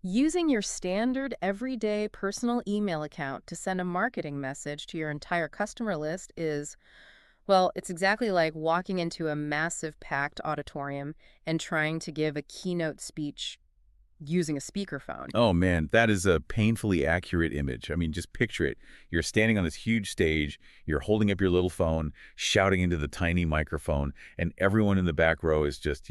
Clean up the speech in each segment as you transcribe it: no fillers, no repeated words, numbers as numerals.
Using your standard everyday personal email account to send a marketing message to your entire customer list is, well, it's exactly like walking into a massive packed auditorium and trying to give a keynote speech using a speakerphone. Oh man, that is a painfully accurate image. I mean, just picture it. You're standing on this huge stage, you're holding up your little phone, shouting into the tiny microphone, and everyone in the back row is just,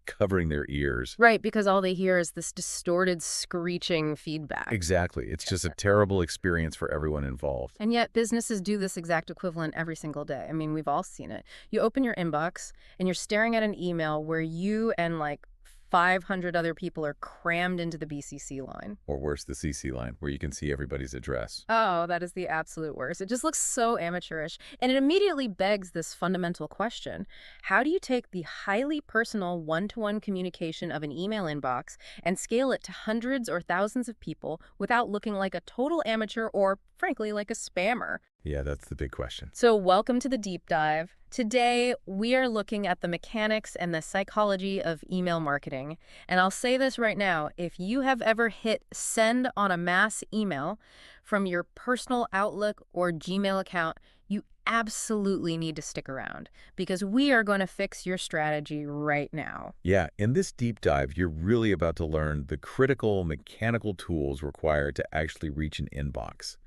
covering their ears. Right, because all they hear is this distorted, screeching feedback. Exactly. It's just a terrible experience for everyone involved. And yet, businesses do this exact equivalent every single day. I mean, we've all seen it. You open your inbox and you're staring at an email where you and like 500 other people are crammed into the BCC line. Or worse, the CC line, where you can see everybody's address. Oh, that is the absolute worst. It just looks so amateurish. And it immediately begs this fundamental question. How do you take the highly personal one-to-one communication of an email inbox and scale it to hundreds or thousands of people without looking like a total amateur or, frankly, like a spammer? Yeah, that's the big question. So welcome to the deep dive. Today, we are looking at the mechanics and the psychology of email marketing. And I'll say this right now, if you have ever hit send on a mass email from your personal Outlook or Gmail account, you absolutely need to stick around because we are going to fix your strategy right now. Yeah, in this deep dive, you're really about to learn the critical mechanical tools required to actually reach an inbox.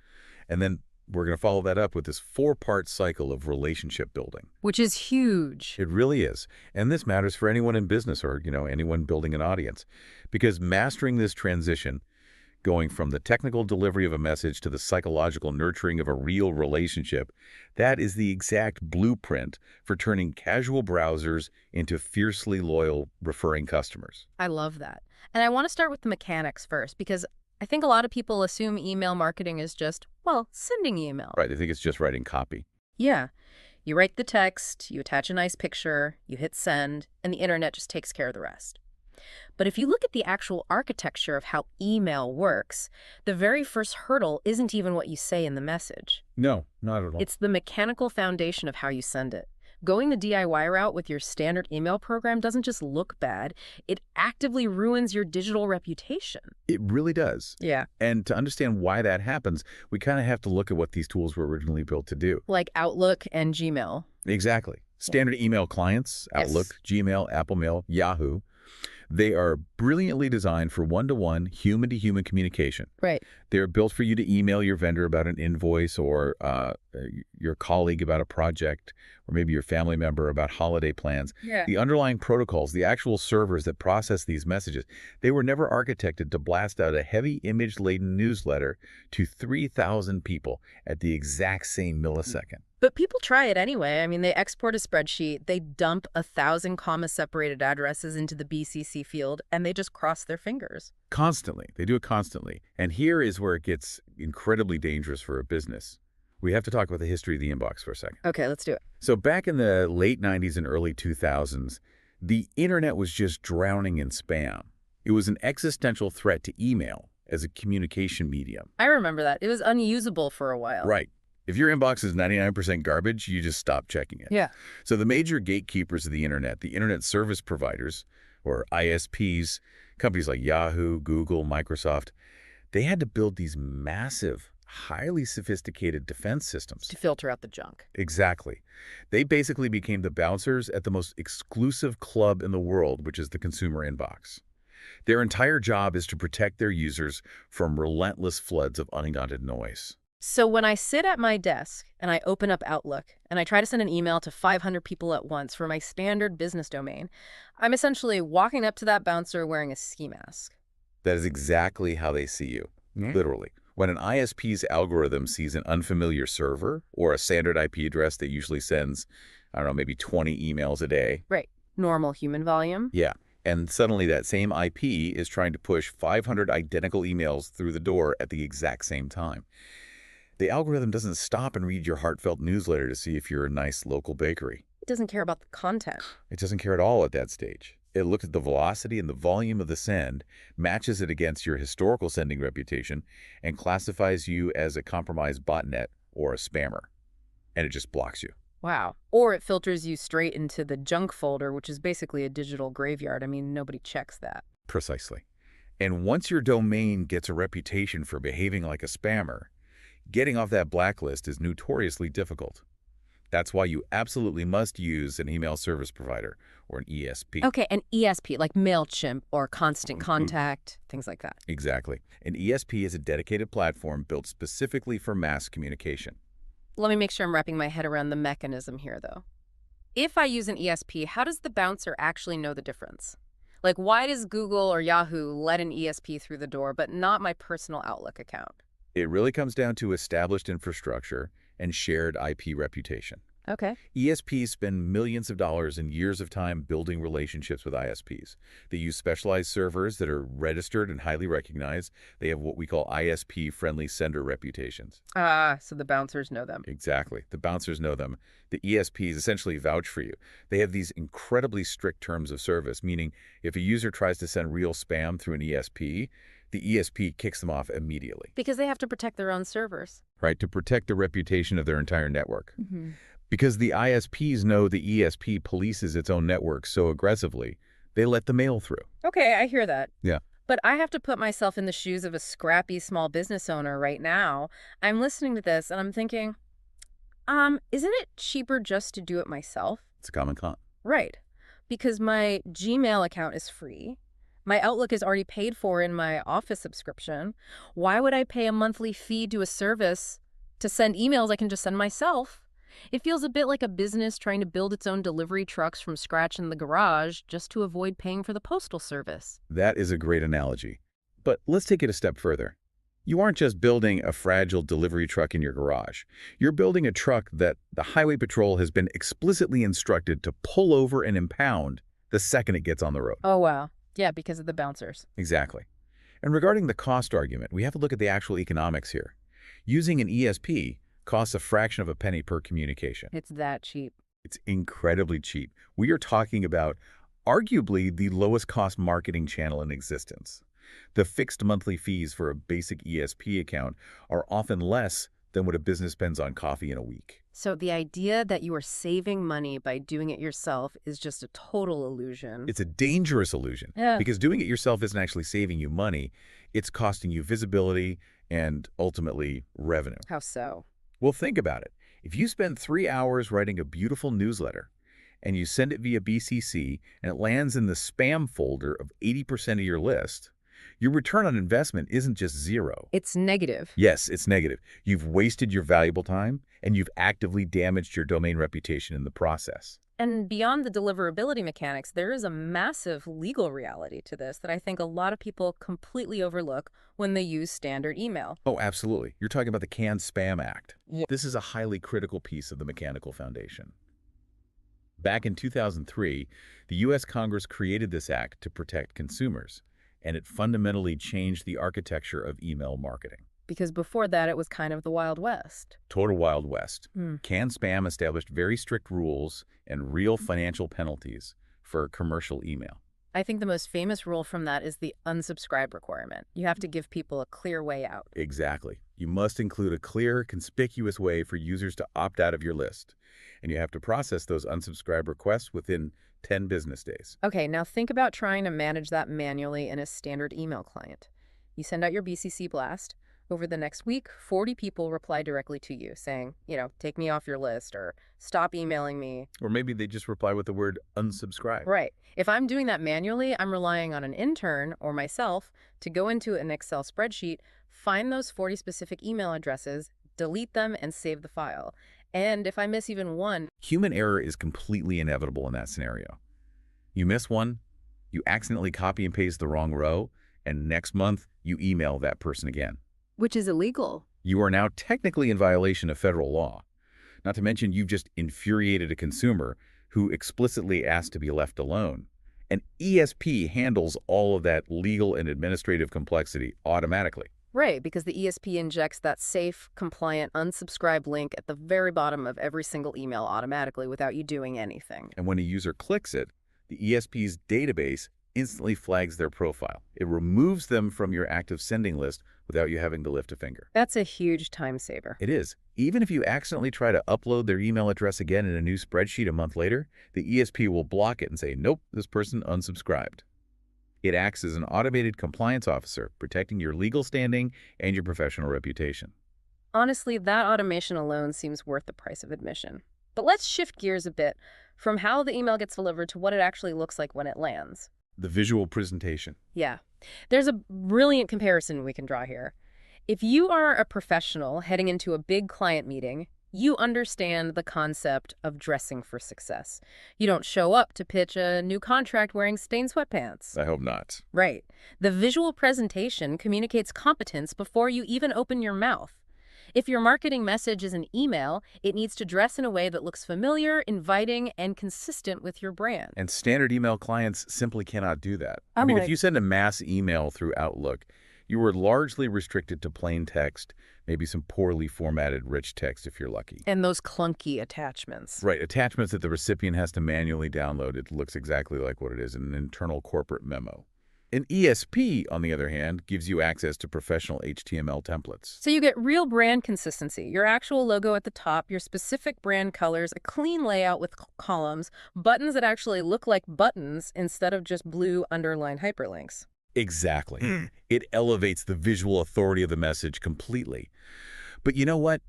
And then we're going to follow that up with this four-part cycle of relationship building. Which is huge. It really is. And this matters for anyone in business or, anyone building an audience. Because mastering this transition, going from the technical delivery of a message to the psychological nurturing of a real relationship, that is the exact blueprint for turning casual browsers into fiercely loyal referring customers. I love that. And I want to start with the mechanics first because I think a lot of people assume email marketing is just, well, sending email. Right, I think it's just writing copy. Yeah. You write the text, you attach a nice picture, you hit send, and the internet just takes care of the rest. But if you look at the actual architecture of how email works, the very first hurdle isn't even what you say in the message. No, not at all. It's the mechanical foundation of how you send it. Going the DIY route with your standard email program doesn't just look bad, it actively ruins your digital reputation. It really does. Yeah. And to understand why that happens, we kind of have to look at what these tools were originally built to do. Like Outlook and Gmail. Exactly. Standard email clients, Yes. Outlook, Gmail, Apple Mail, Yahoo, they are brilliantly designed for one-to-one, human-to-human communication. Right. They're built for you to email your vendor about an invoice or your colleague about a project or maybe your family member about holiday plans. Yeah. The underlying protocols, the actual servers that process these messages, they were never architected to blast out a heavy image-laden newsletter to 3,000 people at the exact same millisecond. But people try it anyway. I mean, they export a spreadsheet, they dump 1,000 comma-separated addresses into the BCC field, and they just cross their fingers. Constantly. They do it constantly. And here is where it gets incredibly dangerous for a business. We have to talk about the history of the inbox for a second. Okay, let's do it. So back in the late 90s and early 2000s, the internet was just drowning in spam. It was an existential threat to email as a communication medium. I remember that. It was unusable for a while. Right. If your inbox is 99% garbage, you just stop checking it. Yeah. So the major gatekeepers of the internet service providers, or ISPs, companies like Yahoo, Google, Microsoft, they had to build these massive, highly sophisticated defense systems. To filter out the junk. Exactly. They basically became the bouncers at the most exclusive club in the world, which is the consumer inbox. Their entire job is to protect their users from relentless floods of unwanted noise. So when I sit at my desk and I open up Outlook and I try to send an email to 500 people at once for my standard business domain, I'm essentially walking up to that bouncer wearing a ski mask. That is exactly how they see you, literally. When an ISP's algorithm sees an unfamiliar server or a standard IP address that usually sends, I don't know, maybe 20 emails a day. Right. Normal human volume. Yeah. And suddenly that same IP is trying to push 500 identical emails through the door at the exact same time. The algorithm doesn't stop and read your heartfelt newsletter to see if you're a nice local bakery. It doesn't care about the content. It doesn't care at all at that stage. It looks at the velocity and the volume of the send, matches it against your historical sending reputation, and classifies you as a compromised botnet or a spammer. And it just blocks you. Wow. Or it filters you straight into the junk folder, which is basically a digital graveyard. I mean, nobody checks that. Precisely. And once your domain gets a reputation for behaving like a spammer, getting off that blacklist is notoriously difficult. That's why you absolutely must use an email service provider, or an ESP. Okay, an ESP, like MailChimp or Constant Contact, things like that. Exactly. An ESP is a dedicated platform built specifically for mass communication. Let me make sure I'm wrapping my head around the mechanism here, though. If I use an ESP, how does the bouncer actually know the difference? Like, why does Google or Yahoo let an ESP through the door, but not my personal Outlook account? It really comes down to established infrastructure and shared IP reputation. Okay. ESPs spend millions of dollars and years of time building relationships with ISPs. They use specialized servers that are registered and highly recognized. They have what we call ISP-friendly sender reputations. Ah, so the bouncers know them. Exactly. The bouncers know them. The ESPs essentially vouch for you. They have these incredibly strict terms of service, meaning if a user tries to send real spam through an ESP, the ESP kicks them off immediately. Because they have to protect their own servers. Right, to protect the reputation of their entire network. Because the ISPs know the ESP polices its own network so aggressively, they let the mail through. Okay, I hear that. Yeah. But I have to put myself in the shoes of a scrappy small business owner right now. I'm listening to this and I'm thinking, isn't it cheaper just to do it myself? It's a common con. Right. Because my Gmail account is free. My Outlook is already paid for in my Office subscription. Why would I pay a monthly fee to a service to send emails I can just send myself? It feels a bit like a business trying to build its own delivery trucks from scratch in the garage just to avoid paying for the postal service. That is a great analogy. But let's take it a step further. You aren't just building a fragile delivery truck in your garage. You're building a truck that the Highway Patrol has been explicitly instructed to pull over and impound the second it gets on the road. Oh, wow. Yeah, because of the bouncers. Exactly. And regarding the cost argument, we have to look at the actual economics here. Using an ESP costs a fraction of a penny per communication. It's that cheap. It's incredibly cheap. We are talking about arguably the lowest cost marketing channel in existence. The fixed monthly fees for a basic ESP account are often less than what a business spends on coffee in a week. So the idea that you are saving money by doing it yourself is just a total illusion. It's a dangerous illusion because doing it yourself isn't actually saving you money. It's costing you visibility and ultimately revenue. How so? Well, think about it. If you spend 3 hours writing a beautiful newsletter and you send it via BCC and it lands in the spam folder of 80% of your list, your return on investment isn't just zero. It's negative. Yes, it's negative. You've wasted your valuable time and you've actively damaged your domain reputation in the process. And beyond the deliverability mechanics, there is a massive legal reality to this that I think a lot of people completely overlook when they use standard email. Oh, absolutely. You're talking about the CAN-SPAM Act. This is a highly critical piece of the mechanical foundation. Back in 2003, the U.S. Congress created this act to protect consumers, and it fundamentally changed the architecture of email marketing. Because before that, it was kind of the Wild West. Total Wild West. CAN-SPAM established very strict rules and real financial penalties for commercial email. I think the most famous rule from that is the unsubscribe requirement. You have to give people a clear way out. Exactly. You must include a clear, conspicuous way for users to opt out of your list. And you have to process those unsubscribe requests within 10 business days. Okay, now think about trying to manage that manually in a standard email client. You send out your BCC blast. Over the next week, 40 people reply directly to you saying, take me off your list or stop emailing me. Or maybe they just reply with the word unsubscribe. Right. If I'm doing that manually, I'm relying on an intern or myself to go into an Excel spreadsheet, find those 40 specific email addresses, delete them, and save the file. And if I miss even one... Human error is completely inevitable in that scenario. You miss one, you accidentally copy and paste the wrong row, and next month, you email that person again. Which is illegal. You are now technically in violation of federal law. Not to mention you've just infuriated a consumer who explicitly asked to be left alone. An ESP handles all of that legal and administrative complexity automatically. Right, because the ESP injects that safe, compliant, unsubscribe link at the very bottom of every single email automatically without you doing anything. And when a user clicks it, the ESP's database instantly flags their profile. It removes them from your active sending list without you having to lift a finger. That's a huge time saver. It is. Even if you accidentally try to upload their email address again in a new spreadsheet a month later, the ESP will block it and say, nope, this person unsubscribed. It acts as an automated compliance officer, protecting your legal standing and your professional reputation. Honestly, that automation alone seems worth the price of admission. But let's shift gears a bit from how the email gets delivered to what it actually looks like when it lands. The visual presentation. Yeah. There's a brilliant comparison we can draw here. If you are a professional heading into a big client meeting, you understand the concept of dressing for success. You don't show up to pitch a new contract wearing stained sweatpants. I hope not. Right. The visual presentation communicates competence before you even open your mouth. If your marketing message is an email, it needs to dress in a way that looks familiar, inviting, and consistent with your brand. And standard email clients simply cannot do that. I mean, if you send a mass email through Outlook, you are largely restricted to plain text, maybe some poorly formatted rich text if you're lucky. And those clunky attachments. Right, attachments that the recipient has to manually download. It looks exactly like what it is in an internal corporate memo. An ESP, on the other hand, gives you access to professional HTML templates. So you get real brand consistency, your actual logo at the top, your specific brand colors, a clean layout with columns, buttons that actually look like buttons instead of just blue underlined hyperlinks. Exactly. It elevates the visual authority of the message completely. But you know what?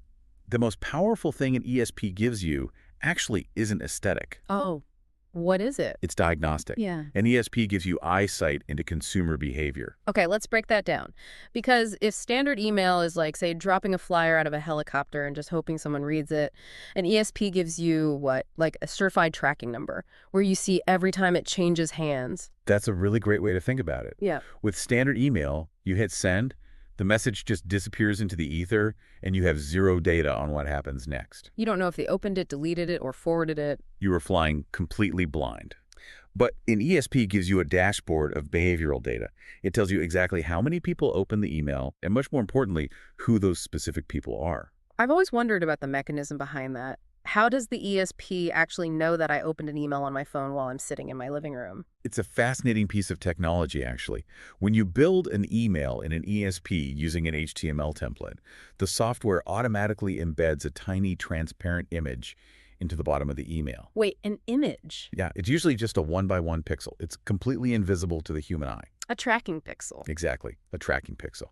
The most powerful thing an ESP gives you actually isn't aesthetic. Oh, what is it? It's diagnostic. Yeah. An ESP gives you eyesight into consumer behavior. Okay, let's break that down. Because if standard email is like, say, dropping a flyer out of a helicopter and just hoping someone reads it, an ESP gives you what? Like a certified tracking number, where you see every time it changes hands. That's a really great way to think about it. Yeah. With standard email, you hit send, the message just disappears into the ether, and you have zero data on what happens next. You don't know if they opened it, deleted it, or forwarded it. You are flying completely blind. But an ESP gives you a dashboard of behavioral data. It tells you exactly how many people open the email, and much more importantly, who those specific people are. I've always wondered about the mechanism behind that. How does the ESP actually know that I opened an email on my phone while I'm sitting in my living room? It's a fascinating piece of technology, actually. When you build an email in an ESP using an HTML template, the software automatically embeds a tiny transparent image into the bottom of the email. Wait, an image? Yeah, it's usually just a 1x1 pixel. It's completely invisible to the human eye. A tracking pixel. Exactly, a tracking pixel.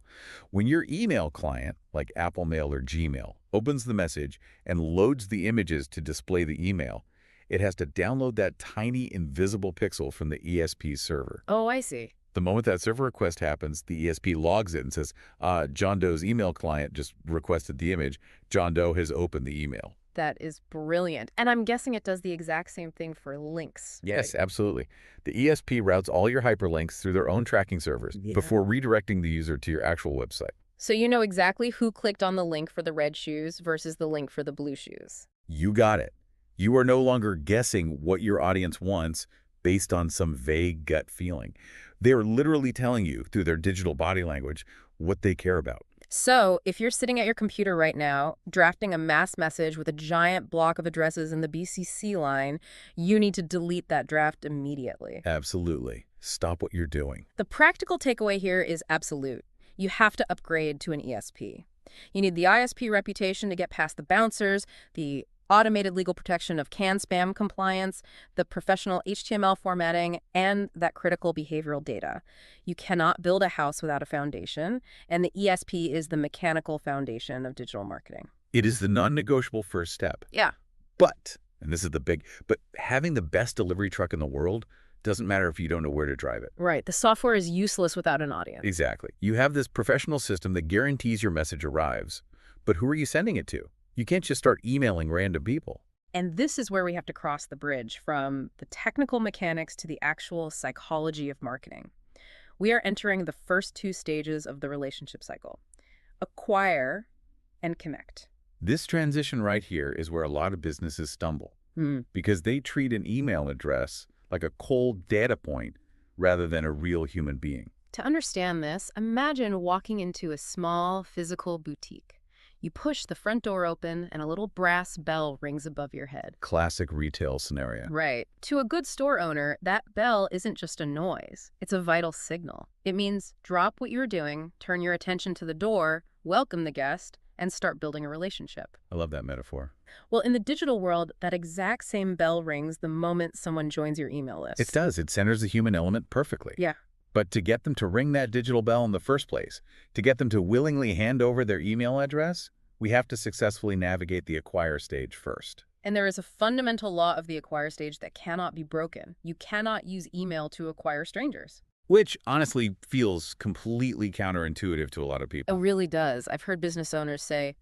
When your email client, like Apple Mail or Gmail, opens the message and loads the images to display the email, it has to download that tiny invisible pixel from the ESP server. Oh, I see. The moment that server request happens, the ESP logs it and says, John Doe's email client just requested the image. John Doe has opened the email. That is brilliant. And I'm guessing it does the exact same thing for links. Yes, right? absolutely. The ESP routes all your hyperlinks through their own tracking servers before redirecting the user to your actual website. So you know exactly who clicked on the link for the red shoes versus the link for the blue shoes. You got it. You are no longer guessing what your audience wants based on some vague gut feeling. They are literally telling you through their digital body language what they care about. So if you're sitting at your computer right now, drafting a mass message with a giant block of addresses in the BCC line, you need to delete that draft immediately. Absolutely. Stop what you're doing. The practical takeaway here is absolute. You have to upgrade to an ESP. You need the ISP reputation to get past the bouncers, the automated legal protection of CAN spam compliance, the professional HTML formatting, and that critical behavioral data. You cannot build a house without a foundation, and the ESP is the mechanical foundation of digital marketing. It is the non-negotiable first step. Yeah. But, and this is the big, but having the best delivery truck in the world doesn't matter if you don't know where to drive it. Right. The software is useless without an audience. Exactly. You have this professional system that guarantees your message arrives, but who are you sending it to? You can't just start emailing random people. And this is where we have to cross the bridge from the technical mechanics to the actual psychology of marketing. We are entering the first two stages of the relationship cycle: acquire and connect. This transition right here is where a lot of businesses stumble because they treat an email address like a cold data point rather than a real human being. To understand this, imagine walking into a small physical boutique. You push the front door open and a little brass bell rings above your head. Classic retail scenario. Right. To a good store owner, that bell isn't just a noise. It's a vital signal. It means drop what you're doing, turn your attention to the door, welcome the guest, and start building a relationship. I love that metaphor. Well, in the digital world, that exact same bell rings the moment someone joins your email list. It does. It centers the human element perfectly. Yeah. But to get them to ring that digital bell in the first place, to get them to willingly hand over their email address, we have to successfully navigate the acquire stage first. And there is a fundamental law of the acquire stage that cannot be broken. You cannot use email to acquire strangers. Which honestly feels completely counterintuitive to a lot of It people. really does. I've heard business owners say,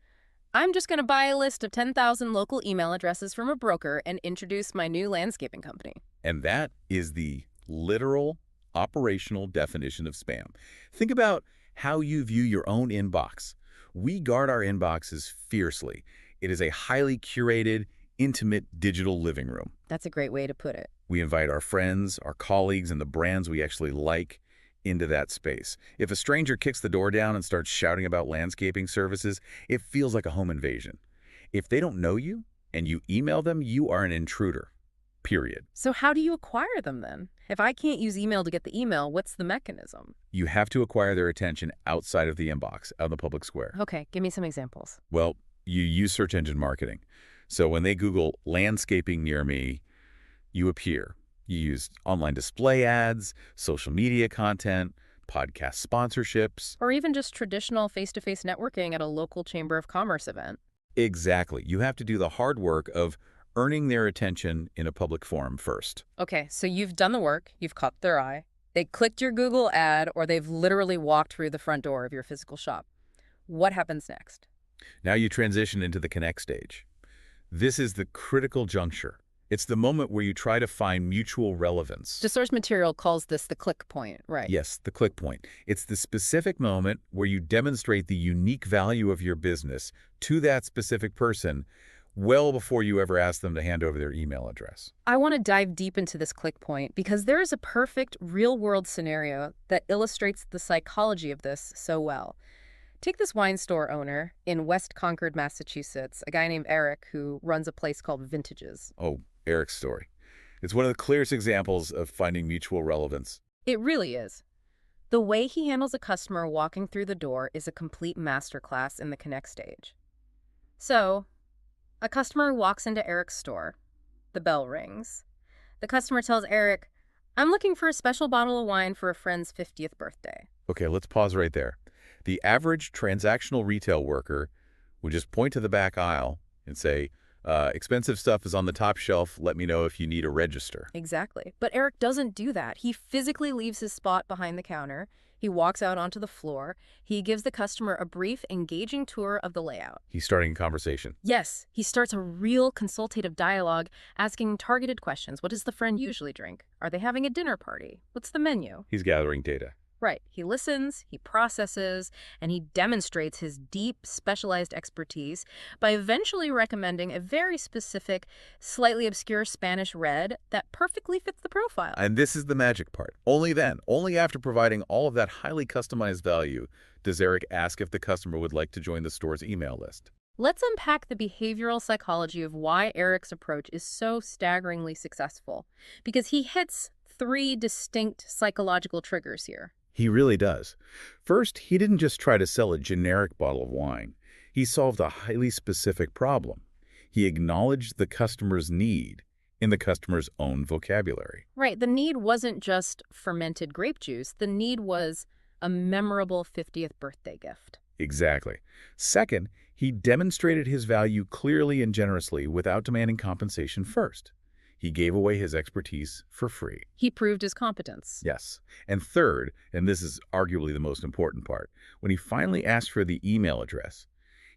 I'm just going to buy a list of 10,000 local email addresses from a broker and introduce my new landscaping company. And that is the literal operational definition of spam. Think about how you view your own inbox. We guard our inboxes fiercely. It is a highly curated, intimate digital living room. That's a great way to put it. We invite our friends, our colleagues, and the brands we actually like into that space. If a stranger kicks the door down and starts shouting about landscaping services, it feels like a home invasion. If they don't know you and you email them, you are an intruder. Period. So how do you acquire them then? If I can't use email to get the email, what's the mechanism? You have to acquire their attention outside of the inbox, out in the public square. Okay, give me some examples. Well, you use search engine marketing. So when they Google landscaping near me, you appear. You use online display ads, social media content, podcast sponsorships. Or even just traditional face-to-face networking at a local Chamber of Commerce event. Exactly. You have to do the hard work of earning their attention in a public forum first. Okay, so you've done the work, you've caught their eye. They clicked your Google ad, or they've literally walked through the front door of your physical shop. What happens next? Now you transition into the connect stage. This is the critical juncture. It's the moment where you try to find mutual relevance. The source material calls this the click point, right? Yes, the click point. It's the specific moment where you demonstrate the unique value of your business to that specific person well before you ever ask them to hand over their email address. I want to dive deep into this click point because there is a perfect real-world scenario that illustrates the psychology of this so well. Take this wine store owner in West Concord, Massachusetts, a guy named Eric who runs a place called Vintages. Oh, Eric's story. It's one of the clearest examples of finding mutual relevance. It really is. The way he handles a customer walking through the door is a complete masterclass in the connect stage. So, a customer walks into Eric's store. The bell rings. The customer tells Eric, I'm looking for a special bottle of wine for a friend's 50th birthday. Okay, let's pause right there. The average transactional retail worker would just point to the back aisle and say, expensive stuff is on the top shelf. Let me know if you need a register. Exactly. But Eric doesn't do that. He physically leaves his spot behind the counter. He walks out onto the floor. He gives the customer a brief, engaging tour of the layout. He's starting a conversation. Yes, he starts a real consultative dialogue, asking targeted questions. What does the friend usually drink? Are they having a dinner party? What's the menu? He's gathering data. Right. He listens, he processes, and he demonstrates his deep, specialized expertise by eventually recommending a very specific, slightly obscure Spanish red that perfectly fits the profile. And this is the magic part. Only then, only after providing all of that highly customized value, does Eric ask if the customer would like to join the store's email list. Let's unpack the behavioral psychology of why Eric's approach is so staggeringly successful, because he hits 3 distinct psychological triggers here. He really does. First, he didn't just try to sell a generic bottle of wine. He solved a highly specific problem. He acknowledged the customer's need in the customer's own vocabulary. Right. The need wasn't just fermented grape juice. The need was a memorable 50th birthday gift. Exactly. Second, he demonstrated his value clearly and generously without demanding compensation first. He gave away his expertise for free. He proved his competence. Yes. And third, and this is arguably the most important part, when he finally asked for the email address,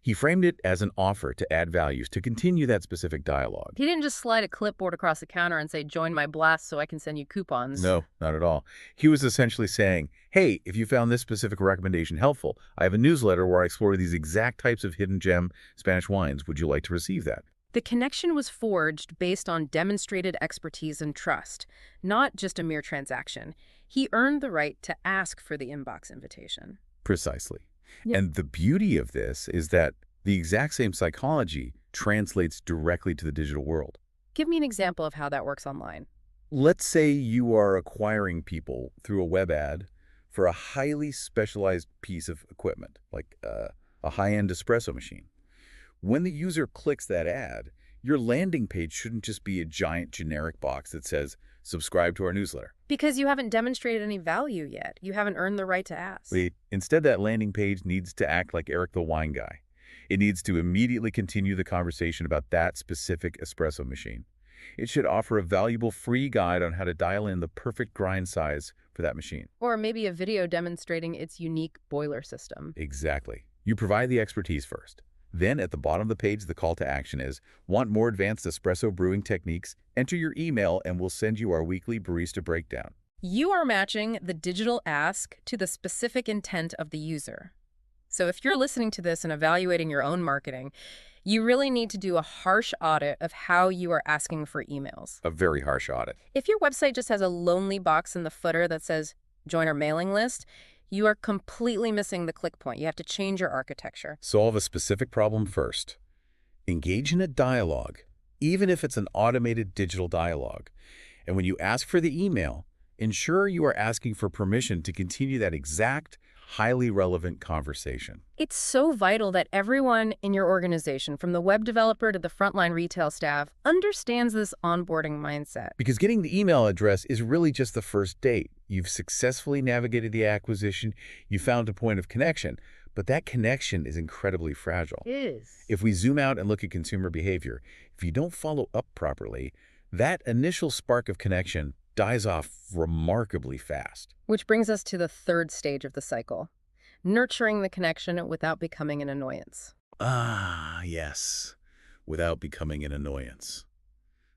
he framed it as an offer to add values to continue that specific dialogue. He didn't just slide a clipboard across the counter and say, join my blast so I can send you coupons. No, not at all. He was essentially saying, hey, if you found this specific recommendation helpful, I have a newsletter where I explore these exact types of hidden gem Spanish wines. Would you like to receive that? The connection was forged based on demonstrated expertise and trust, not just a mere transaction. He earned the right to ask for the inbox invitation. Precisely. Yeah. And the beauty of this is that the exact same psychology translates directly to the digital world. Give me an example of how that works online. Let's say you are acquiring people through a web ad for a highly specialized piece of equipment, like a high-end espresso machine. When the user clicks that ad, your landing page shouldn't just be a giant generic box that says, subscribe to our newsletter. Because you haven't demonstrated any value yet. You haven't earned the right to ask. Wait, instead, that landing page needs to act like Eric the wine guy. It needs to immediately continue the conversation about that specific espresso machine. It should offer a valuable free guide on how to dial in the perfect grind size for that machine. Or maybe a video demonstrating its unique boiler system. Exactly. You provide the expertise first. Then at the bottom of the page, the call to action is, want more advanced espresso brewing techniques? Enter your email and we'll send you our weekly barista breakdown. You are matching the digital ask to the specific intent of the user. So if you're listening to this and evaluating your own marketing, you really need to do a harsh audit of how you are asking for emails. A very harsh audit. If your website just has a lonely box in the footer that says, join our mailing list, you are completely missing the click point. You have to change your architecture. Solve a specific problem first. Engage in a dialogue, even if it's an automated digital dialogue. And when you ask for the email, ensure you are asking for permission to continue that exact, highly relevant conversation. It's so vital that everyone in your organization, from the web developer to the frontline retail staff, understands this onboarding mindset. Because getting the email address is really just the first date. You've successfully navigated the acquisition, you found a point of connection, but that connection is incredibly fragile. It is. If we zoom out and look at consumer behavior, if you don't follow up properly, that initial spark of connection dies off remarkably fast. Which brings us to the third stage of the cycle, nurturing the connection without becoming an annoyance. Ah, yes, without becoming an annoyance.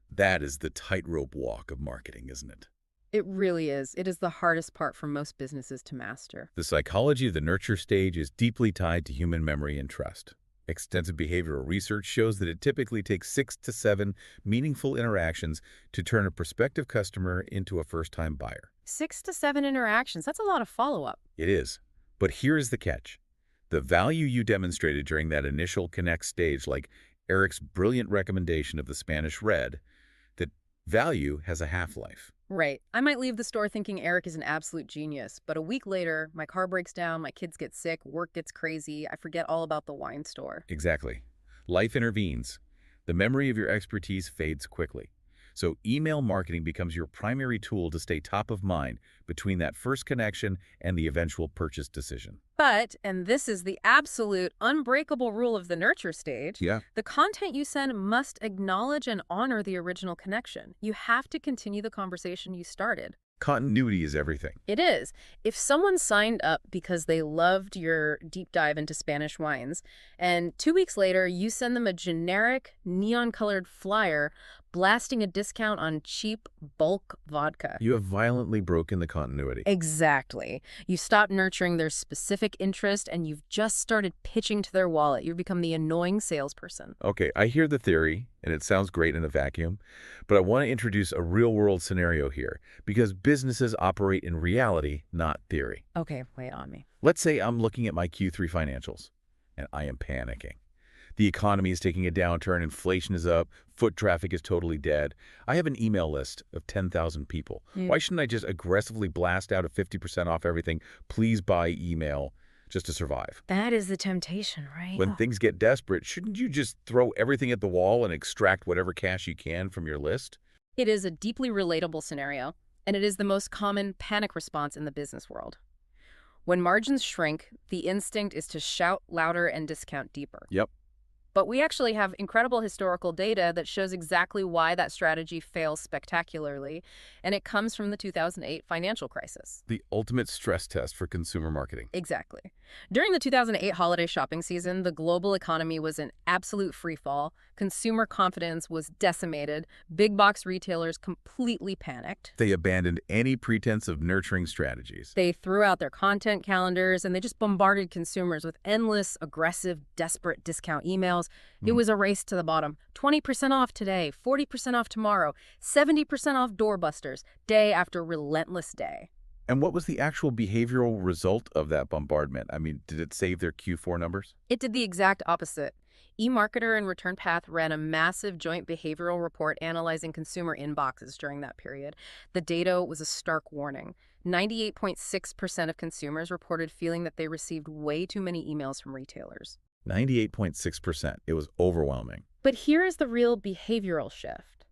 That is the tightrope walk of marketing, isn't it? It really is. It is the hardest part for most businesses to master. The psychology of the nurture stage is deeply tied to human memory and trust. Extensive behavioral research shows that it typically takes 6 to 7 meaningful interactions to turn a prospective customer into a first-time buyer. 6 to 7 interactions. That's a lot of follow-up. It is. But here's the catch. The value you demonstrated during that initial connect stage, like Eric's brilliant recommendation of the Spanish Red, that value has a half-life. Right. I might leave the store thinking Eric is an absolute genius, but a week later, my car breaks down, my kids get sick, work gets crazy, I forget all about the wine store. Exactly. Life intervenes. The memory of your expertise fades quickly. So email marketing becomes your primary tool to stay top of mind between that first connection and the eventual purchase decision. But, and this is the absolute unbreakable rule of the nurture stage, the content you send must acknowledge and honor the original connection. You have to continue the conversation you started. Continuity is everything. It is. If someone signed up because they loved your deep dive into Spanish wines, and 2 weeks later you send them a generic neon-colored flyer blasting a discount on cheap bulk vodka. You have violently broken the continuity. Exactly. You stopped nurturing their specific interest and you've just started pitching to their wallet. You've become the annoying salesperson. Okay, I hear the theory, and it sounds great in a vacuum, but I want to introduce a real-world scenario here, because businesses operate in reality, not theory. Okay, wait on me. Let's say I'm looking at my Q3 financials, and I am panicking. The economy is taking a downturn, inflation is up, foot traffic is totally dead. I have an email list of 10,000 people. Why shouldn't I just aggressively blast out a 50% off everything, please buy email, just to survive? That is the temptation, right? When things get desperate, shouldn't you just throw everything at the wall and extract whatever cash you can from your list? It is a deeply relatable scenario, and it is the most common panic response in the business world. When margins shrink, the instinct is to shout louder and discount deeper. Yep. But we actually have incredible historical data that shows exactly why that strategy fails spectacularly, and it comes from the 2008 financial crisis. The ultimate stress test for consumer marketing. Exactly. During the 2008 holiday shopping season, the global economy was in absolute freefall. Consumer confidence was decimated. Big box retailers completely panicked. They abandoned any pretense of nurturing strategies. They threw out their content calendars, and they just bombarded consumers with endless, aggressive, desperate discount emails. It was a race to the bottom. 20% off today, 40% off tomorrow, 70% off doorbusters, day after relentless day. And what was the actual behavioral result of that bombardment? I mean, did it save their Q4 numbers? It did the exact opposite. eMarketer and ReturnPath ran a massive joint behavioral report analyzing consumer inboxes during that period. The data was a stark warning. 98.6% of consumers reported feeling that they received way too many emails from retailers. 98.6%. It was overwhelming. But here is the real behavioral shift.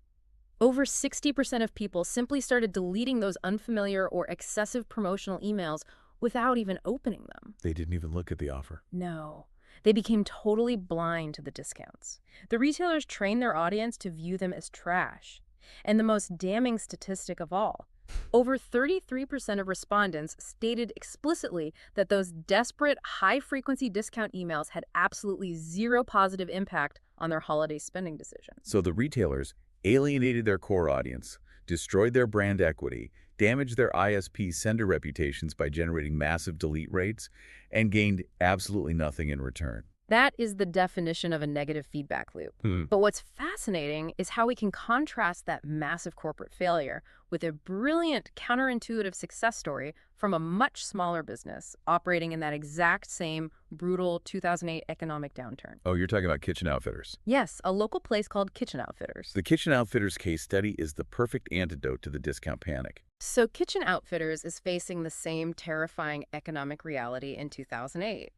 Over 60% of people simply started deleting those unfamiliar or excessive promotional emails without even opening them. They didn't even look at the offer. No, they became totally blind to the discounts. The retailers trained their audience to view them as trash. And the most damning statistic of all, over 33% of respondents stated explicitly that those desperate, high-frequency discount emails had absolutely zero positive impact on their holiday spending decisions. So the retailers alienated their core audience, destroyed their brand equity, damaged their ISP sender reputations by generating massive delete rates, and gained absolutely nothing in return. That is the definition of a negative feedback loop. But what's fascinating is how we can contrast that massive corporate failure with a brilliant counterintuitive success story from a much smaller business operating in that exact same brutal 2008 economic downturn. Oh, you're talking about Kitchen Outfitters. Yes, a local place called Kitchen Outfitters. The Kitchen Outfitters case study is the perfect antidote to the discount panic. So Kitchen Outfitters is facing the same terrifying economic reality in 2008.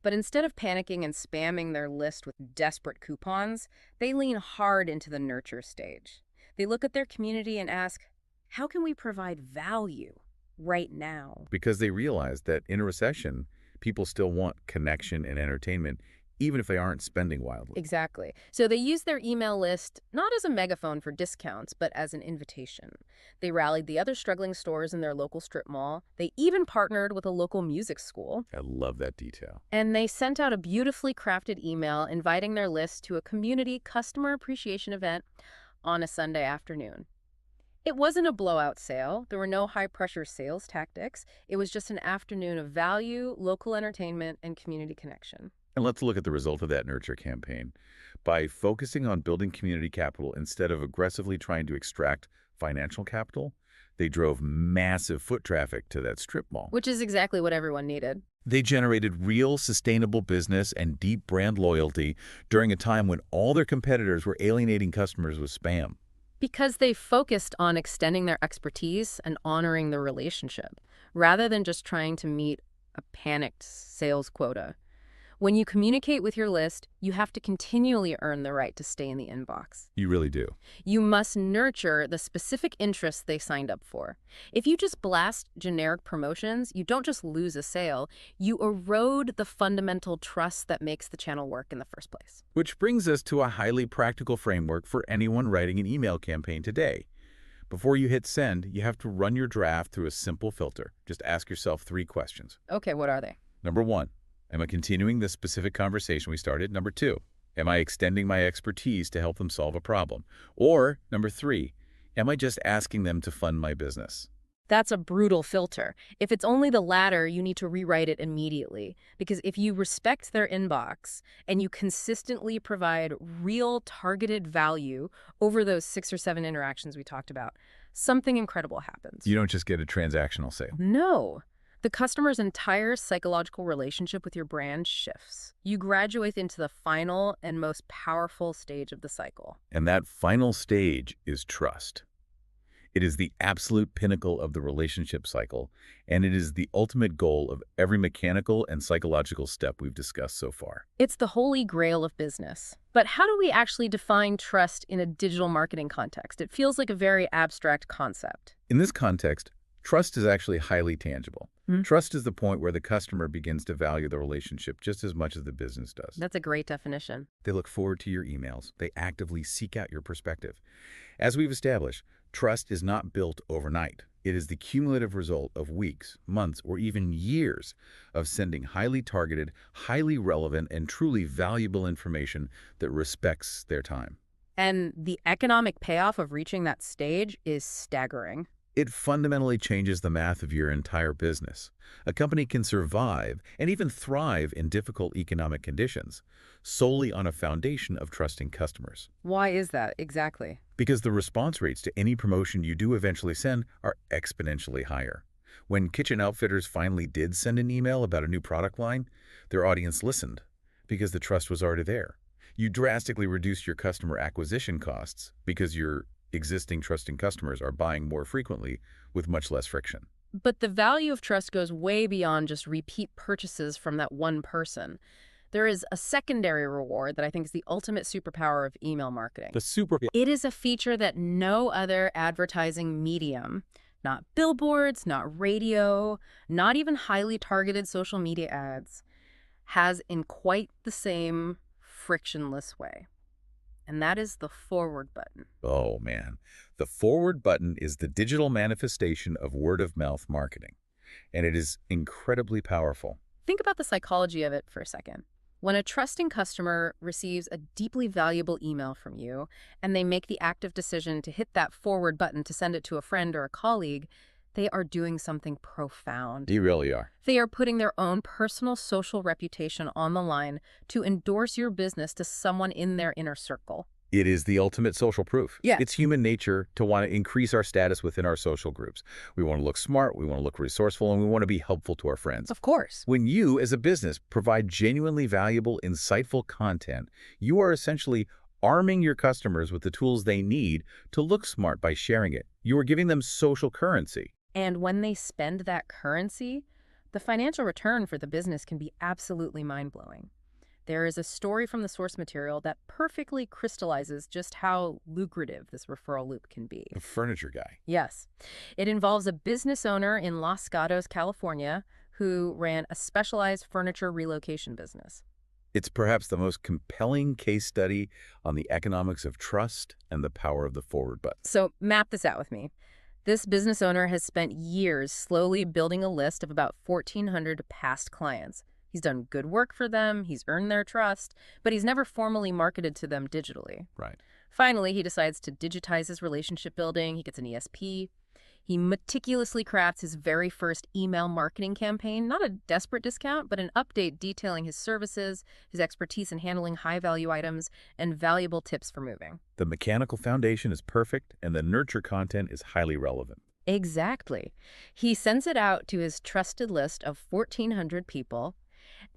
But instead of panicking and spamming their list with desperate coupons, they lean hard into the nurture stage. They look at their community and ask, how can we provide value right now? Because they realize that in a recession, people still want connection and entertainment, even if they aren't spending wildly. Exactly. So they use their email list not as a megaphone for discounts, but as an invitation. They rallied the other struggling stores in their local strip mall. They even partnered with a local music school. I love that detail. And they sent out a beautifully crafted email inviting their list to a community customer appreciation event on a Sunday afternoon. It wasn't a blowout sale. There were no high-pressure sales tactics. It was just an afternoon of value, local entertainment, and community connection. And let's look at the result of that nurture campaign. By focusing on building community capital instead of aggressively trying to extract financial capital, they drove massive foot traffic to that strip mall. Which is exactly what everyone needed. They generated real sustainable business and deep brand loyalty during a time when all their competitors were alienating customers with spam. Because they focused on extending their expertise and honoring the relationship, rather than just trying to meet a panicked sales quota. When you communicate with your list, you have to continually earn the right to stay in the inbox. You really do. You must nurture the specific interests they signed up for. If you just blast generic promotions, you don't just lose a sale, you erode the fundamental trust that makes the channel work in the first place. Which brings us to a highly practical framework for anyone writing an email campaign today. Before you hit send, you have to run your draft through a simple filter. Just ask yourself 3 questions. Okay, what are they? Number 1, am I continuing the specific conversation we started? Number 2, am I extending my expertise to help them solve a problem? Or number 3, am I just asking them to fund my business? That's a brutal filter. If it's only the latter, you need to rewrite it immediately. Because if you respect their inbox and you consistently provide real targeted value over those 6 or 7 interactions we talked about, something incredible happens. You don't just get a transactional sale. No. The customer's entire psychological relationship with your brand shifts. You graduate into the final and most powerful stage of the cycle. And that final stage is trust. It is the absolute pinnacle of the relationship cycle, and it is the ultimate goal of every mechanical and psychological step we've discussed so far. It's the holy grail of business. But how do we actually define trust in a digital marketing context? It feels like a very abstract concept. In this context, trust is actually highly tangible. Trust is the point where the customer begins to value the relationship just as much as the business does. That's a great definition. They look forward to your emails. They actively seek out your perspective. As we've established, trust is not built overnight. It is the cumulative result of weeks, months, or even years of sending highly targeted, highly relevant, and truly valuable information that respects their time. And the economic payoff of reaching that stage is staggering. It fundamentally changes the math of your entire business. A company can survive and even thrive in difficult economic conditions solely on a foundation of trusting customers. Why is that exactly? Because the response rates to any promotion you do eventually send are exponentially higher. When Kitchen Outfitters finally did send an email about a new product line, their audience listened because the trust was already there. You drastically reduced your customer acquisition costs because your existing trusting customers are buying more frequently with much less friction. But the value of trust goes way beyond just repeat purchases from that one person. there is a secondary reward that I think is the ultimate superpower of email marketing. The super... It is a feature that no other advertising medium, not billboards, not radio, not even highly targeted social media ads, has in quite the same frictionless way. And that is the forward button. Oh, man. The forward button is the digital manifestation of word-of-mouth marketing, and it is incredibly powerful. Think about the psychology of it for a second. When a trusting customer receives a deeply valuable email from you and they make the active decision to hit that forward button to send it to a friend or a colleague, they are doing something profound. You really are. They are putting their own personal social reputation on the line to endorse your business to someone in their inner circle. It is the ultimate social proof. Yeah. It's human nature to want to increase our status within our social groups. We want to look smart, we want to look resourceful, and we want to be helpful to our friends. Of course. When you, as a business, provide genuinely valuable, insightful content, you are essentially arming your customers with the tools they need to look smart by sharing it. You are giving them social currency. And when they spend that currency, the financial return for the business can be absolutely mind-blowing. There is a story from the source material that perfectly crystallizes just how lucrative this referral loop can be. A furniture guy. Yes. It involves a business owner in Los Gatos, California, who ran a specialized furniture relocation business. It's perhaps the most compelling case study on the economics of trust and the power of the forward button. So map this out with me. This business owner has spent years slowly building a list of about 1,400 past clients. He's done good work for them, he's earned their trust, but he's never formally marketed to them digitally. Right. Finally, he decides to digitize his relationship building. He gets an ESP. He meticulously crafts his very first email marketing campaign, not a desperate discount, but an update detailing his services, his expertise in handling high-value items, and valuable tips for moving. The mechanical foundation is perfect, and the nurture content is highly relevant. Exactly. He sends it out to his trusted list of 1,400 people,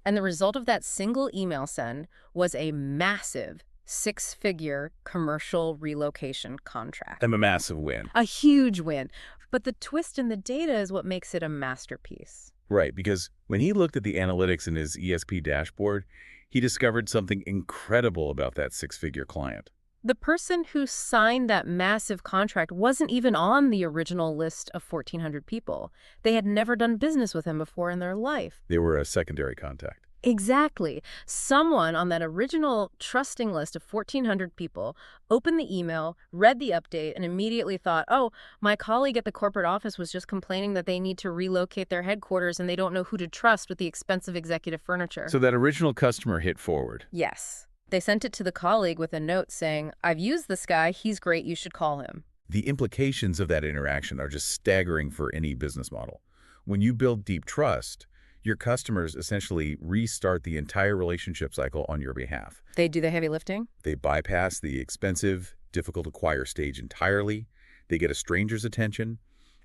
and the result of that single email send was a massive six-figure commercial relocation contract. A massive win. A huge win. But the twist in the data is what makes it a masterpiece. Right, because when he looked at the analytics in his ESP dashboard, he discovered something incredible about that six-figure client. The person who signed that massive contract wasn't even on the original list of 1,400 people. They had never done business with him before in their life. They were a secondary contact. Exactly. Someone on that original trusting list of 1,400 people opened the email, read the update, and immediately thought, oh, my colleague at the corporate office was just complaining that they need to relocate their headquarters and they don't know who to trust with the expensive executive furniture. So that original customer hit forward. Yes. They sent it to the colleague with a note saying, I've used this guy, he's great, you should call him. The implications of that interaction are just staggering for any business model. When you build deep trust, your customers essentially restart the entire relationship cycle on your behalf. They do the heavy lifting? They bypass the expensive, difficult-to-acquire stage entirely. They get a stranger's attention,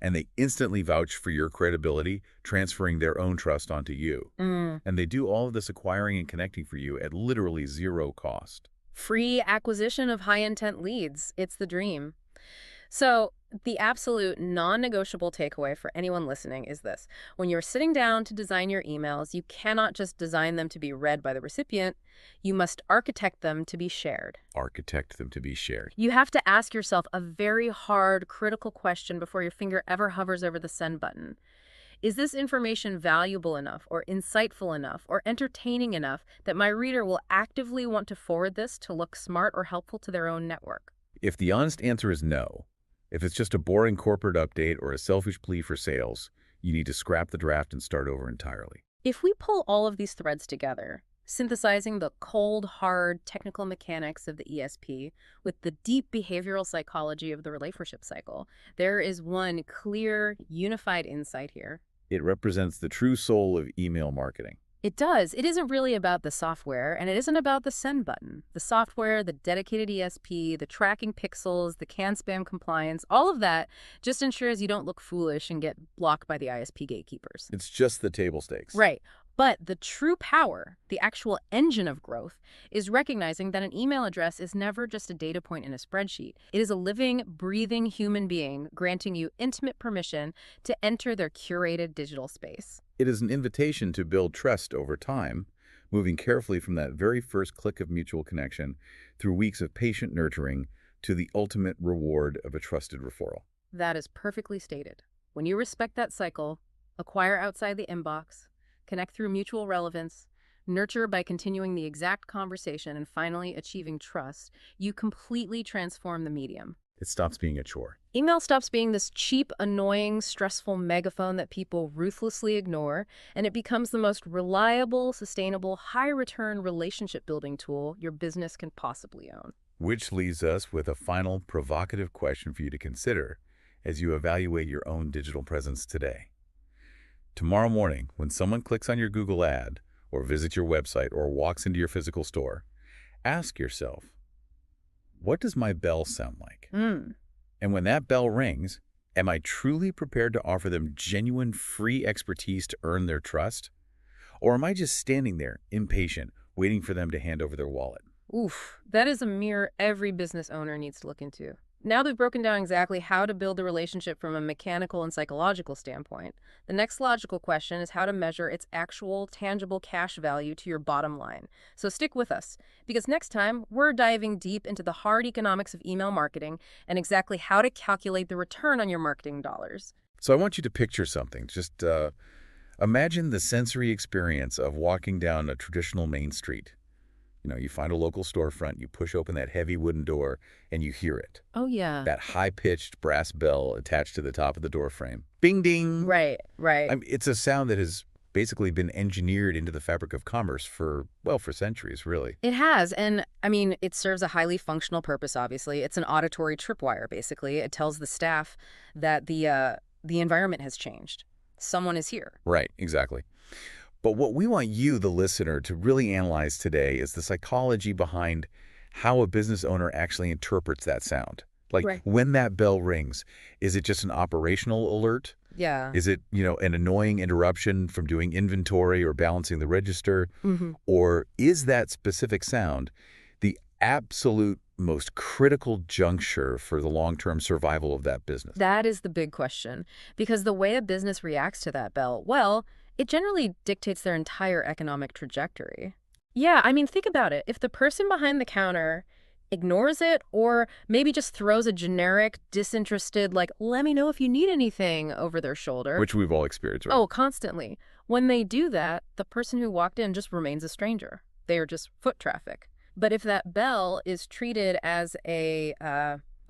and they instantly vouch for your credibility, transferring their own trust onto you. And they do all of this acquiring and connecting for you at literally zero cost. Free acquisition of high-intent leads. It's the dream. So the absolute non-negotiable takeaway for anyone listening is this. When you're sitting down to design your emails, you cannot just design them to be read by the recipient. You must architect them to be shared. Architect them to be shared. You have to ask yourself a very hard, critical question before your finger ever hovers over the send button. Is this information valuable enough or insightful enough or entertaining enough that my reader will actively want to forward this to look smart or helpful to their own network? If the honest answer is no, if it's just a boring corporate update or a selfish plea for sales, you need to scrap the draft and start over entirely. If we pull all of these threads together, synthesizing the cold, hard, technical mechanics of the ESP with the deep behavioral psychology of the relationship cycle, there is one clear, unified insight here. It represents the true soul of email marketing. It does. It isn't really about the software, and it isn't about the send button. The software, the dedicated ESP, the tracking pixels, the CAN spam compliance, all of that just ensures you don't look foolish and get blocked by the ISP gatekeepers. It's just the table stakes. Right. But the true power, the actual engine of growth, is recognizing that an email address is never just a data point in a spreadsheet. It is a living, breathing human being granting you intimate permission to enter their curated digital space. It is an invitation to build trust over time, moving carefully from that very first click of mutual connection through weeks of patient nurturing to the ultimate reward of a trusted referral. That is perfectly stated. When you respect that cycle, acquire outside the inbox, connect through mutual relevance, nurture by continuing the exact conversation, and finally achieving trust, you completely transform the medium. It stops being a chore. Email stops being this cheap, annoying, stressful megaphone that people ruthlessly ignore, and it becomes the most reliable, sustainable, high-return relationship-building tool your business can possibly own. Which leaves us with a final provocative question for you to consider as you evaluate your own digital presence today. Tomorrow morning, when someone clicks on your Google ad, or visits your website, or walks into your physical store, ask yourself, what does my bell sound like? And when that bell rings, am I truly prepared to offer them genuine free expertise to earn their trust? Or am I just standing there, impatient, waiting for them to hand over their wallet? Oof, that is a mirror every business owner needs to look into. Now that we've broken down exactly how to build a relationship from a mechanical and psychological standpoint, the next logical question is how to measure its actual, tangible cash value to your bottom line. So stick with us, because next time, we're diving deep into the hard economics of email marketing and exactly how to calculate the return on your marketing dollars. So I want you to picture something. Just imagine the sensory experience of walking down a traditional main street. You find a local storefront, you push open that heavy wooden door, and you hear it. Oh, yeah. That high-pitched brass bell attached to the top of the door frame. Bing, ding! Right. It's a sound that has basically been engineered into the fabric of commerce for centuries, really. It has, and it serves a highly functional purpose, obviously. It's an auditory tripwire, basically. It tells the staff that the environment has changed. Someone is here. Right, exactly. But what we want you, the listener, to really analyze today is the psychology behind how a business owner actually interprets that sound. Like, when that bell rings, is it just an operational alert? Yeah. Is it, an annoying interruption from doing inventory or balancing the register? Or is that specific sound the absolute most critical juncture for the long-term survival of that business? That is the big question. Because the way a business reacts to that bell, well, it generally dictates their entire economic trajectory. Yeah, think about it. If the person behind the counter ignores it or maybe just throws a generic, disinterested, like, let me know if you need anything over their shoulder. Which we've all experienced, right? Oh, constantly. When they do that, the person who walked in just remains a stranger. They are just foot traffic. But if that bell is treated as a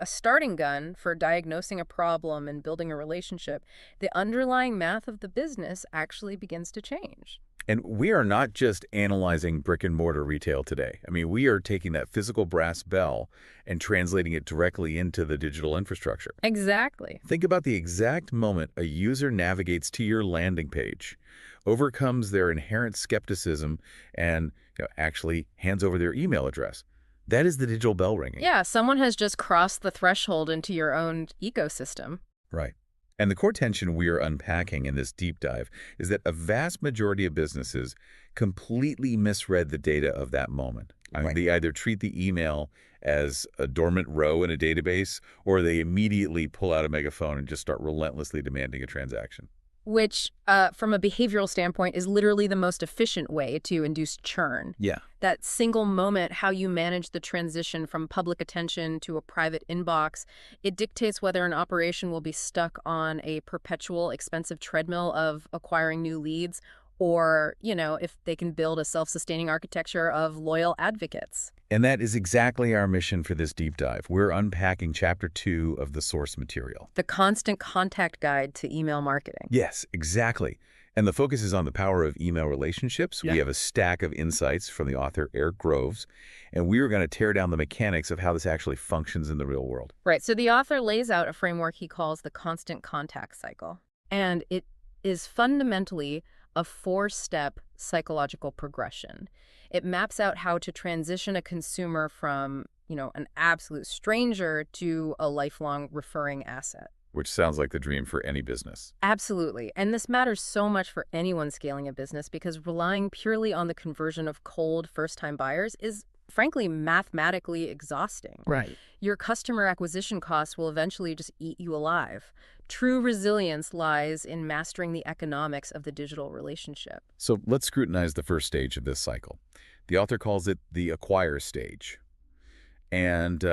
starting gun for diagnosing a problem and building a relationship, the underlying math of the business actually begins to change. And we are not just analyzing brick and mortar retail today. We are taking that physical brass bell and translating it directly into the digital infrastructure. Exactly. Think about the exact moment a user navigates to your landing page, overcomes their inherent skepticism, and actually hands over their email address. That is the digital bell ringing. Yeah, someone has just crossed the threshold into your own ecosystem. Right. And the core tension we are unpacking in this deep dive is that a vast majority of businesses completely misread the data of that moment. They either treat the email as a dormant row in a database, or they immediately pull out a megaphone and just start relentlessly demanding a transaction. Which, from a behavioral standpoint, is literally the most efficient way to induce churn. Yeah. That single moment, how you manage the transition from public attention to a private inbox, it dictates whether an operation will be stuck on a perpetual expensive treadmill of acquiring new leads or, if they can build a self-sustaining architecture of loyal advocates. And that is exactly our mission for this deep dive. We're unpacking Chapter 2 of the source material. The Constant Contact Guide to Email Marketing. Yes, exactly. And the focus is on the power of email relationships. We have a stack of insights from the author Eric Groves, and we are going to tear down the mechanics of how this actually functions in the real world. Right. So the author lays out a framework he calls the constant contact cycle. And it is fundamentally a 4-step psychological progression. It maps out how to transition a consumer from, an absolute stranger to a lifelong referring asset. Which sounds like the dream for any business. Absolutely. And this matters so much for anyone scaling a business because relying purely on the conversion of cold first-time buyers is frankly, mathematically exhausting. Right. Your customer acquisition costs will eventually just eat you alive. True resilience lies in mastering the economics of the digital relationship. So let's scrutinize the first stage of this cycle. The author calls it the acquire stage. And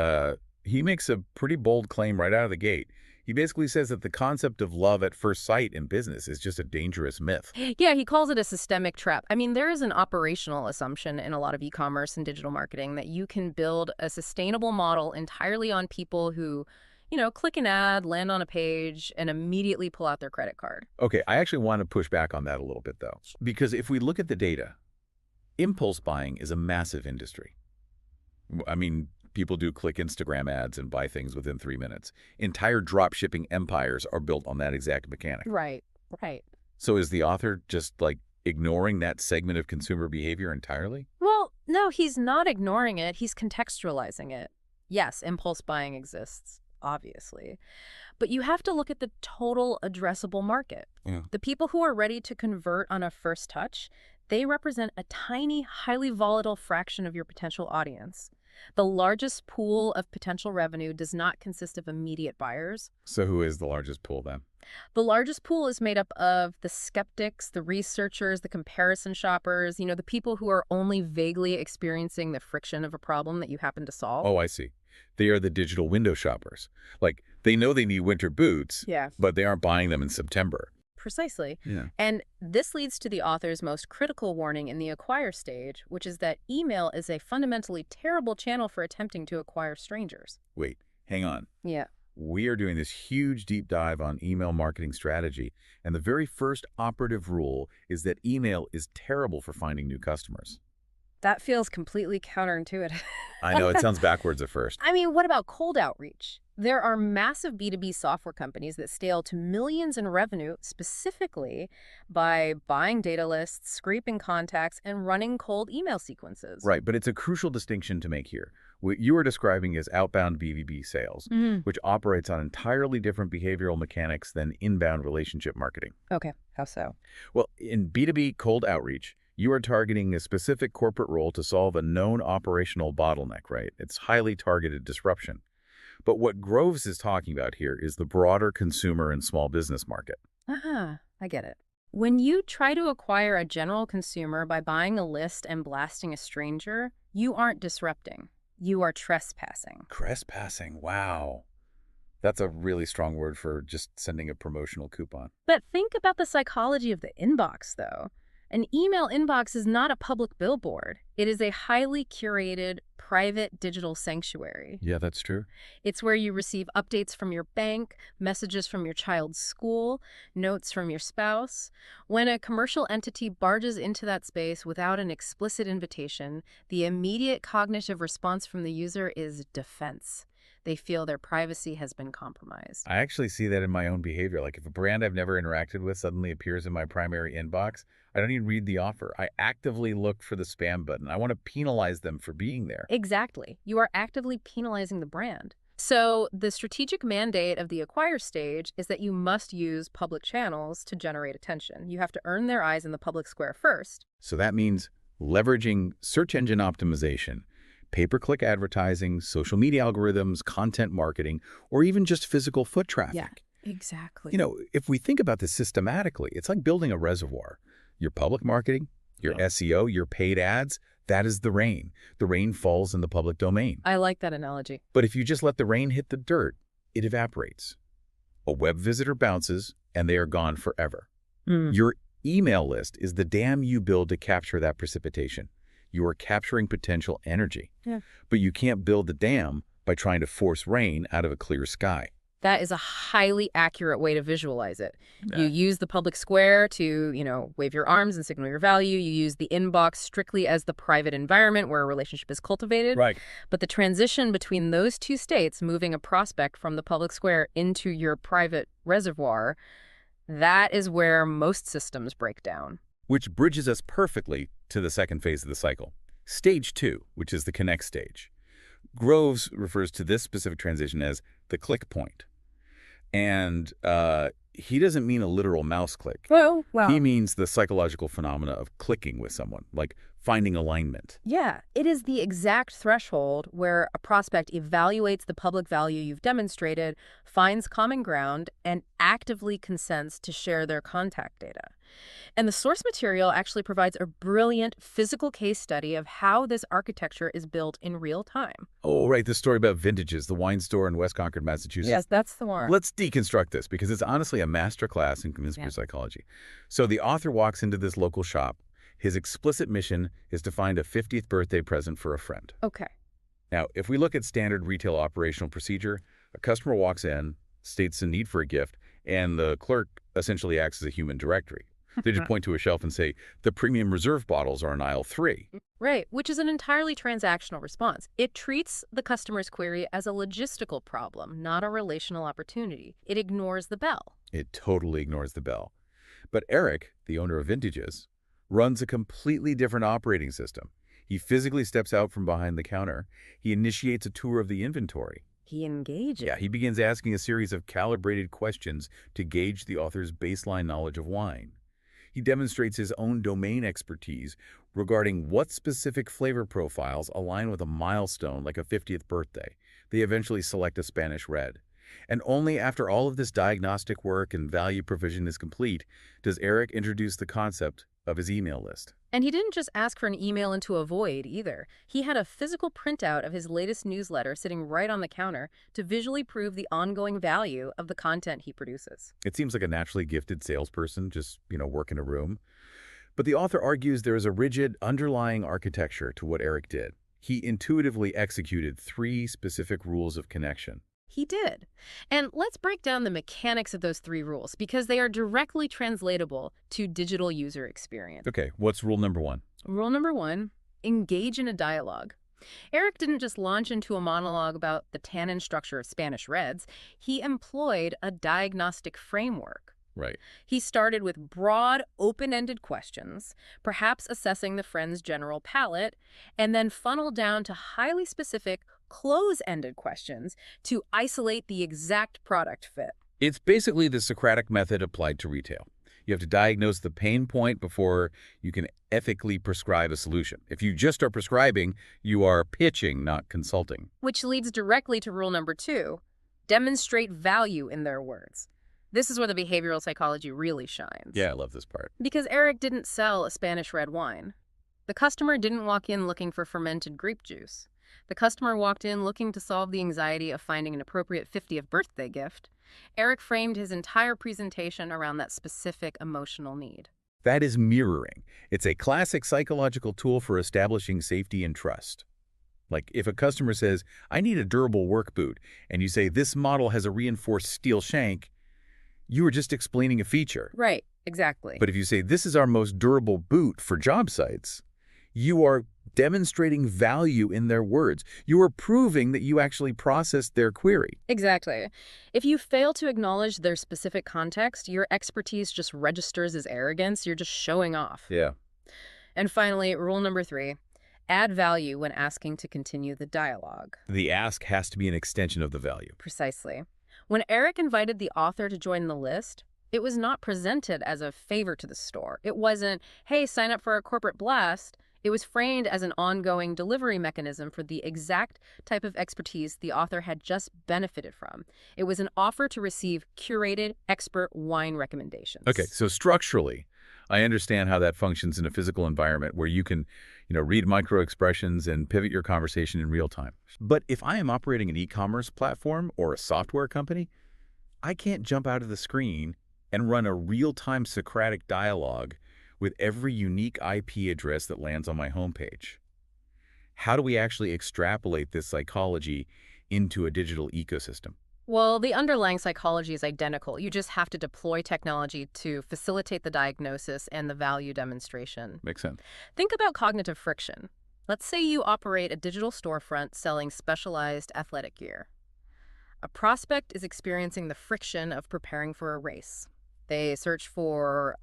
he makes a pretty bold claim right out of the gate. He basically says that the concept of love at first sight in business is just a dangerous myth. Yeah, he calls it a systemic trap. I mean, there is an operational assumption in a lot of e-commerce and digital marketing that you can build a sustainable model entirely on people who, click an ad, land on a page, and immediately pull out their credit card. Okay, I actually want to push back on that a little bit, though. Because if we look at the data, impulse buying is a massive industry. I mean, people do click Instagram ads and buy things within 3 minutes. Entire drop shipping empires are built on that exact mechanic. Right, right. So is the author just ignoring that segment of consumer behavior entirely? Well, no, he's not ignoring it. He's contextualizing it. Yes, impulse buying exists, obviously. But you have to look at the total addressable market. Yeah. The people who are ready to convert on a first touch, they represent a tiny, highly volatile fraction of your potential audience. The largest pool of potential revenue does not consist of immediate buyers. So who is the largest pool then? The largest pool is made up of the skeptics, the researchers, the comparison shoppers, the people who are only vaguely experiencing the friction of a problem that you happen to solve. Oh, I see. They are the digital window shoppers. They know they need winter boots, Yeah. but they aren't buying them in September. Precisely. Yeah. And this leads to the author's most critical warning in the acquire stage, which is that email is a fundamentally terrible channel for attempting to acquire strangers. Wait, hang on. Yeah. We are doing this huge deep dive on email marketing strategy, and the very first operative rule is that email is terrible for finding new customers. That feels completely counterintuitive. I know, it sounds backwards at first. I mean, what about cold outreach? There are massive B2B software companies that scale to millions in revenue specifically by buying data lists, scraping contacts, and running cold email sequences. Right, but it's a crucial distinction to make here. What you are describing is outbound BVB sales, which operates on entirely different behavioral mechanics than inbound relationship marketing. Okay, how so? Well, in B2B cold outreach, you are targeting a specific corporate role to solve a known operational bottleneck, right? It's highly targeted disruption. But what Groves is talking about here is the broader consumer and small business market. I get it. When you try to acquire a general consumer by buying a list and blasting a stranger, you aren't disrupting. You are trespassing. Trespassing, wow. That's a really strong word for just sending a promotional coupon. But think about the psychology of the inbox, though. An email inbox is not a public billboard. It is a highly curated, private digital sanctuary. Yeah, that's true. It's where you receive updates from your bank, messages from your child's school, notes from your spouse. When a commercial entity barges into that space without an explicit invitation, the immediate cognitive response from the user is defense. They feel their privacy has been compromised. I actually see that in my own behavior. If a brand I've never interacted with suddenly appears in my primary inbox, I don't even read the offer. I actively look for the spam button. I want to penalize them for being there. Exactly. You are actively penalizing the brand. So the strategic mandate of the acquire stage is that you must use public channels to generate attention. You have to earn their eyes in the public square first. So that means leveraging search engine optimization, pay-per-click advertising, social media algorithms, content marketing, or even just physical foot traffic. Yeah, exactly. If we think about this systematically, it's like building a reservoir. Your public marketing, your SEO, your paid ads, that is the rain. The rain falls in the public domain. I like that analogy. But if you just let the rain hit the dirt, it evaporates. A web visitor bounces, and they are gone forever. Your email list is the dam you build to capture that precipitation. You are capturing potential energy. Yeah. But you can't build the dam by trying to force rain out of a clear sky. That is a highly accurate way to visualize it. Yeah. You use the public square to, wave your arms and signal your value. You use the inbox strictly as the private environment where a relationship is cultivated. Right. But the transition between those two states, moving a prospect from the public square into your private reservoir, that is where most systems break down. Which bridges us perfectly to the second phase of the cycle. Stage 2, which is the connect stage. Groves refers to this specific transition as the click point. And he doesn't mean a literal mouse click. Oh, He wow. means the psychological phenomena of clicking with someone, like finding alignment. Yeah, it is the exact threshold where a prospect evaluates the public value you've demonstrated, finds common ground, and actively consents to share their contact data. And the source material actually provides a brilliant physical case study of how this architecture is built in real time. Oh, right, the story about Vintages, the wine store in West Concord, Massachusetts. Yes, that's the one. Let's deconstruct this because it's honestly a masterclass in consumer psychology. So the author walks into this local shop. His explicit mission is to find a 50th birthday present for a friend. Okay. Now, if we look at standard retail operational procedure, a customer walks in, states a need for a gift, and the clerk essentially acts as a human directory. They just point to a shelf and say, the premium reserve bottles are in aisle 3. Right, which is an entirely transactional response. It treats the customer's query as a logistical problem, not a relational opportunity. It ignores the bell. It totally ignores the bell. But Eric, the owner of Vintages, runs a completely different operating system. He physically steps out from behind the counter. He initiates a tour of the inventory. He engages. Yeah, he begins asking a series of calibrated questions to gauge the author's baseline knowledge of wine. He demonstrates his own domain expertise regarding what specific flavor profiles align with a milestone like a 50th birthday. They eventually select a Spanish Red. And only after all of this diagnostic work and value provision is complete does Eric introduce the concept of his email list. And he didn't just ask for an email into a void either. He had a physical printout of his latest newsletter sitting right on the counter to visually prove the ongoing value of the content he produces. It seems like a naturally gifted salesperson just, work in a room. But the author argues there is a rigid underlying architecture to what Eric did. He intuitively executed 3 specific rules of connection. He did. And let's break down the mechanics of those 3 rules because they are directly translatable to digital user experience. Okay, what's rule number 1? Rule number 1, engage in a dialogue. Eric didn't just launch into a monologue about the tannin structure of Spanish Reds. He employed a diagnostic framework. Right. He started with broad, open-ended questions, perhaps assessing the friend's general palate, and then funneled down to highly specific, close-ended questions to isolate the exact product fit. It's basically the Socratic method applied to retail. You have to diagnose the pain point before you can ethically prescribe a solution. If you just are prescribing, you are pitching, not consulting. Which leads directly to rule number 2, demonstrate value in their words. This is where the behavioral psychology really shines. Yeah, I love this part. Because Eric didn't sell a Spanish red wine. The customer didn't walk in looking for fermented grape juice. The customer walked in looking to solve the anxiety of finding an appropriate 50th birthday gift. Eric framed his entire presentation around that specific emotional need. That is mirroring. It's a classic psychological tool for establishing safety and trust. Like if a customer says, I need a durable work boot, and you say this model has a reinforced steel shank, you are just explaining a feature. Right, exactly. But if you say this is our most durable boot for job sites, you are demonstrating value in their words. You are proving that you actually processed their query. Exactly. If you fail to acknowledge their specific context, your expertise just registers as arrogance. You're just showing off. Yeah. And finally, rule number 3, add value when asking to continue the dialogue. The ask has to be an extension of the value. Precisely. When Eric invited the author to join the list, it was not presented as a favor to the store. It wasn't, hey, sign up for a corporate blast. It was framed as an ongoing delivery mechanism for the exact type of expertise the author had just benefited from. It was an offer to receive curated expert wine recommendations. Okay, so structurally, I understand how that functions in a physical environment where you can, read micro-expressions and pivot your conversation in real time. But if I am operating an e-commerce platform or a software company, I can't jump out of the screen and run a real-time Socratic dialogue with every unique IP address that lands on my homepage. How do we actually extrapolate this psychology into a digital ecosystem? Well, the underlying psychology is identical. You just have to deploy technology to facilitate the diagnosis and the value demonstration. Makes sense. Think about cognitive friction. Let's say you operate a digital storefront selling specialized athletic gear. A prospect is experiencing the friction of preparing for a race. They search for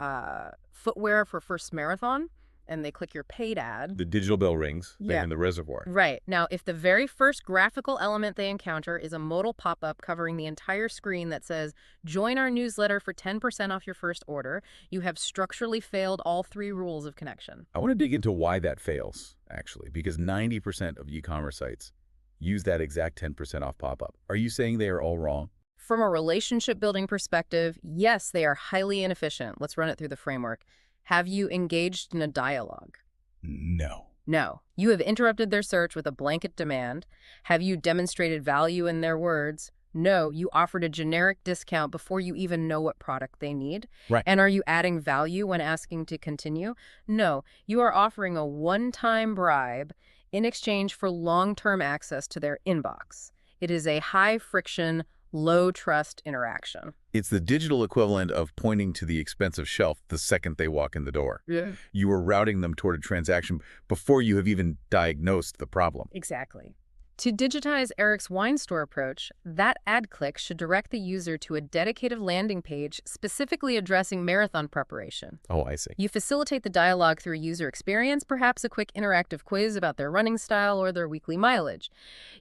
footwear for first marathon, and they click your paid ad. The digital bell rings, they're Yeah. in the reservoir. Right. Now, if the very first graphical element they encounter is a modal pop-up covering the entire screen that says, join our newsletter for 10% off your first order, you have structurally failed all 3 rules of connection. I want to dig into why that fails, actually, because 90% of e-commerce sites use that exact 10% off pop-up. Are you saying they are all wrong? From a relationship building perspective, yes, they are highly inefficient. Let's run it through the framework. Have you engaged in a dialogue? No. No. You have interrupted their search with a blanket demand. Have you demonstrated value in their words? No. You offered a generic discount before you even know what product they need. Right. And are you adding value when asking to continue? No. You are offering a one-time bribe in exchange for long-term access to their inbox. It is a high-friction, low-trust interaction. It's the digital equivalent of pointing to the expensive shelf the second they walk in the door. Yeah. You are routing them toward a transaction before you have even diagnosed the problem. Exactly. To digitize Eric's wine store approach, that ad click should direct the user to a dedicated landing page specifically addressing marathon preparation. Oh, I see. You facilitate the dialogue through user experience, perhaps a quick interactive quiz about their running style or their weekly mileage.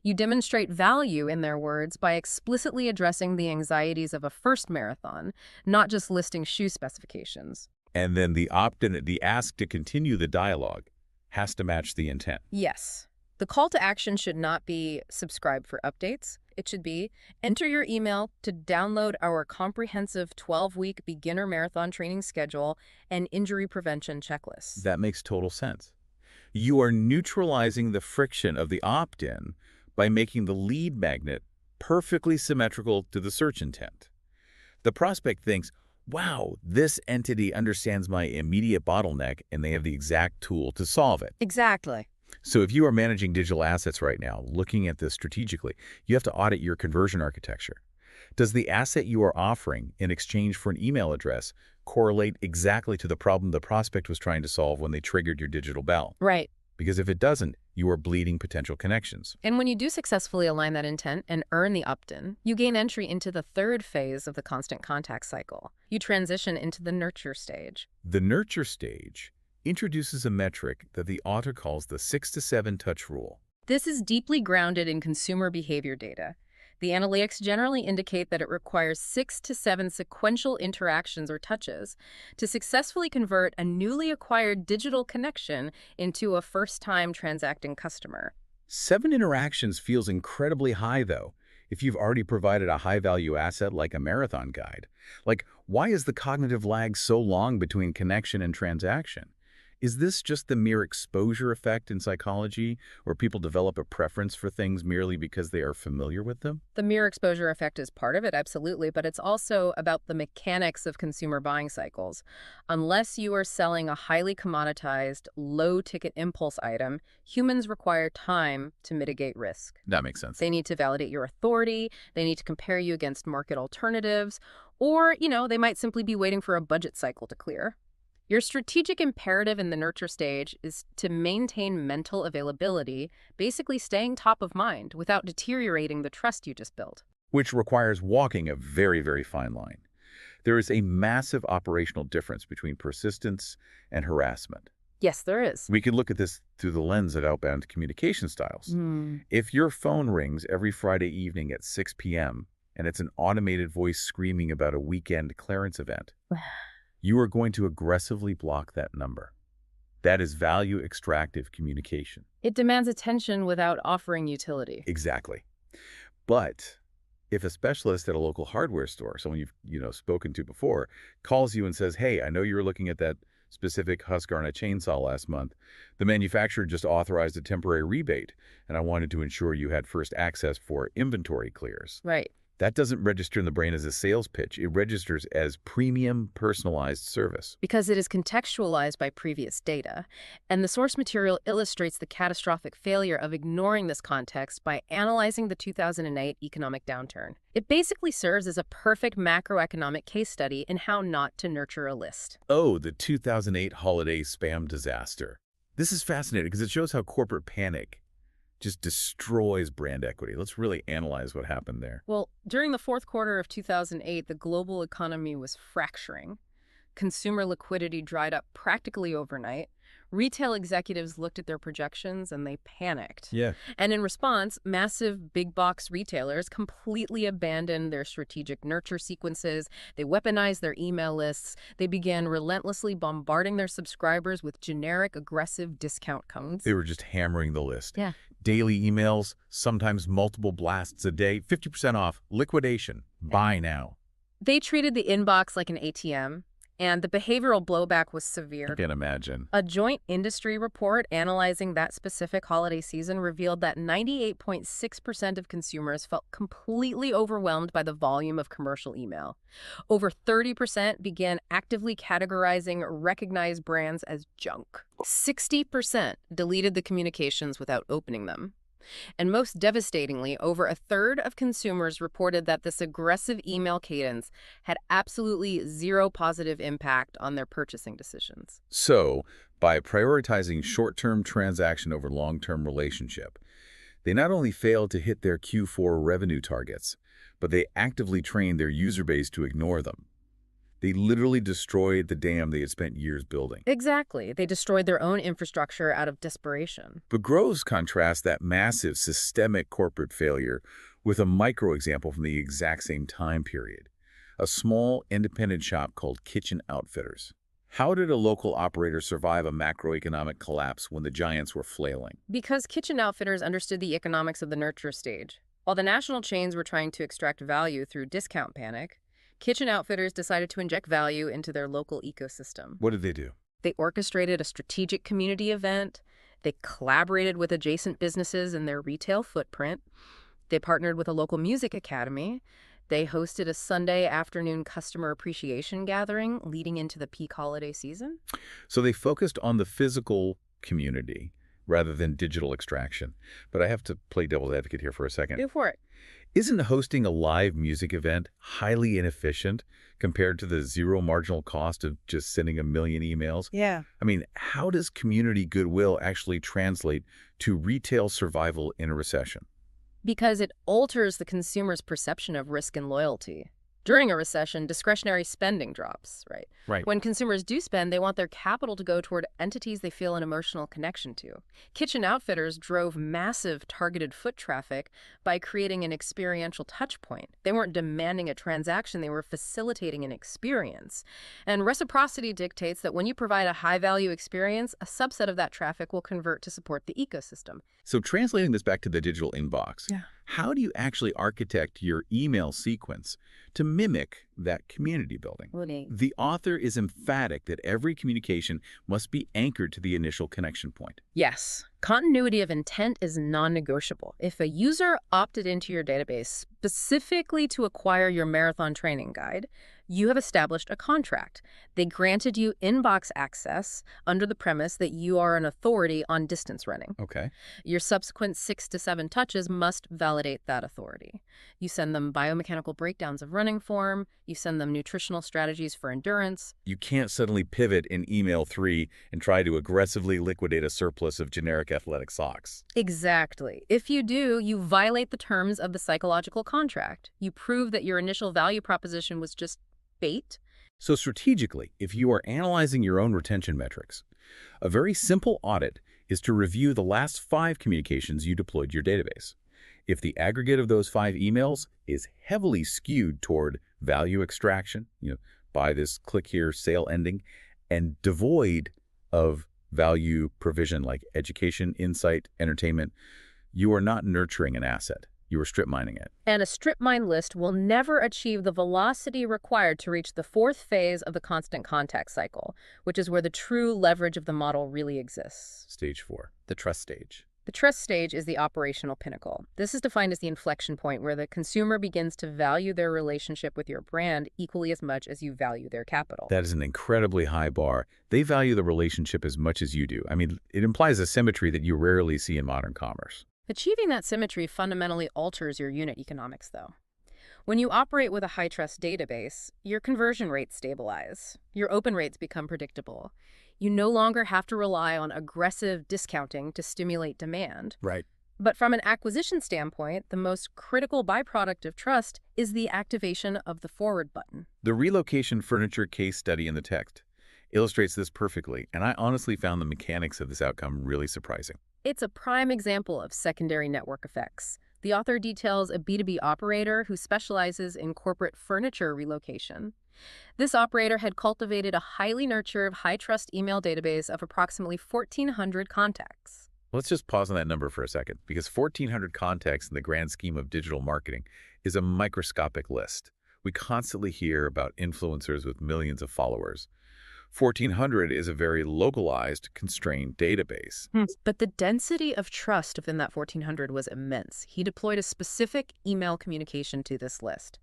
You demonstrate value in their words by explicitly addressing the anxieties of a first marathon, not just listing shoe specifications. And then the opt-in, the ask to continue the dialogue has to match the intent. Yes. The call to action should not be subscribe for updates. It should be enter your email to download our comprehensive 12-week beginner marathon training schedule and injury prevention checklist. That makes total sense. You are neutralizing the friction of the opt-in by making the lead magnet perfectly symmetrical to the search intent. The prospect thinks, wow, this entity understands my immediate bottleneck and they have the exact tool to solve it. Exactly. So if you are managing digital assets right now, looking at this strategically, you have to audit your conversion architecture. Does the asset you are offering in exchange for an email address correlate exactly to the problem the prospect was trying to solve when they triggered your digital bell? Right. Because if it doesn't, you are bleeding potential connections. And when you do successfully align that intent and earn the opt-in, you gain entry into the 3rd phase of the constant contact cycle. You transition into the nurture stage. The nurture stage introduces a metric that the author calls the 6 to 7 touch rule. This is deeply grounded in consumer behavior data. The analytics generally indicate that it requires 6 to 7 sequential interactions or touches to successfully convert a newly acquired digital connection into a first-time transacting customer. 7 interactions feels incredibly high, though, if you've already provided a high-value asset like a marathon guide. Like, why is the cognitive lag so long between connection and transaction? Is this just the mere exposure effect in psychology, where people develop a preference for things merely because they are familiar with them? The mere exposure effect is part of it, absolutely, but it's also about the mechanics of consumer buying cycles. Unless you are selling a highly commoditized, low-ticket impulse item, humans require time to mitigate risk. That makes sense. They need to validate your authority, they need to compare you against market alternatives, or, they might simply be waiting for a budget cycle to clear. Your strategic imperative in the nurture stage is to maintain mental availability, basically staying top of mind without deteriorating the trust you just built. Which requires walking a very, very fine line. There is a massive operational difference between persistence and harassment. Yes, there is. We can look at this through the lens of outbound communication styles. If your phone rings every Friday evening at 6 p.m. and it's an automated voice screaming about a weekend clearance event, you are going to aggressively block that number. That is value extractive communication. It demands attention without offering utility. Exactly. But if a specialist at a local hardware store, someone you've spoken to before, calls you and says, hey, I know you were looking at that specific Husqvarna chainsaw last month. The manufacturer just authorized a temporary rebate, and I wanted to ensure you had first access for inventory clears. Right. That doesn't register in the brain as a sales pitch. It registers as premium personalized service. Because it is contextualized by previous data, and the source material illustrates the catastrophic failure of ignoring this context by analyzing the 2008 economic downturn. It basically serves as a perfect macroeconomic case study in how not to nurture a list. Oh, the 2008 holiday spam disaster. This is fascinating because it shows how corporate panic just destroys brand equity. Let's really analyze what happened there. Well, during the 4th quarter of 2008, the global economy was fracturing. Consumer liquidity dried up practically overnight. Retail executives looked at their projections and they panicked. Yeah. And in response, massive big box retailers completely abandoned their strategic nurture sequences. They weaponized their email lists. They began relentlessly bombarding their subscribers with generic, aggressive discount codes. They were just hammering the list. Yeah. Daily emails, sometimes multiple blasts a day, 50% off, liquidation, buy now. They treated the inbox like an ATM, and the behavioral blowback was severe. I can't imagine. A joint industry report analyzing that specific holiday season revealed that 98.6% of consumers felt completely overwhelmed by the volume of commercial email. Over 30% began actively categorizing recognized brands as junk. 60% deleted the communications without opening them. And most devastatingly, over a third of consumers reported that this aggressive email cadence had absolutely zero positive impact on their purchasing decisions. So, by prioritizing short-term transaction over long-term relationship, they not only failed to hit their Q4 revenue targets, but they actively trained their user base to ignore them. They literally destroyed the dam they had spent years building. Exactly. They destroyed their own infrastructure out of desperation. But Groves contrasts that massive systemic corporate failure with a micro example from the exact same time period. A small independent shop called Kitchen Outfitters. How did a local operator survive a macroeconomic collapse when the giants were flailing? Because Kitchen Outfitters understood the economics of the nurture stage. While the national chains were trying to extract value through discount panic, Kitchen Outfitters decided to inject value into their local ecosystem. What did they do? They orchestrated a strategic community event. They collaborated with adjacent businesses in their retail footprint. They partnered with a local music academy. They hosted a Sunday afternoon customer appreciation gathering leading into the peak holiday season. So they focused on the physical community rather than digital extraction. But I have to play devil's advocate here for a second. Go for it. Isn't hosting a live music event highly inefficient compared to the zero marginal cost of just sending a million emails? Yeah. I mean, how does community goodwill actually translate to retail survival in a recession? Because it alters the consumer's perception of risk and loyalty. During a recession, discretionary spending drops, right? Right. When consumers do spend, they want their capital to go toward entities they feel an emotional connection to. Kitchen Outfitters drove massive targeted foot traffic by creating an experiential touch point. They weren't demanding a transaction, they were facilitating an experience. And reciprocity dictates that when you provide a high-value experience, a subset of that traffic will convert to support the ecosystem. So translating this back to the digital inbox, Yeah. how do you actually architect your email sequence to mimic that community building? The author is emphatic that every communication must be anchored to the initial connection point. Yes, continuity of intent is non-negotiable. If a user opted into your database specifically to acquire your marathon training guide, you have established a contract. They granted you inbox access under the premise that you are an authority on distance running. Okay. Your subsequent 6 to 7 touches must validate that authority. You send them biomechanical breakdowns of running form. You send them nutritional strategies for endurance. You can't suddenly pivot in email 3 and try to aggressively liquidate a surplus of generic athletic socks. Exactly. If you do, you violate the terms of the psychological contract. You prove that your initial value proposition was just bait. So strategically, if you are analyzing your own retention metrics, a very simple audit is to review the last 5 communications you deployed to your database. If the aggregate of those 5 emails is heavily skewed toward value extraction, buy this, click here, sale ending, and devoid of value provision like education, insight, entertainment, you are not nurturing an asset. You are strip mining it. And a strip mine list will never achieve the velocity required to reach the 4th phase of the constant contact cycle, which is where the true leverage of the model really exists. Stage 4, the trust stage. The trust stage is the operational pinnacle. This is defined as the inflection point where the consumer begins to value their relationship with your brand equally as much as you value their capital. That is an incredibly high bar. They value the relationship as much as you do. I mean, it implies a symmetry that you rarely see in modern commerce. Achieving that symmetry fundamentally alters your unit economics, though. When you operate with a high-trust database, your conversion rates stabilize. Your open rates become predictable. You no longer have to rely on aggressive discounting to stimulate demand. Right. But from an acquisition standpoint, the most critical byproduct of trust is the activation of the forward button. The relocation furniture case study in the text. illustrates this perfectly, and I honestly found the mechanics of this outcome really surprising. It's a prime example of secondary network effects. The author details a B2B operator who specializes in corporate furniture relocation. This operator had cultivated a highly nurtured, high-trust email database of approximately 1,400 contacts. Let's just pause on that number for a second, because 1,400 contacts in the grand scheme of digital marketing is a microscopic list. We constantly hear about influencers with millions of followers. 1,400 is a very localized, constrained database. But the density of trust within that 1,400 was immense. He deployed a specific email communication to this list.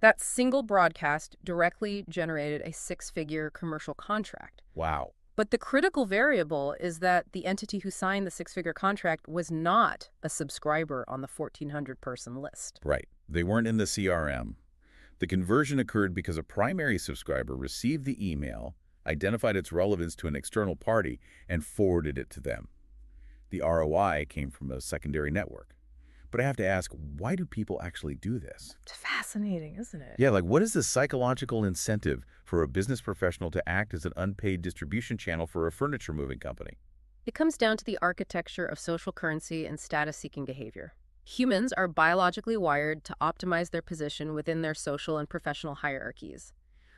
That single broadcast directly generated a six-figure commercial contract. Wow. But the critical variable is that the entity who signed the six-figure contract was not a subscriber on the 1,400-person list. Right. They weren't in the CRM. The conversion occurred because a primary subscriber received the email, identified its relevance to an external party, and forwarded it to them. The ROI came from a secondary network. But I have to ask, why do people actually do this? It's fascinating, isn't it? Yeah, like what is the psychological incentive for a business professional to act as an unpaid distribution channel for a furniture moving company? It comes down to the architecture of social currency and status-seeking behavior. Humans are biologically wired to optimize their position within their social and professional hierarchies.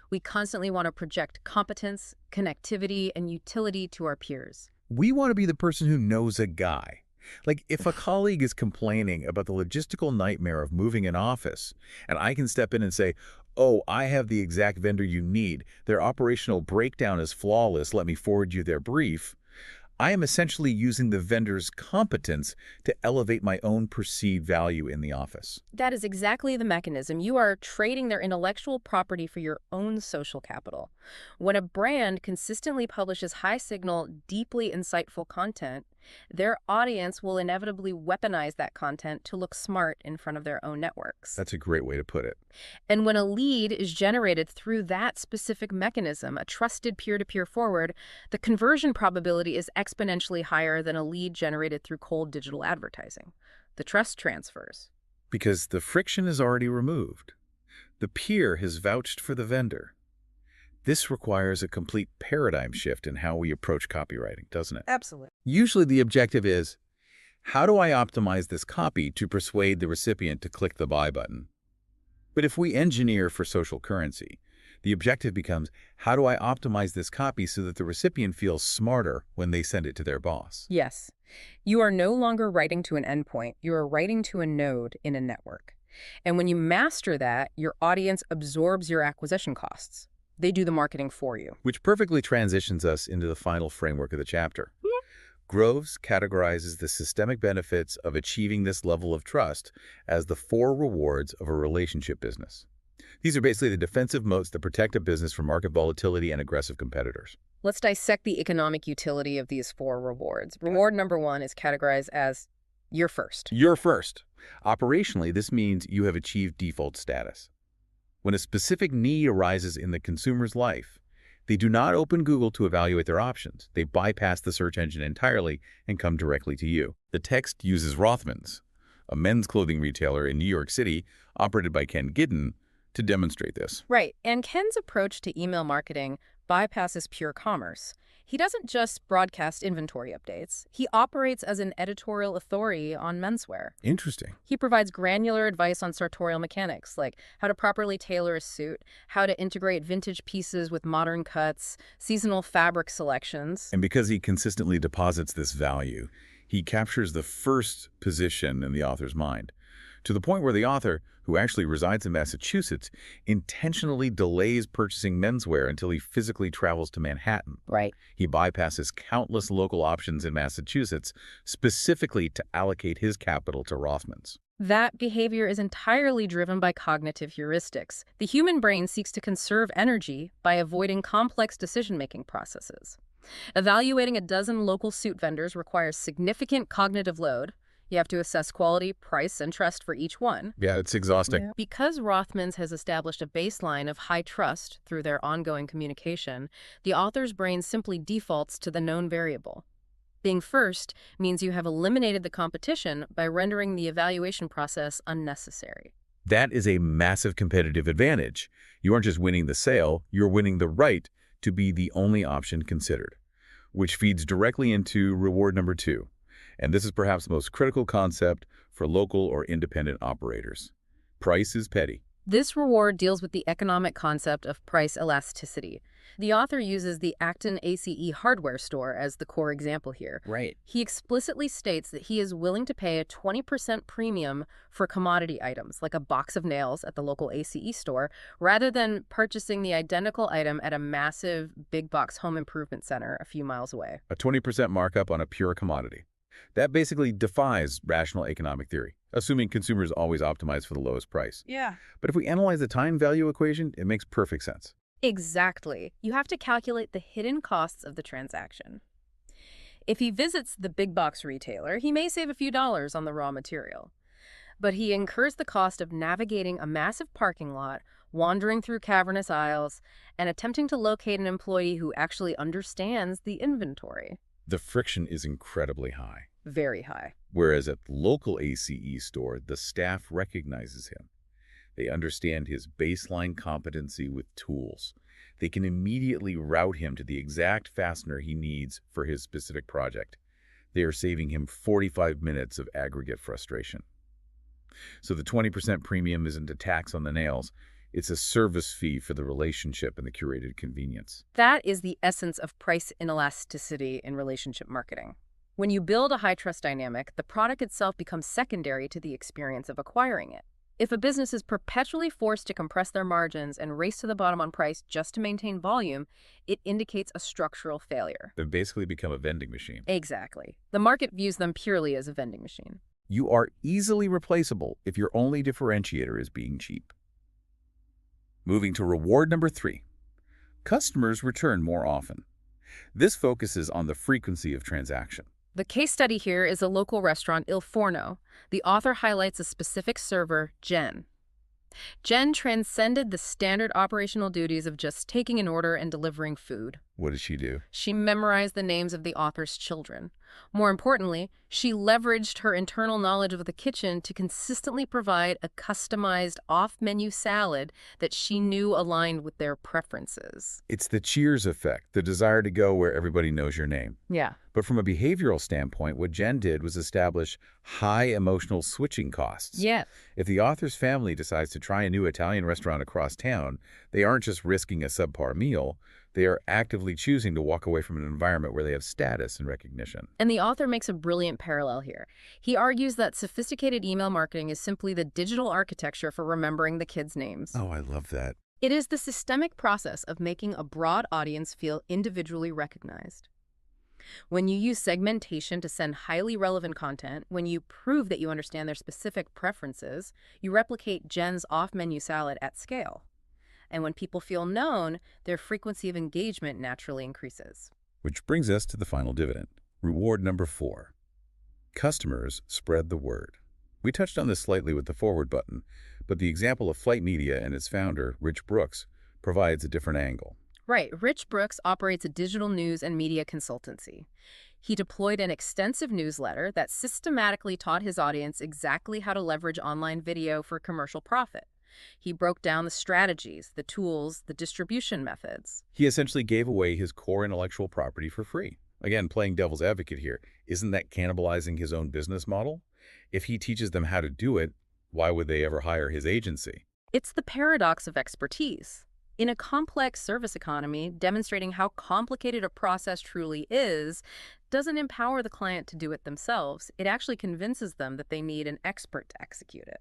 We constantly want to project competence, connectivity, and utility to our peers. We want to be the person who knows a guy. Like, if a colleague is complaining about the logistical nightmare of moving an office, and I can step in and say, oh, I have the exact vendor you need, their operational breakdown is flawless, let me forward you their brief, I am essentially using the vendor's competence to elevate my own perceived value in the office. That is exactly the mechanism. You are trading their intellectual property for your own social capital. When a brand consistently publishes high-signal, deeply insightful content, their audience will inevitably weaponize that content to look smart in front of their own networks. That's a great way to put it. And when a lead is generated through that specific mechanism, a trusted peer-to-peer forward, the conversion probability is exponentially higher than a lead generated through cold digital advertising. The trust transfers. Because the friction is already removed. The peer has vouched for the vendor. This requires a complete paradigm shift in how we approach copywriting, doesn't it? Absolutely. Usually the objective is, how do I optimize this copy to persuade the recipient to click the buy button? But if we engineer for social currency, the objective becomes, how do I optimize this copy so that the recipient feels smarter when they send it to their boss? Yes. You are no longer writing to an endpoint. You are writing to a node in a network. And when you master that, your audience absorbs your acquisition costs. They do the marketing for you. Which perfectly transitions us into the final framework of the chapter. Groves categorizes the systemic benefits of achieving this level of trust as the 4 rewards of a relationship business. These are basically the defensive moats that protect a business from market volatility and aggressive competitors. Let's dissect the economic utility of these 4 rewards. Reward number 1 is categorized as you're first. You're first. Operationally, this means you have achieved default status. When a specific need arises in the consumer's life, they do not open Google to evaluate their options. They bypass the search engine entirely and come directly to you. The text uses Rothmans, a men's clothing retailer in New York City operated by Ken Giddin, to demonstrate this. Right. And Ken's approach to email marketing bypasses pure commerce. He doesn't just broadcast inventory updates. He operates as an editorial authority on menswear. Interesting. He provides granular advice on sartorial mechanics, like how to properly tailor a suit, how to integrate vintage pieces with modern cuts, seasonal fabric selections. And because he consistently deposits this value, he captures the first position in the author's mind, to the point where the author, who actually resides in Massachusetts, intentionally delays purchasing menswear until he physically travels to Manhattan. Right. He bypasses countless local options in Massachusetts specifically to allocate his capital to Rothmans. That behavior is entirely driven by cognitive heuristics. The human brain seeks to conserve energy by avoiding complex decision-making processes. Evaluating a dozen local suit vendors requires significant cognitive load. You have to assess quality, price, and trust for each one. Yeah, it's exhausting. Yeah. Because Rothmans has established a baseline of high trust through their ongoing communication, the author's brain simply defaults to the known variable. Being first means you have eliminated the competition by rendering the evaluation process unnecessary. That is a massive competitive advantage. You aren't just winning the sale, you're winning the right to be the only option considered, which feeds directly into reward number 2. And this is perhaps the most critical concept for local or independent operators. Price is petty. This reward deals with the economic concept of price elasticity. The author uses the Acton ACE hardware store as the core example here. Right. He explicitly states that he is willing to pay a 20% premium for commodity items, like a box of nails at the local ACE store, rather than purchasing the identical item at a massive big box home improvement center a few miles away. A 20% markup on a pure commodity. That basically defies rational economic theory, assuming consumers always optimize for the lowest price. Yeah. But if we analyze the time value equation, it makes perfect sense. Exactly. You have to calculate the hidden costs of the transaction. If he visits the big box retailer, he may save a few dollars on the raw material. But he incurs the cost of navigating a massive parking lot, wandering through cavernous aisles, and attempting to locate an employee who actually understands the inventory. The friction is incredibly high. Very high. Whereas at the local ACE store, the staff recognizes him. They understand his baseline competency with tools. They can immediately route him to the exact fastener he needs for his specific project. They are saving him 45 minutes of aggregate frustration. So the 20% premium isn't a tax on the nails. It's a service fee for the relationship and the curated convenience. That is the essence of price inelasticity in relationship marketing. When you build a high-trust dynamic, the product itself becomes secondary to the experience of acquiring it. If a business is perpetually forced to compress their margins and race to the bottom on price just to maintain volume, it indicates a structural failure. They've basically become a vending machine. Exactly. The market views them purely as a vending machine. You are easily replaceable if your only differentiator is being cheap. Moving to reward number 3. Customers return more often. This focuses on the frequency of transaction. The case study here is a local restaurant, Il Forno. The author highlights a specific server, Jen. Jen transcended the standard operational duties of just taking an order and delivering food. What did she do? She memorized the names of the author's children. More importantly, she leveraged her internal knowledge of the kitchen to consistently provide a customized off-menu salad that she knew aligned with their preferences. It's the Cheers effect, the desire to go where everybody knows your name. Yeah. But from a behavioral standpoint, what Jen did was establish high emotional switching costs. Yeah. If the author's family decides to try a new Italian restaurant across town, they aren't just risking a subpar meal, they are actively choosing to walk away from an environment where they have status and recognition. And the author makes a brilliant parallel here. He argues that sophisticated email marketing is simply the digital architecture for remembering the kids' names. Oh, I love that. It is the systemic process of making a broad audience feel individually recognized. When you use segmentation to send highly relevant content, when you prove that you understand their specific preferences, you replicate Jen's off-menu salad at scale. And when people feel known, their frequency of engagement naturally increases. Which brings us to the final dividend. Reward number 4. Customers spread the word. We touched on this slightly with the forward button, but the example of Flight Media and its founder, Rich Brooks, provides a different angle. Right. Rich Brooks operates a digital news and media consultancy. He deployed an extensive newsletter that systematically taught his audience exactly how to leverage online video for commercial profit. He broke down the strategies, the tools, the distribution methods. He essentially gave away his core intellectual property for free. Again, playing devil's advocate here, isn't that cannibalizing his own business model? If he teaches them how to do it, why would they ever hire his agency? It's the paradox of expertise. In a complex service economy, demonstrating how complicated a process truly is doesn't empower the client to do it themselves. It actually convinces them that they need an expert to execute it.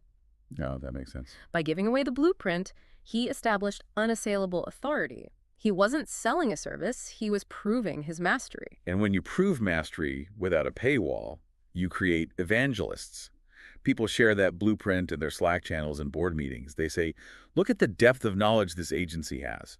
No, that makes sense. By giving away the blueprint, he established unassailable authority. He wasn't selling a service, he was proving his mastery. And when you prove mastery without a paywall, you create evangelists. People share that blueprint in their Slack channels and board meetings. They say, look at the depth of knowledge this agency has.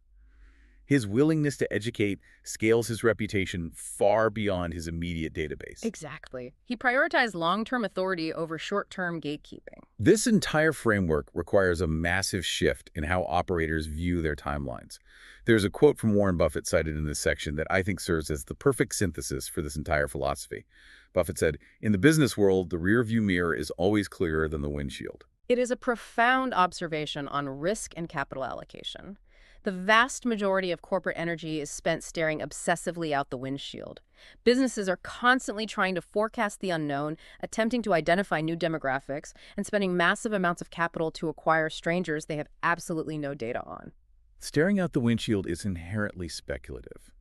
His willingness to educate scales his reputation far beyond his immediate database. Exactly. He prioritized long-term authority over short-term gatekeeping. This entire framework requires a massive shift in how operators view their timelines. There's a quote from Warren Buffett cited in this section that I think serves as the perfect synthesis for this entire philosophy. Buffett said, "In the business world, the rearview mirror is always clearer than the windshield." It is a profound observation on risk and capital allocation. The vast majority of corporate energy is spent staring obsessively out the windshield. Businesses are constantly trying to forecast the unknown, attempting to identify new demographics, and spending massive amounts of capital to acquire strangers they have absolutely no data on. Staring out the windshield is inherently speculative.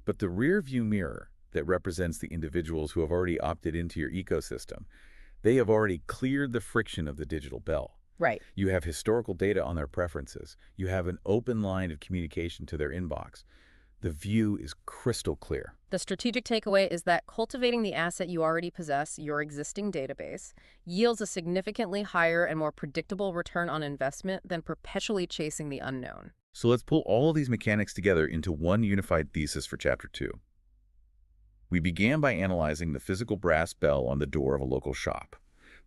But the rear-view mirror that represents the individuals who have already opted into your ecosystem, they have already cleared the friction of the digital bell. Right. You have historical data on their preferences. You have an open line of communication to their inbox. The view is crystal clear. The strategic takeaway is that cultivating the asset you already possess, your existing database, yields a significantly higher and more predictable return on investment than perpetually chasing the unknown. So let's pull all of these mechanics together into one unified thesis for Chapter 2. We began by analyzing the physical brass bell on the door of a local shop.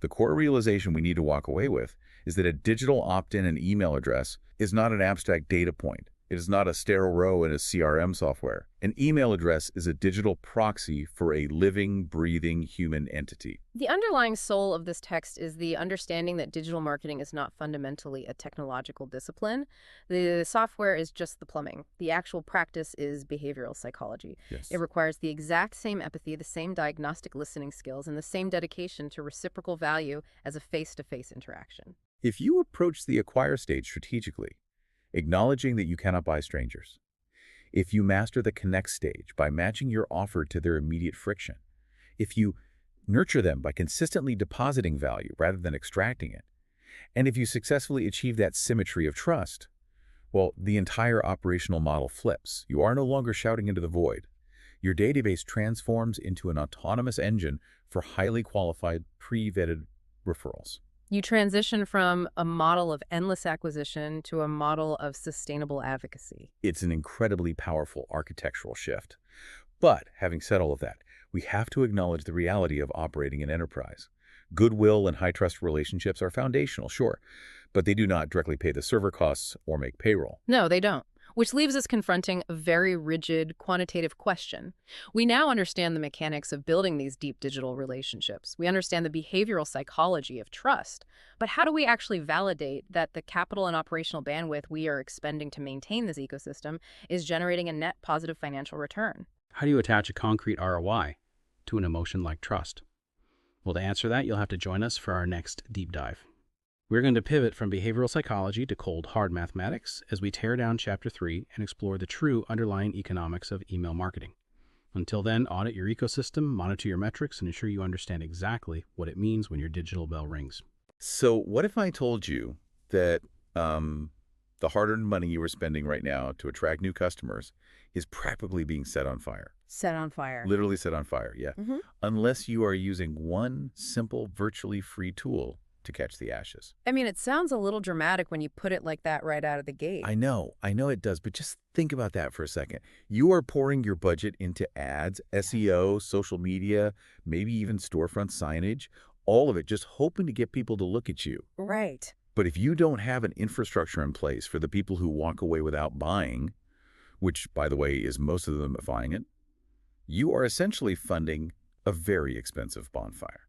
The core realization we need to walk away with is that a digital opt-in and email address is not an abstract data point. It is not a sterile row in a CRM software. An email address is a digital proxy for a living, breathing human entity. The underlying soul of this text is the understanding that digital marketing is not fundamentally a technological discipline. The software is just the plumbing. The actual practice is behavioral psychology. Yes. It requires the exact same empathy, the same diagnostic listening skills, and the same dedication to reciprocal value as a face-to-face interaction. If you approach the acquire stage strategically, acknowledging that you cannot buy strangers, if you master the connect stage by matching your offer to their immediate friction, if you nurture them by consistently depositing value rather than extracting it, and if you successfully achieve that symmetry of trust, well, the entire operational model flips. You are no longer shouting into the void. Your database transforms into an autonomous engine for highly qualified, pre-vetted referrals. You transition from a model of endless acquisition to a model of sustainable advocacy. It's an incredibly powerful architectural shift. But having said all of that, we have to acknowledge the reality of operating an enterprise. Goodwill and high-trust relationships are foundational, sure, but they do not directly pay the server costs or make payroll. No, they don't. Which leaves us confronting a very rigid, quantitative question. We now understand the mechanics of building these deep digital relationships. We understand the behavioral psychology of trust. But how do we actually validate that the capital and operational bandwidth we are expending to maintain this ecosystem is generating a net positive financial return? How do you attach a concrete ROI to an emotion like trust? Well, to answer that, you'll have to join us for our next deep dive. We're going to pivot from behavioral psychology to cold, hard mathematics as we tear down Chapter 3 and explore the true underlying economics of email marketing. Until then, audit your ecosystem, monitor your metrics, and ensure you understand exactly what it means when your digital bell rings. So what if I told you that the hard-earned money you are spending right now to attract new customers is practically being set on fire? Set on fire. Literally set on fire, yeah. Unless you are using one simple, virtually free tool to catch the ashes. I mean, it sounds a little dramatic when you put it like that right out of the gate. I know it does, but just think about that for a second. You are pouring your budget into ads, SEO, social media, maybe even storefront signage, all of it just hoping to get people to look at you. Right. But if you don't have an infrastructure in place for the people who walk away without buying, which, by the way, is most of them buying it, you are essentially funding a very expensive bonfire.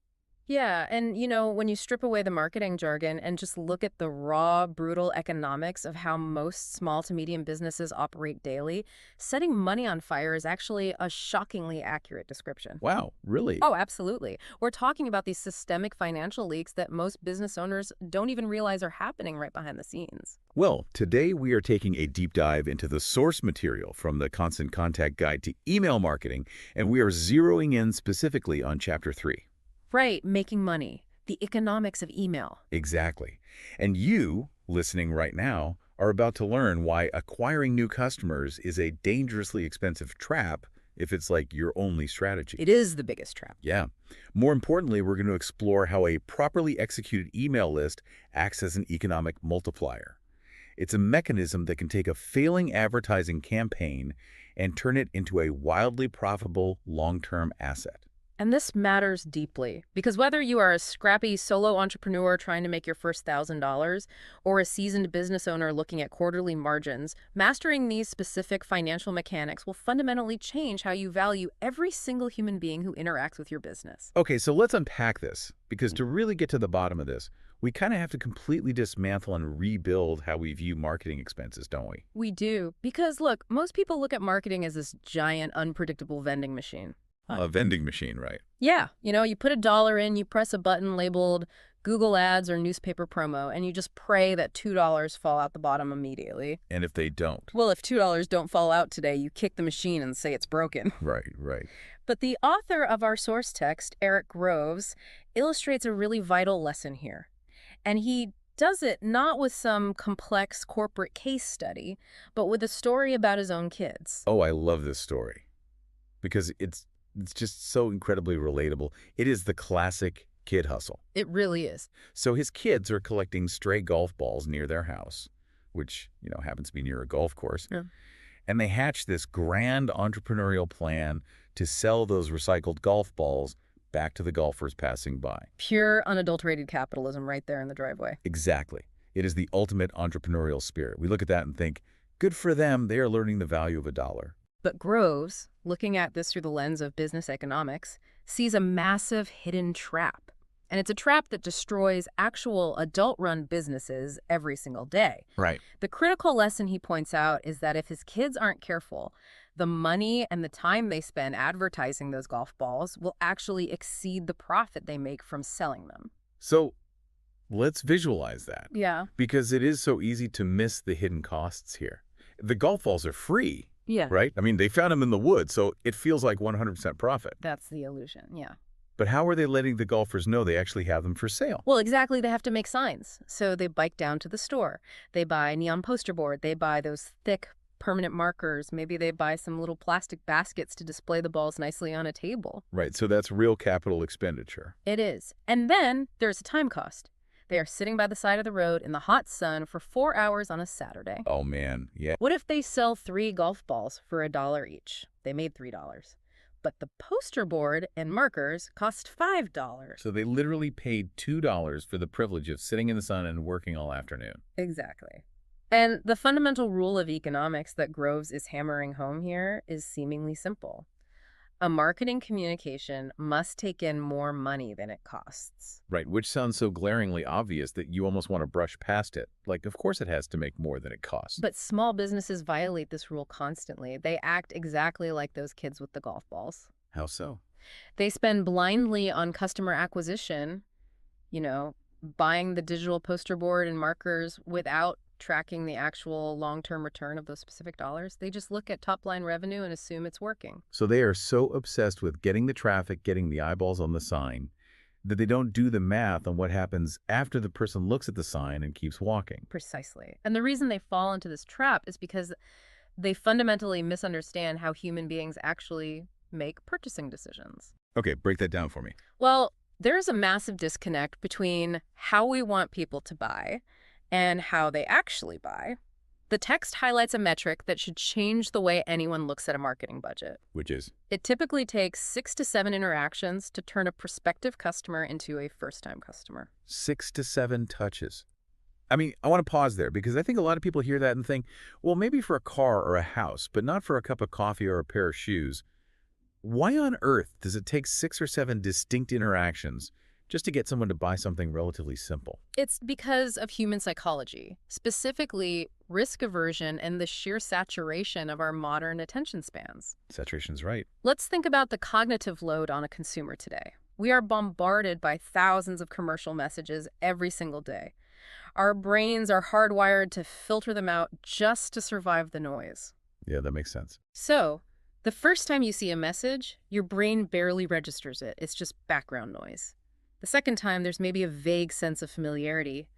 Yeah, and when you strip away the marketing jargon and just look at the raw, brutal economics of how most small to medium businesses operate daily, setting money on fire is actually a shockingly accurate description. Wow, really? Oh, absolutely. We're talking about these systemic financial leaks that most business owners don't even realize are happening right behind the scenes. Well, today we are taking a deep dive into the source material from the Constant Contact Guide to Email Marketing, and we are zeroing in specifically on Chapter 3. Right, making money, the economics of email. Exactly. And you, listening right now, are about to learn why acquiring new customers is a dangerously expensive trap if it's like your only strategy. It is the biggest trap. Yeah. More importantly, we're going to explore how a properly executed email list acts as an economic multiplier. It's a mechanism that can take a failing advertising campaign and turn it into a wildly profitable long-term asset. And this matters deeply, because whether you are a scrappy solo entrepreneur trying to make your first $1,000 or a seasoned business owner looking at quarterly margins, mastering these specific financial mechanics will fundamentally change how you value every single human being who interacts with your business. Okay, so let's unpack this, because to really get to the bottom of this, We kind of have to completely dismantle and rebuild how we view marketing expenses, don't we? We do. Because, look, most people look at marketing as this giant, unpredictable vending machine. A vending machine, right? Yeah, you put $1 in, you press a button labeled Google Ads or newspaper promo, and you just pray that $2 fall out the bottom immediately. And if they don't? Well, if $2 don't fall out today, you kick the machine and say it's broken. Right, right. But the author of our source text, Eric Groves, illustrates a really vital lesson here. And he does it not with some complex corporate case study, but with a story about his own kids. Oh, I love this story because it's just so incredibly relatable. It is the classic kid hustle. It really is. So his kids are collecting stray golf balls near their house, which, happens to be near a golf course. Yeah. And they hatch this grand entrepreneurial plan to sell those recycled golf balls back to the golfers passing by. Pure, unadulterated capitalism right there in the driveway. Exactly. It is the ultimate entrepreneurial spirit. We look at that and think, good for them, they are learning the value of a dollar. But Groves, looking at this through the lens of business economics, sees a massive hidden trap. And it's a trap that destroys actual adult-run businesses every single day. Right. The critical lesson he points out is that if his kids aren't careful, the money and the time they spend advertising those golf balls will actually exceed the profit they make from selling them. So let's visualize that. Yeah. Because it is so easy to miss the hidden costs here. The golf balls are free, Yeah. right? I mean, they found them in the woods, so it feels like 100% profit. That's the illusion, yeah. But how are they letting the golfers know they actually have them for sale? Well, exactly. They have to make signs. So they bike down to the store. They buy neon poster board. They buy those thick permanent markers. Maybe they buy some little plastic baskets to display the balls nicely on a table. Right, so that's real capital expenditure. It is. And then there's a time cost. They are sitting by the side of the road in the hot sun for 4 hours on a Saturday. Oh, man, yeah. What if they sell 3 golf balls for $1 each? They made $3. But the poster board and markers cost $5. So they literally paid $2 for the privilege of sitting in the sun and working all afternoon. Exactly. And the fundamental rule of economics that Groves is hammering home here is seemingly simple. A marketing communication must take in more money than it costs. Right, which sounds so glaringly obvious that you almost want to brush past it. Like, of course it has to make more than it costs. But small businesses violate this rule constantly. They act exactly like those kids with the golf balls. How so? They spend blindly on customer acquisition, buying the digital poster board and markers without tracking the actual long-term return of those specific dollars. They just look at top-line revenue and assume it's working. So they are so obsessed with getting the traffic, getting the eyeballs on the sign, that they don't do the math on what happens after the person looks at the sign and keeps walking. Precisely. And the reason they fall into this trap is because they fundamentally misunderstand how human beings actually make purchasing decisions. Okay, break that down for me. Well, there's a massive disconnect between how we want people to buy and how they actually buy. The text highlights a metric that should change the way anyone looks at a marketing budget. Which is? It typically takes 6 to 7 interactions to turn a prospective customer into a first-time customer. 6 to 7 touches. I mean, I want to pause there because I think a lot of people hear that and think, well, maybe for a car or a house, but not for a cup of coffee or a pair of shoes. Why on earth does it take 6 or 7 distinct interactions just to get someone to buy something relatively simple? It's because of human psychology, specifically risk aversion and the sheer saturation of our modern attention spans. Saturation's right. Let's think about the cognitive load on a consumer today. We are bombarded by thousands of commercial messages every single day. Our brains are hardwired to filter them out just to survive the noise. Yeah, that makes sense. So, the first time you see a message, your brain barely registers it. It's just background noise. The second time, there's maybe a vague sense of familiarity.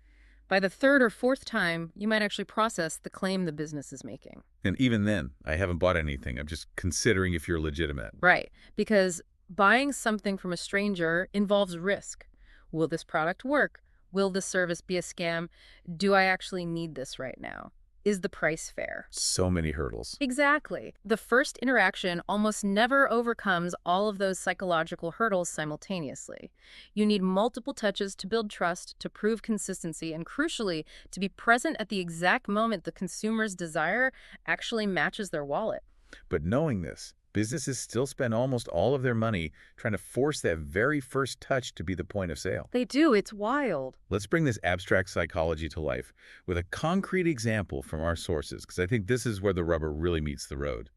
By the third or fourth time, you might actually process the claim the business is making. And even then, I haven't bought anything. I'm just considering if you're legitimate. Right, because buying something from a stranger involves risk. Will this product work? Will this service be a scam? Do I actually need this right now? Is the price fair? So many hurdles. Exactly. The first interaction almost never overcomes all of those psychological hurdles simultaneously. You need multiple touches to build trust, to prove consistency, and crucially, to be present at the exact moment the consumer's desire actually matches their wallet. But knowing this, Businesses still spend almost all of their money trying to force that very first touch to be the point of sale. They do. It's wild. Let's bring this abstract psychology to life with a concrete example from our sources, because I think this is where the rubber really meets the road.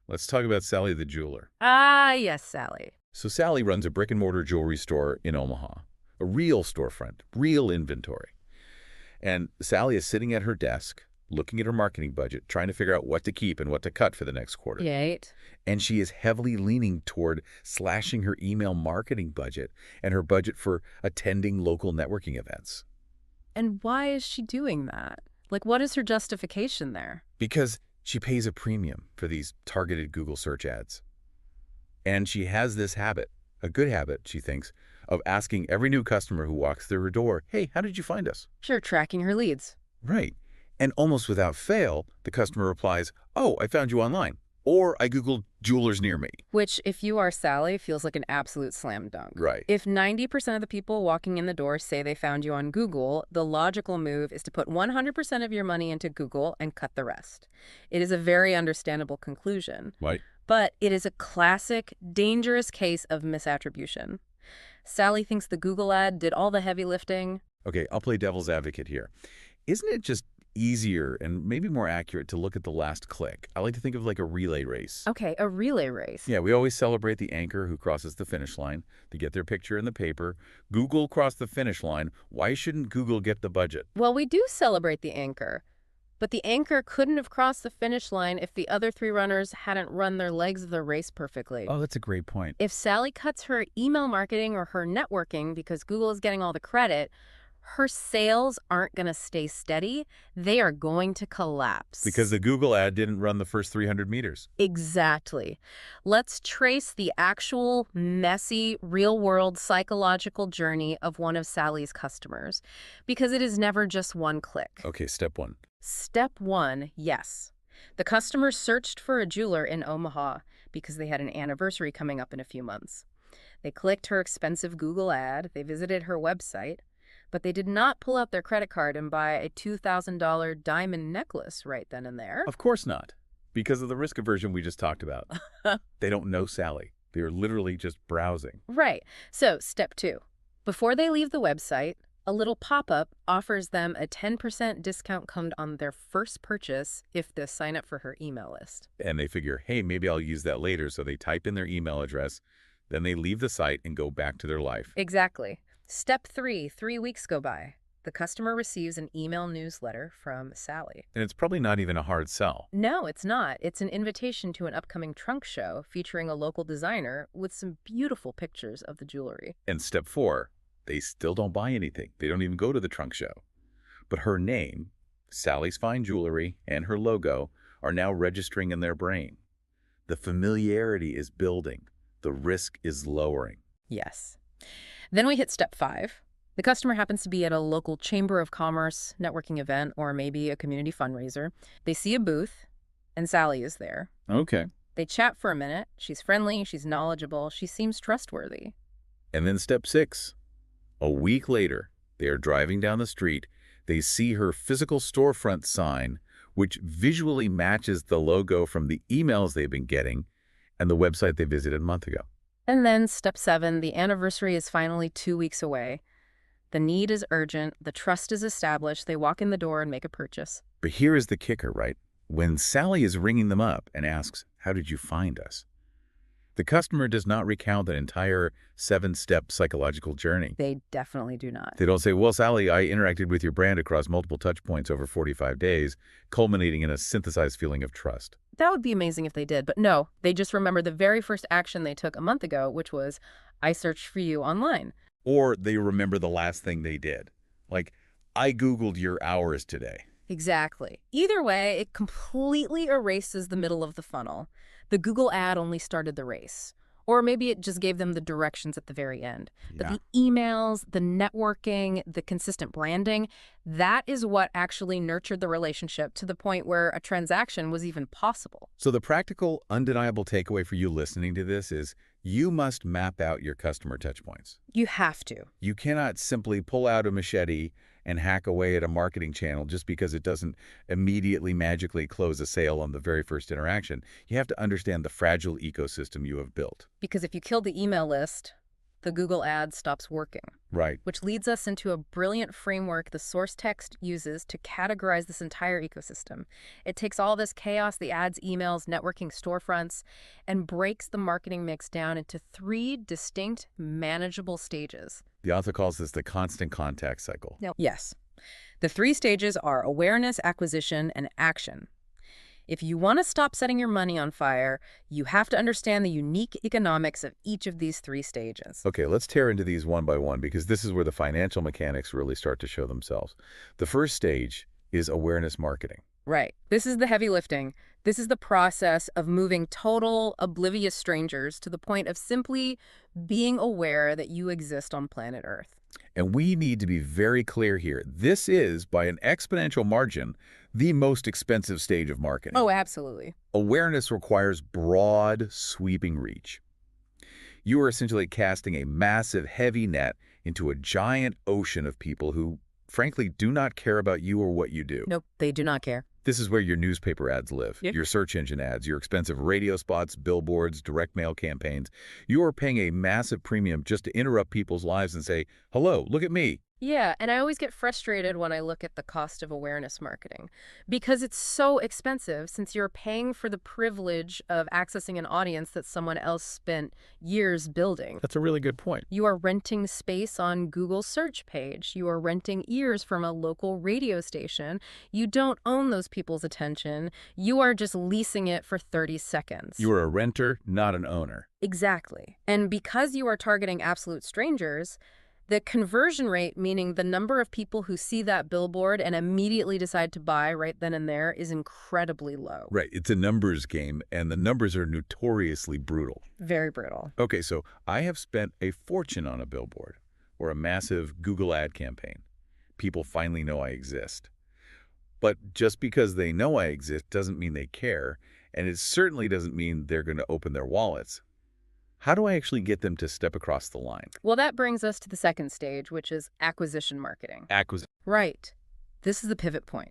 Let's talk about Sally the jeweler. Ah, yes, Sally. So Sally runs a brick-and-mortar jewelry store in Omaha, a real storefront, real inventory. And Sally is sitting at her desk, looking at her marketing budget, trying to figure out what to keep and what to cut for the next quarter. Right. And she is heavily leaning toward slashing her email marketing budget and her budget for attending local networking events. And why is she doing that? Like, what is her justification there? Because she pays a premium for these targeted Google search ads. And she has this habit, a good habit, she thinks, of asking every new customer who walks through her door, "Hey, how did you find us?" Sure, tracking her leads. Right. And almost without fail, the customer replies, "Oh, I found you online." Or, "I Googled jewelers near me." Which, if you are Sally, feels like an absolute slam dunk. Right. If 90% of the people walking in the door say they found you on Google, the logical move is to put 100% of your money into Google and cut the rest. It is a very understandable conclusion. Right. But it is a classic, dangerous case of misattribution. Sally thinks the Google ad did all the heavy lifting. Okay, I'll play devil's advocate here. Isn't it just easier and maybe more accurate to look at the last click? I like to think of like a relay race. Okay, a relay race. Yeah, we always celebrate the anchor who crosses the finish line to get their picture in the paper. Google crossed the finish line. Why shouldn't Google get the budget? Well, we do celebrate the anchor. But the anchor couldn't have crossed the finish line if the other three runners hadn't run their legs of the race perfectly. Oh, that's a great point. If Sally cuts her email marketing or her networking because Google is getting all the credit, her sales aren't going to stay steady. They are going to collapse. Because the Google ad didn't run the first 300 meters. Exactly. Let's trace the actual, messy, real-world psychological journey of one of Sally's customers, because it is never just one click. Okay, step one. Step one, yes. The customer searched for a jeweler in Omaha because they had an anniversary coming up in a few months. They clicked her expensive Google ad, they visited her website, but they did not pull out their credit card and buy a $2,000 diamond necklace right then and there. Of course not. Because of the risk aversion we just talked about. They don't know Sally. They are literally just browsing. Right. So, step two. Before they leave the website, a little pop-up offers them a 10% discount code on their first purchase if they sign up for her email list. And they figure, hey, maybe I'll use that later. So they type in their email address. Then they leave the site and go back to their life. Exactly. Step three, 3 weeks go by. The customer receives an email newsletter from Sally. And it's probably not even a hard sell. No, it's not. It's an invitation to an upcoming trunk show featuring a local designer with some beautiful pictures of the jewelry. And step four, they still don't buy anything. They don't even go to the trunk show. But her name, Sally's Fine Jewelry, and her logo are now registering in their brain. The familiarity is building. The risk is lowering. Yes. Then we hit step 5. The customer happens to be at a local Chamber of Commerce networking event or maybe a community fundraiser. They see a booth, and Sally is there. Okay. They chat for a minute. She's friendly, she's knowledgeable, she seems trustworthy. And then step 6. A week later, they are driving down the street. They see her physical storefront sign, which visually matches the logo from the emails they've been getting and the website they visited a month ago. And then step 7, the anniversary is finally 2 weeks away. The need is urgent, the trust is established, they walk in the door and make a purchase. But here is the kicker, right? When Sally is ringing them up and asks, "How did you find us?" the customer does not recount that entire 7-step psychological journey. They definitely do not. They don't say, "Well, Sally, I interacted with your brand across multiple touch points over 45 days, culminating in a synthesized feeling of trust." That would be amazing if they did, but no, they just remember the very first action they took a month ago, which was, I searched for you online. Or they remember the last thing they did. Like, "I Googled your hours today." Exactly. Either way, it completely erases the middle of the funnel. The Google ad only started the race. Or maybe it just gave them the directions at the very end. But the emails, the networking, the consistent branding, that is what actually nurtured the relationship to the point where a transaction was even possible. So the practical, undeniable takeaway for you listening to this is you must map out your customer touchpoints. You have to. You cannot simply pull out a machete and hack away at a marketing channel just because it doesn't immediately magically close a sale on the very first interaction. You have to understand the fragile ecosystem you have built. Because if you kill the email list, the Google Ads stops working. Right. Which leads us into a brilliant framework the source text uses to categorize this entire ecosystem. It takes all this chaos, the ads, emails, networking, storefronts, and breaks the marketing mix down into 3 distinct, manageable stages. The author calls this the constant contact cycle. Yes. The 3 stages are awareness, acquisition, and action. If you want to stop setting your money on fire, you have to understand the unique economics of each of these 3 stages. Okay, let's tear into these one by one because this is where the financial mechanics really start to show themselves. The first stage is awareness marketing. Right. This is the heavy lifting. This is the process of moving total, oblivious strangers to the point of simply being aware that you exist on planet Earth. And we need to be very clear here. This is, by an exponential margin, the most expensive stage of marketing. Oh, absolutely. Awareness requires broad, sweeping reach. You are essentially casting a massive, heavy net into a giant ocean of people who, frankly, do not care about you or what you do. Nope, they do not care. This is where your newspaper ads live, Yep. your search engine ads, your expensive radio spots, billboards, direct mail campaigns. You are paying a massive premium just to interrupt people's lives and say, hello, look at me. Yeah, and I always get frustrated when I look at the cost of awareness marketing because it's so expensive since you're paying for the privilege of accessing an audience that someone else spent years building. That's a really good point. You are renting space on Google's search page. You are renting ears from a local radio station. You don't own those people's attention. You are just leasing it for 30 seconds. You are a renter, not an owner. Exactly. And because you are targeting absolute strangers, the conversion rate, meaning the number of people who see that billboard and immediately decide to buy right then and there, is incredibly low. Right. It's a numbers game, and the numbers are notoriously brutal. Very brutal. Okay, so I have spent a fortune on a billboard or a massive Google ad campaign. People finally know I exist. But just because they know I exist doesn't mean they care, and it certainly doesn't mean they're going to open their wallets. How do I actually get them to step across the line? Well, that brings us to the second stage, which is acquisition marketing. Acquisition. Right. This is the pivot point.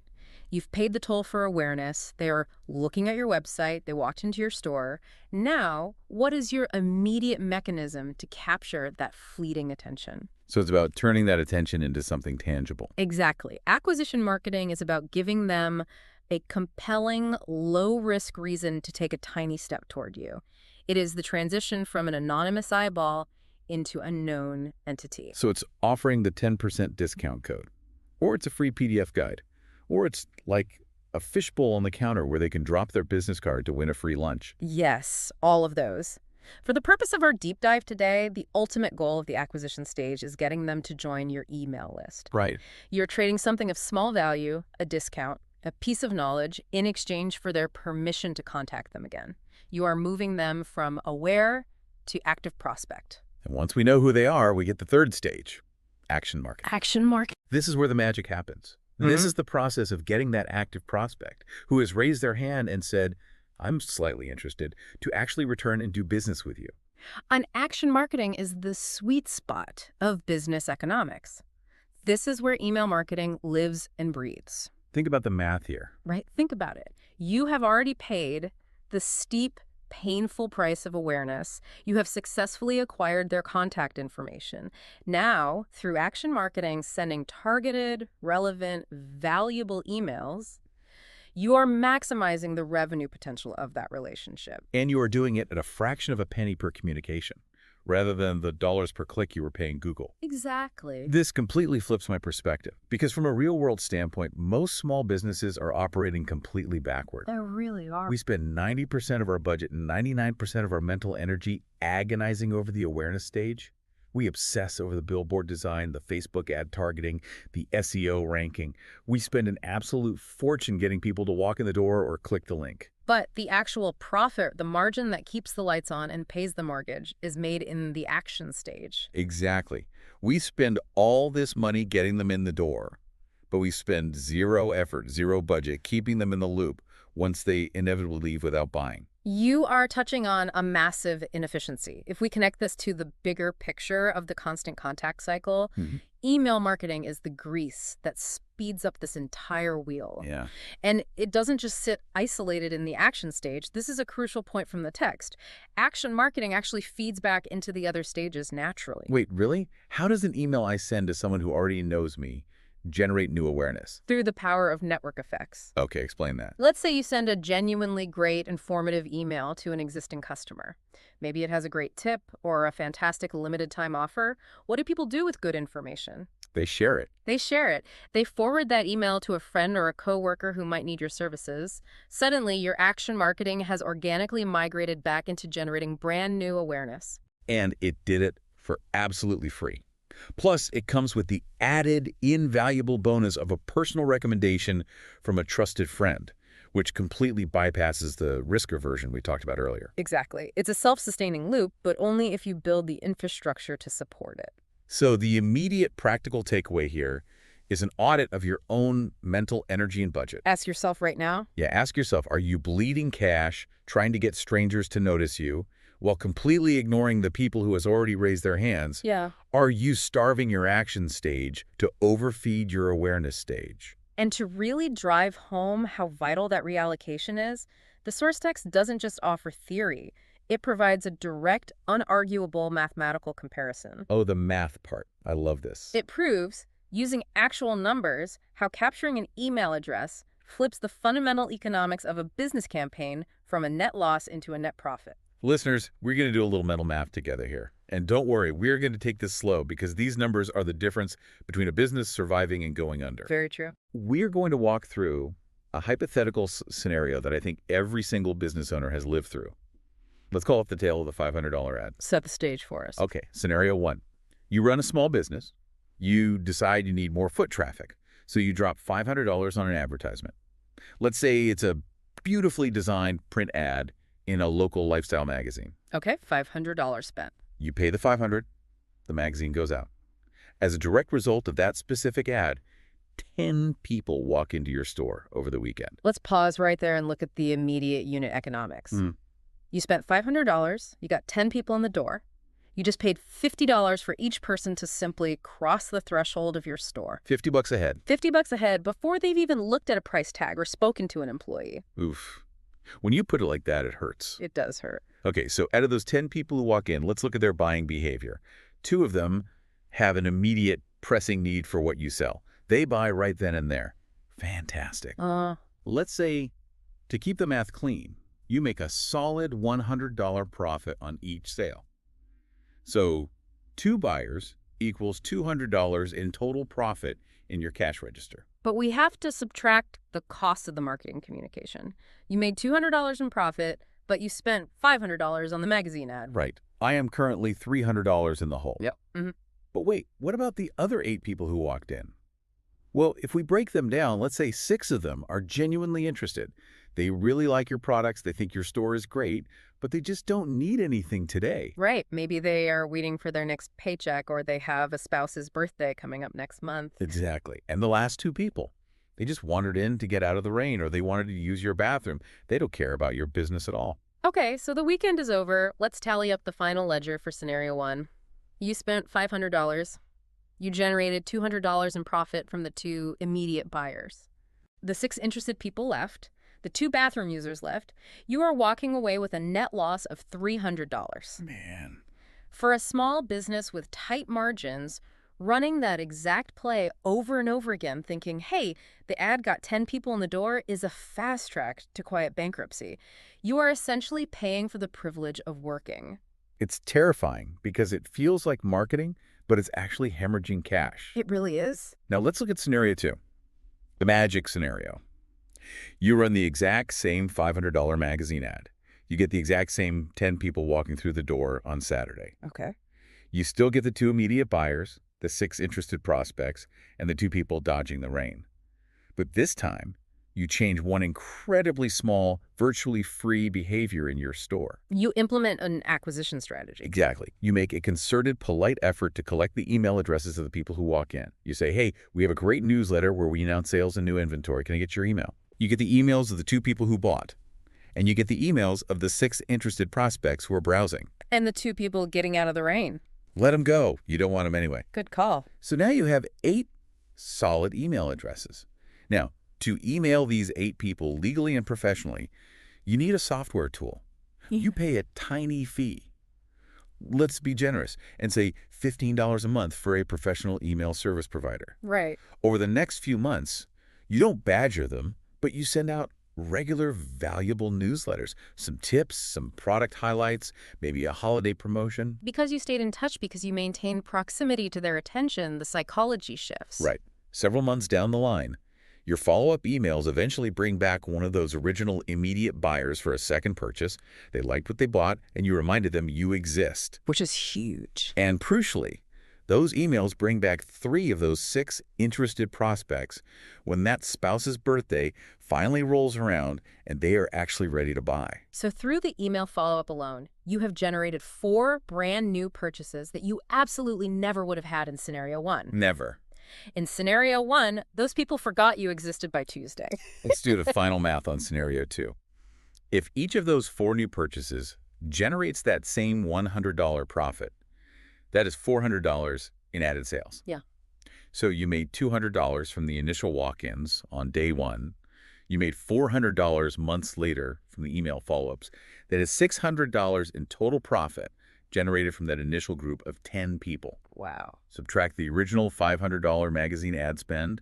You've paid the toll for awareness. They are looking at your website. They walked into your store. Now, what is your immediate mechanism to capture that fleeting attention? So it's about turning that attention into something tangible. Exactly. Acquisition marketing is about giving them a compelling, low-risk reason to take a tiny step toward you. It is the transition from an anonymous eyeball into a known entity. So it's offering the 10% discount code, or it's a free PDF guide, or it's like a fishbowl on the counter where they can drop their business card to win a free lunch. Yes, all of those. For the purpose of our deep dive today, the ultimate goal of the acquisition stage is getting them to join your email list. Right. You're trading something of small value, a discount, a piece of knowledge, in exchange for their permission to contact them again. You are moving them from aware to active prospect. And once we know who they are, we get the third stage, action marketing. Action marketing. This is where the magic happens. This is the process of getting that active prospect who has raised their hand and said, I'm slightly interested, to actually return and do business with you. And action marketing is the sweet spot of business economics. This is where email marketing lives and breathes. Think about the math here. Right? Think about it. You have already paid the steep, painful price of awareness. You have successfully acquired their contact information. Now, through action marketing, sending targeted, relevant, valuable emails, you are maximizing the revenue potential of that relationship. And you are doing it at a fraction of a penny per communication, rather than the dollars per click you were paying Google. Exactly. This completely flips my perspective, because from a real-world standpoint, most small businesses are operating completely backward. They really are. We spend 90% of our budget and 99% of our mental energy agonizing over the awareness stage. We obsess over the billboard design, the Facebook ad targeting, the SEO ranking. We spend an absolute fortune getting people to walk in the door or click the link. But the actual profit, the margin that keeps the lights on and pays the mortgage, is made in the action stage. Exactly. We spend all this money getting them in the door, but we spend zero effort, zero budget, keeping them in the loop once they inevitably leave without buying. You are touching on a massive inefficiency. If we connect this to the bigger picture of the constant contact cycle, Mhm. email marketing is the grease that speeds up this entire wheel. Yeah. And it doesn't just sit isolated in the action stage. This is a crucial point from the text. Action marketing actually feeds back into the other stages naturally. Wait, really? How does an email I send to someone who already knows me generate new awareness? Through the power of network effects. Okay, explain that. Let's say you send a genuinely great, informative email to an existing customer. Maybe it has a great tip or a fantastic limited time offer. What do people do with good information? They share it. They share it. They forward that email to a friend or a coworker who might need your services. Suddenly, your action marketing has organically migrated back into generating brand new awareness. And it did it for absolutely free. Plus, it comes with the added invaluable bonus of a personal recommendation from a trusted friend, which completely bypasses the risk aversion we talked about earlier. Exactly. It's a self-sustaining loop, but only if you build the infrastructure to support it. So the immediate practical takeaway here is an audit of your own mental energy and budget. Ask yourself right now. Yeah, ask yourself, are you bleeding cash, trying to get strangers to notice you, while completely ignoring the people who has already raised their hands? Yeah. Are you starving your action stage to overfeed your awareness stage? And to really drive home how vital that reallocation is, the source text doesn't just offer theory. It provides a direct, unarguable mathematical comparison. Oh, the math part. I love this. It proves, using actual numbers, how capturing an email address flips the fundamental economics of a business campaign from a net loss into a net profit. Listeners, we're going to do a little mental math together here. And don't worry, we're going to take this slow because these numbers are the difference between a business surviving and going under. Very true. We're going to walk through a hypothetical scenario that I think every single business owner has lived through. Let's call it the tale of the $500 ad. Set the stage for us. Okay, scenario one. You run a small business. You decide you need more foot traffic, so you drop $500 on an advertisement. Let's say it's a beautifully designed print ad in a local lifestyle magazine. Okay, $500 spent. You pay the $500, the magazine goes out. As a direct result of that specific ad, 10 people walk into your store over the weekend. Let's pause right there and look at the immediate unit economics. You spent $500, you got 10 people in the door. You just paid $50 for each person to simply cross the threshold of your store. $50 a head. $50 a head before they've even looked at a price tag or spoken to an employee. Oof. When you put it like that, it hurts. It does hurt. Okay, so out of those 10 people who walk in, let's look at their buying behavior. 2 of them have an immediate pressing need for what you sell. They buy right then and there. Fantastic. Let's say, to keep the math clean, you make a solid $100 profit on each sale. So 2 buyers equals $200 in total profit in your cash register. But we have to subtract the cost of the marketing communication. You made $200 in profit, but you spent $500 on the magazine ad. Right. I am currently $300 in the hole. Yep. But wait, what about the other 8 people who walked in? Well, if we break them down, let's say 6 of them are genuinely interested. They really like your products, they think your store is great, but they just don't need anything today. Right. Maybe they are waiting for their next paycheck or they have a spouse's birthday coming up next month. Exactly. And the last 2 people, they just wandered in to get out of the rain or they wanted to use your bathroom. They don't care about your business at all. Okay, so the weekend is over. Let's tally up the final ledger for scenario 1. You spent $500. You generated $200 in profit from the 2 immediate buyers. The 6 interested people left. The 2 bathroom users left. You are walking away with a net loss of $300. Man. For a small business with tight margins, running that exact play over and over again, thinking, hey, the ad got 10 people in the door is a fast track to quiet bankruptcy. You are essentially paying for the privilege of working. It's terrifying because it feels like marketing, but it's actually hemorrhaging cash. It really is. Now let's look at scenario 2, the magic scenario. You run the exact same $500 magazine ad. You get the exact same 10 people walking through the door on Saturday. Okay. You still get the 2 immediate buyers, the 6 interested prospects, and the 2 people dodging the rain. But this time, you change one incredibly small, virtually free behavior in your store. You implement an acquisition strategy. Exactly. You make a concerted, polite effort to collect the email addresses of the people who walk in. You say, hey, we have a great newsletter where we announce sales and new inventory. Can I get your email? You get the emails of the 2 people who bought. and you get the emails of the 6 interested prospects who are browsing. And the 2 people getting out of the rain. Let them go. You don't want them anyway. Good call. So now you have 8 solid email addresses. Now, to email these 8 people legally and professionally, you need a software tool. You pay a tiny fee. Let's be generous and say $15 a month for a professional email service provider. Right. Over the next few months, you don't badger them, but you send out regular, valuable newsletters, some tips, some product highlights, maybe a holiday promotion. Because you stayed in touch, because you maintained proximity to their attention, the psychology shifts. Right. Several months down the line, your follow-up emails eventually bring back one of those original immediate buyers for a second purchase. They liked what they bought, and you reminded them you exist. Which is huge. And crucially, those emails bring back 3 of those 6 interested prospects when that spouse's birthday finally rolls around and they are actually ready to buy. So through the email follow-up alone, you have generated 4 brand new purchases that you absolutely never would have had in scenario 1. Never. In scenario 1, those people forgot you existed by Tuesday. Let's do the final math on scenario 2. If each of those 4 new purchases generates that same $100 profit, that is $400 in added sales. Yeah. So you made $200 from the initial walk-ins on day 1. You made $400 months later from the email follow-ups. That is $600 in total profit generated from that initial group of 10 people. Wow. Subtract the original $500 magazine ad spend,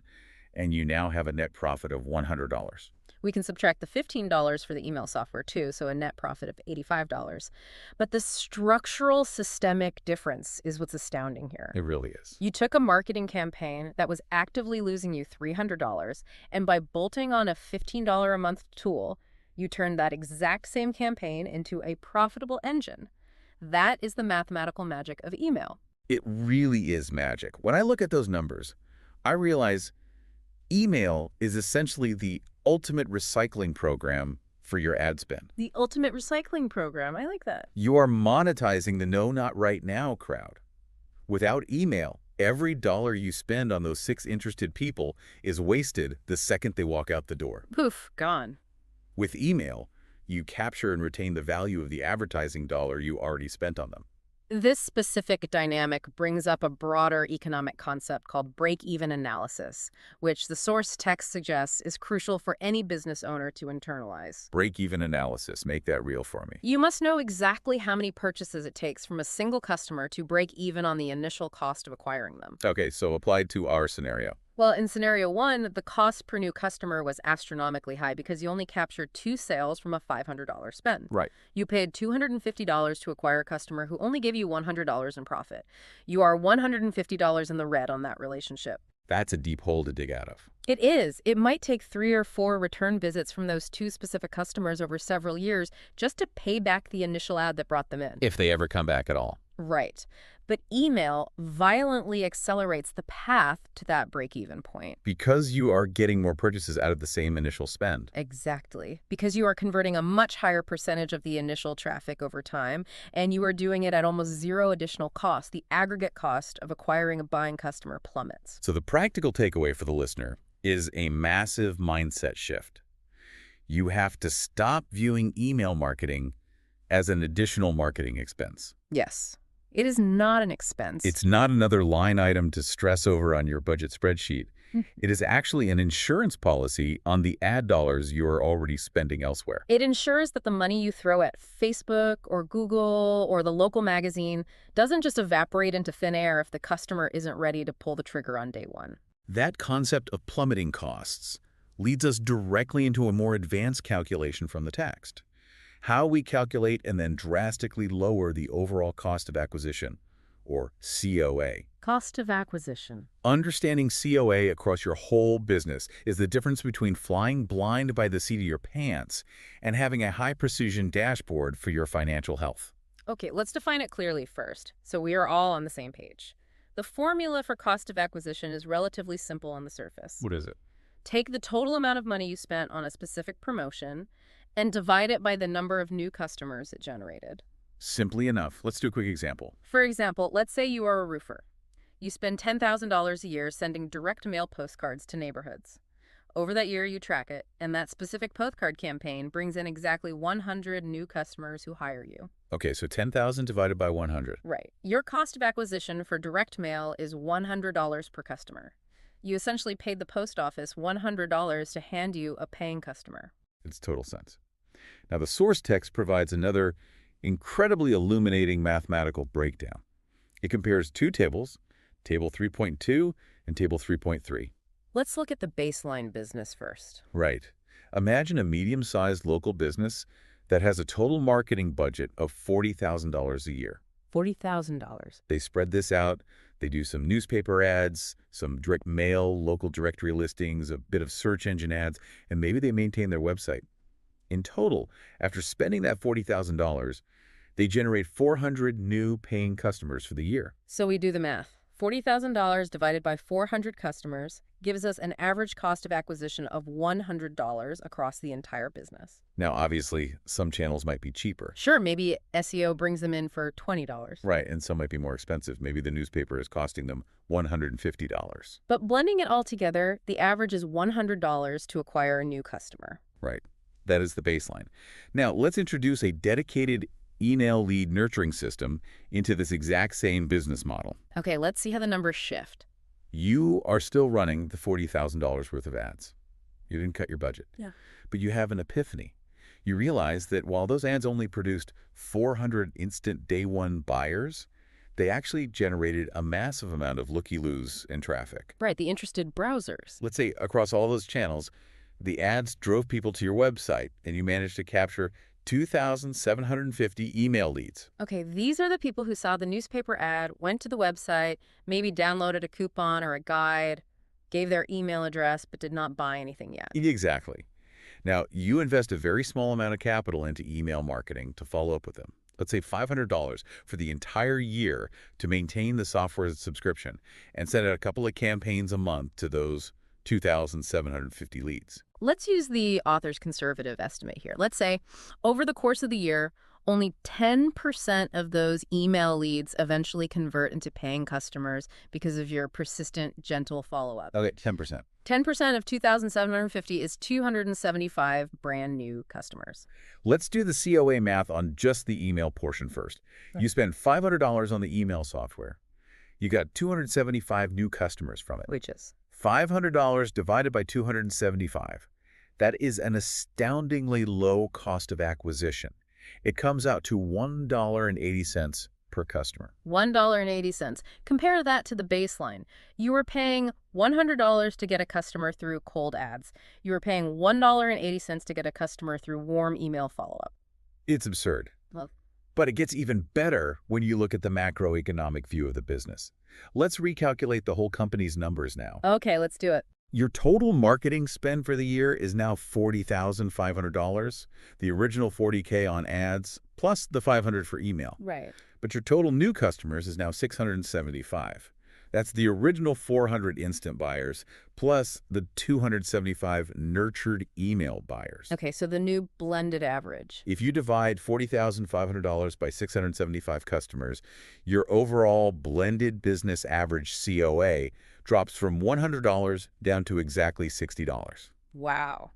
and you now have a net profit of $100. We can subtract the $15 for the email software too, so a net profit of $85. But the structural systemic difference is what's astounding here. It really is. You took a marketing campaign that was actively losing you $300, and by bolting on a $15 a month tool, you turned that exact same campaign into a profitable engine. That is the mathematical magic of email. It really is magic. When I look at those numbers, I realize email is essentially the ultimate recycling program for your ad spend. The ultimate recycling program. I like that. You are monetizing the no, not right now crowd. Without email, every dollar you spend on those 6 interested people is wasted the second they walk out the door. Poof, gone. With email, you capture and retain the value of the advertising dollar you already spent on them. This specific dynamic brings up a broader economic concept called break-even analysis, which the source text suggests is crucial for any business owner to internalize. Break-even analysis. Make that real for me. You must know exactly how many purchases it takes from a single customer to break even on the initial cost of acquiring them. Okay, so applied to our scenario. Well, in scenario 1, the cost per new customer was astronomically high because you only captured 2 sales from a $500 spend. Right. You paid $250 to acquire a customer who only gave you $100 in profit. You are $150 in the red on that relationship. That's a deep hole to dig out of. It is. It might take 3 or 4 return visits from those 2 specific customers over several years just to pay back the initial ad that brought them in. If they ever come back at all. Right. But email violently accelerates the path to that break-even point. Because you are getting more purchases out of the same initial spend. Exactly. Because you are converting a much higher percentage of the initial traffic over time, and you are doing it at almost 0 additional cost. The aggregate cost of acquiring a buying customer plummets. So the practical takeaway for the listener is a massive mindset shift. You have to stop viewing email marketing as an additional marketing expense. Yes. It is not an expense. It's not another line item to stress over on your budget spreadsheet. It is actually an insurance policy on the ad dollars you are already spending elsewhere. It ensures that the money you throw at Facebook or Google or the local magazine doesn't just evaporate into thin air if the customer isn't ready to pull the trigger on day 1. That concept of plummeting costs leads us directly into a more advanced calculation from the text. How we calculate and then drastically lower the overall cost of acquisition, or COA. Cost of acquisition. Understanding COA across your whole business is the difference between flying blind by the seat of your pants and having a high-precision dashboard for your financial health. Okay, let's define it clearly first, so we are all on the same page. The formula for cost of acquisition is relatively simple on the surface. What is it? Take the total amount of money you spent on a specific promotion and divide it by the number of new customers it generated. Simply enough. Let's do a quick example. For example, let's say you are a roofer. You spend $10,000 a year sending direct mail postcards to neighborhoods. Over that year, you track it, and that specific postcard campaign brings in exactly 100 new customers who hire you. Okay, so 10,000 divided by 100. Right. Your cost of acquisition for direct mail is $100 per customer. You essentially paid the post office $100 to hand you a paying customer. It's total sense. Now, the source text provides another incredibly illuminating mathematical breakdown. It compares two tables, Table 3.2 and Table 3.3. Let's look at the baseline business first. Right. Imagine a medium-sized local business that has a total marketing budget of $40,000 a year. $40,000. They spread this out. They do some newspaper ads, some direct mail, local directory listings, a bit of search engine ads, and maybe they maintain their website. In total, after spending that $40,000, they generate 400 new paying customers for the year. So we do the math. $40,000 divided by 400 customers gives us an average cost of acquisition of $100 across the entire business. Now, obviously, some channels might be cheaper. Sure, maybe SEO brings them in for $20. Right, and some might be more expensive. Maybe the newspaper is costing them $150. But blending it all together, the average is $100 to acquire a new customer. Right. That is the baseline. Now, let's introduce a dedicated email lead nurturing system into this exact same business model. Okay, let's see how the numbers shift. You are still running the $40,000 worth of ads. You didn't cut your budget. Yeah. But you have an epiphany. You realize that while those ads only produced 400 instant day one buyers, they actually generated a massive amount of looky-loos and traffic. Right, the interested browsers. Let's say across all those channels, the ads drove people to your website, and you managed to capture 2,750 email leads. Okay, these are the people who saw the newspaper ad, went to the website, maybe downloaded a coupon or a guide, gave their email address, but did not buy anything yet. Exactly. Now, you invest a very small amount of capital into email marketing to follow up with them. Let's say $500 for the entire year to maintain the software subscription and send out a couple of campaigns a month to those 2,750 leads. Let's use the author's conservative estimate here. Let's say over the course of the year, only 10% of those email leads eventually convert into paying customers because of your persistent, gentle follow-up. Okay, 10%. 10% of 2,750 is 275 brand new customers. Let's do the COA math on just the email portion first. Right. You spend $500 on the email software. You got 275 new customers from it. Which is? $500 divided by 275. That is an astoundingly low cost of acquisition. It comes out to $1.80 per customer. $1.80. Compare that to the baseline. You were paying $100 to get a customer through cold ads. You were paying $1.80 to get a customer through warm email follow-up. It's absurd. Well, but it gets even better when you look at the macroeconomic view of the business. Let's recalculate the whole company's numbers now. okay, let's do it. Your total marketing spend for the year is now $40,500, the original $40K on ads, plus the $500 for email. Right. But your total new customers is now 675. That's the original 400 instant buyers, plus the 275 nurtured email buyers. Okay, so the new blended average. If you divide $40,500 by 675 customers, your overall blended business average COA drops from $100 down to exactly $60. Wow.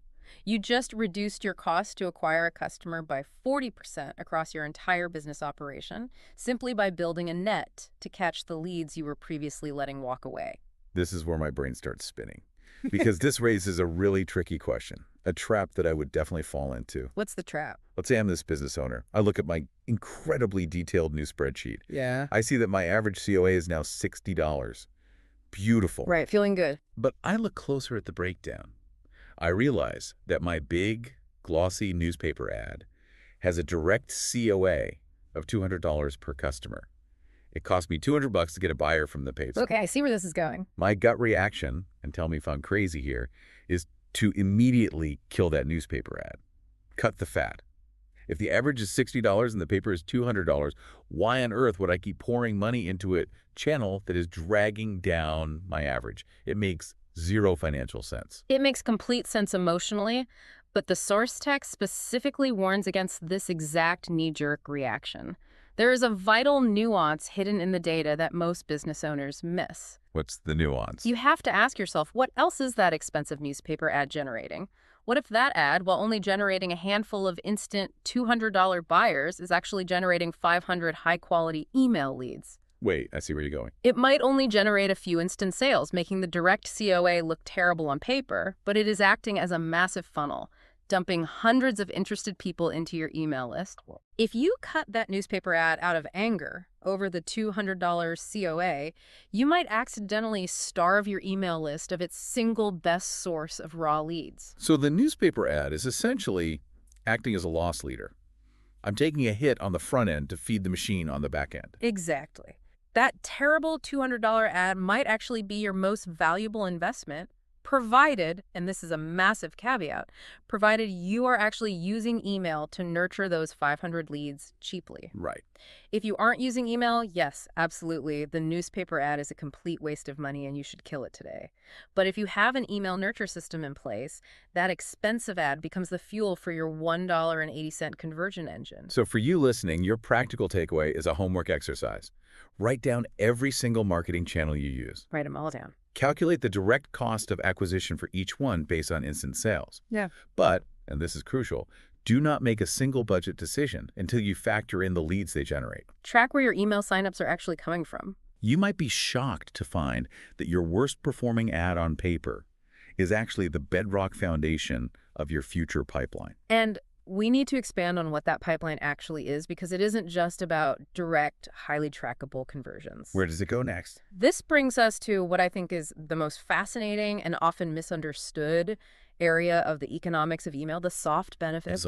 You just reduced your cost to acquire a customer by 40% across your entire business operation simply by building a net to catch the leads you were previously letting walk away. This is where my brain starts spinning, because this raises a really tricky question, a trap that I would definitely fall into. What's the trap? Let's say I'm this business owner. I look at my incredibly detailed new spreadsheet. Yeah. I see that my average COA is now $60. Beautiful. Right, feeling good. But I look closer at the breakdown. I realize that my big, glossy newspaper ad has a direct COA of $200 per customer. It cost me $200 to get a buyer from the page. Okay, I see where this is going. My gut reaction, and tell me if I'm crazy here, is to immediately kill that newspaper ad. Cut the fat. If the average is $60 and the paper is $200, why on earth would I keep pouring money into a channel that is dragging down my average? It makes zero financial sense. It makes complete sense emotionally, but the source text specifically warns against this exact knee-jerk reaction. There is a vital nuance hidden in the data that most business owners miss. What's the nuance? You have to ask yourself, what else is that expensive newspaper ad generating? What if that ad, while only generating a handful of instant $200 buyers, is actually generating 500 high-quality email leads? Wait, I see where you're going. It might only generate a few instant sales, making the direct COA look terrible on paper, but it is acting as a massive funnel, dumping hundreds of interested people into your email list. If you cut that newspaper ad out of anger over the $200 COA, you might accidentally starve your email list of its single best source of raw leads. So the newspaper ad is essentially acting as a loss leader. I'm taking a hit on the front end to feed the machine on the back end. Exactly. That terrible $200 ad might actually be your most valuable investment, provided, and this is a massive caveat, provided you are actually using email to nurture those 500 leads cheaply. Right. If you aren't using email, yes, absolutely, the newspaper ad is a complete waste of money and you should kill it today. But if you have an email nurture system in place, that expensive ad becomes the fuel for your $1.80 conversion engine. So for you listening, your practical takeaway is a homework exercise. Write down every single marketing channel you use. Write them all down. Calculate the direct cost of acquisition for each one based on instant sales. Yeah. But, and this is crucial, do not make a single budget decision until you factor in the leads they generate. Track where your email signups are actually coming from. You might be shocked to find that your worst performing ad on paper is actually the bedrock foundation of your future pipeline. And we need to expand on what that pipeline actually is, because it isn't just about direct, highly trackable conversions. Where does it go next? This brings us to what I think is the most fascinating and often misunderstood area of the economics of email, the soft benefits.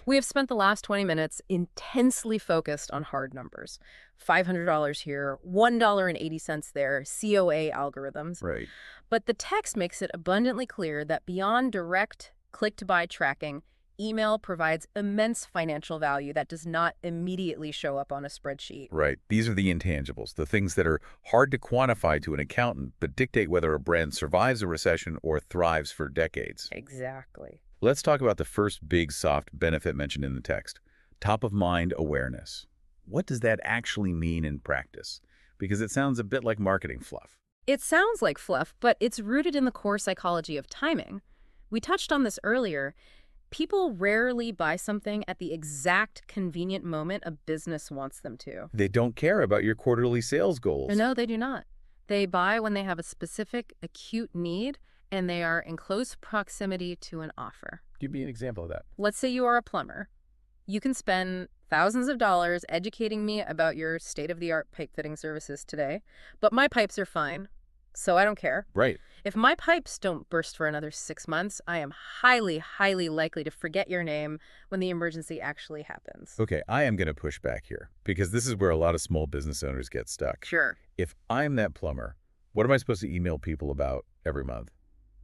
We have spent the last 20 minutes intensely focused on hard numbers. $500 here, $1.80 there, COA algorithms. Right. But the text makes it abundantly clear that beyond direct click-to-buy tracking, email provides immense financial value that does not immediately show up on a spreadsheet. Right. These are the intangibles, the things that are hard to quantify to an accountant, but dictate whether a brand survives a recession or thrives for decades. Exactly. Let's talk about the first big soft benefit mentioned in the text, top-of-mind awareness. What does that actually mean in practice? Because it sounds a bit like marketing fluff. It sounds like fluff, but it's rooted in the core psychology of timing. We touched on this earlier. People rarely buy something at the exact convenient moment a business wants them to. They don't care about your quarterly sales goals. No, they do not. They buy when they have a specific acute need and they are in close proximity to an offer. Give me an example of that. Let's say you are a plumber. You can spend thousands of dollars educating me about your state-of-the-art pipe fitting services today, but my pipes are fine, so I don't care. Right. If my pipes don't burst for another 6 months, I am highly, highly likely to forget your name when the emergency actually happens. Okay, I am going to push back here because this is where a lot of small business owners get stuck. Sure. If I'm that plumber, what am I supposed to email people about every month?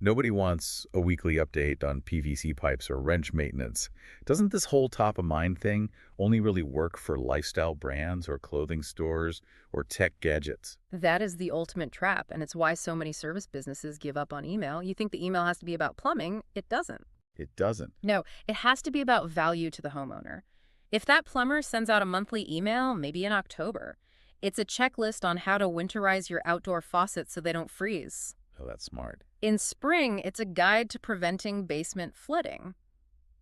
Nobody wants a weekly update on PVC pipes or wrench maintenance. Doesn't this whole top-of-mind thing only really work for lifestyle brands or clothing stores or tech gadgets? That is the ultimate trap, and it's why so many service businesses give up on email. You think the email has to be about plumbing. It doesn't. It doesn't. No, it has to be about value to the homeowner. If that plumber sends out a monthly email, maybe in October, it's a checklist on how to winterize your outdoor faucets so they don't freeze. Oh, that's smart. In spring, it's a guide to preventing basement flooding.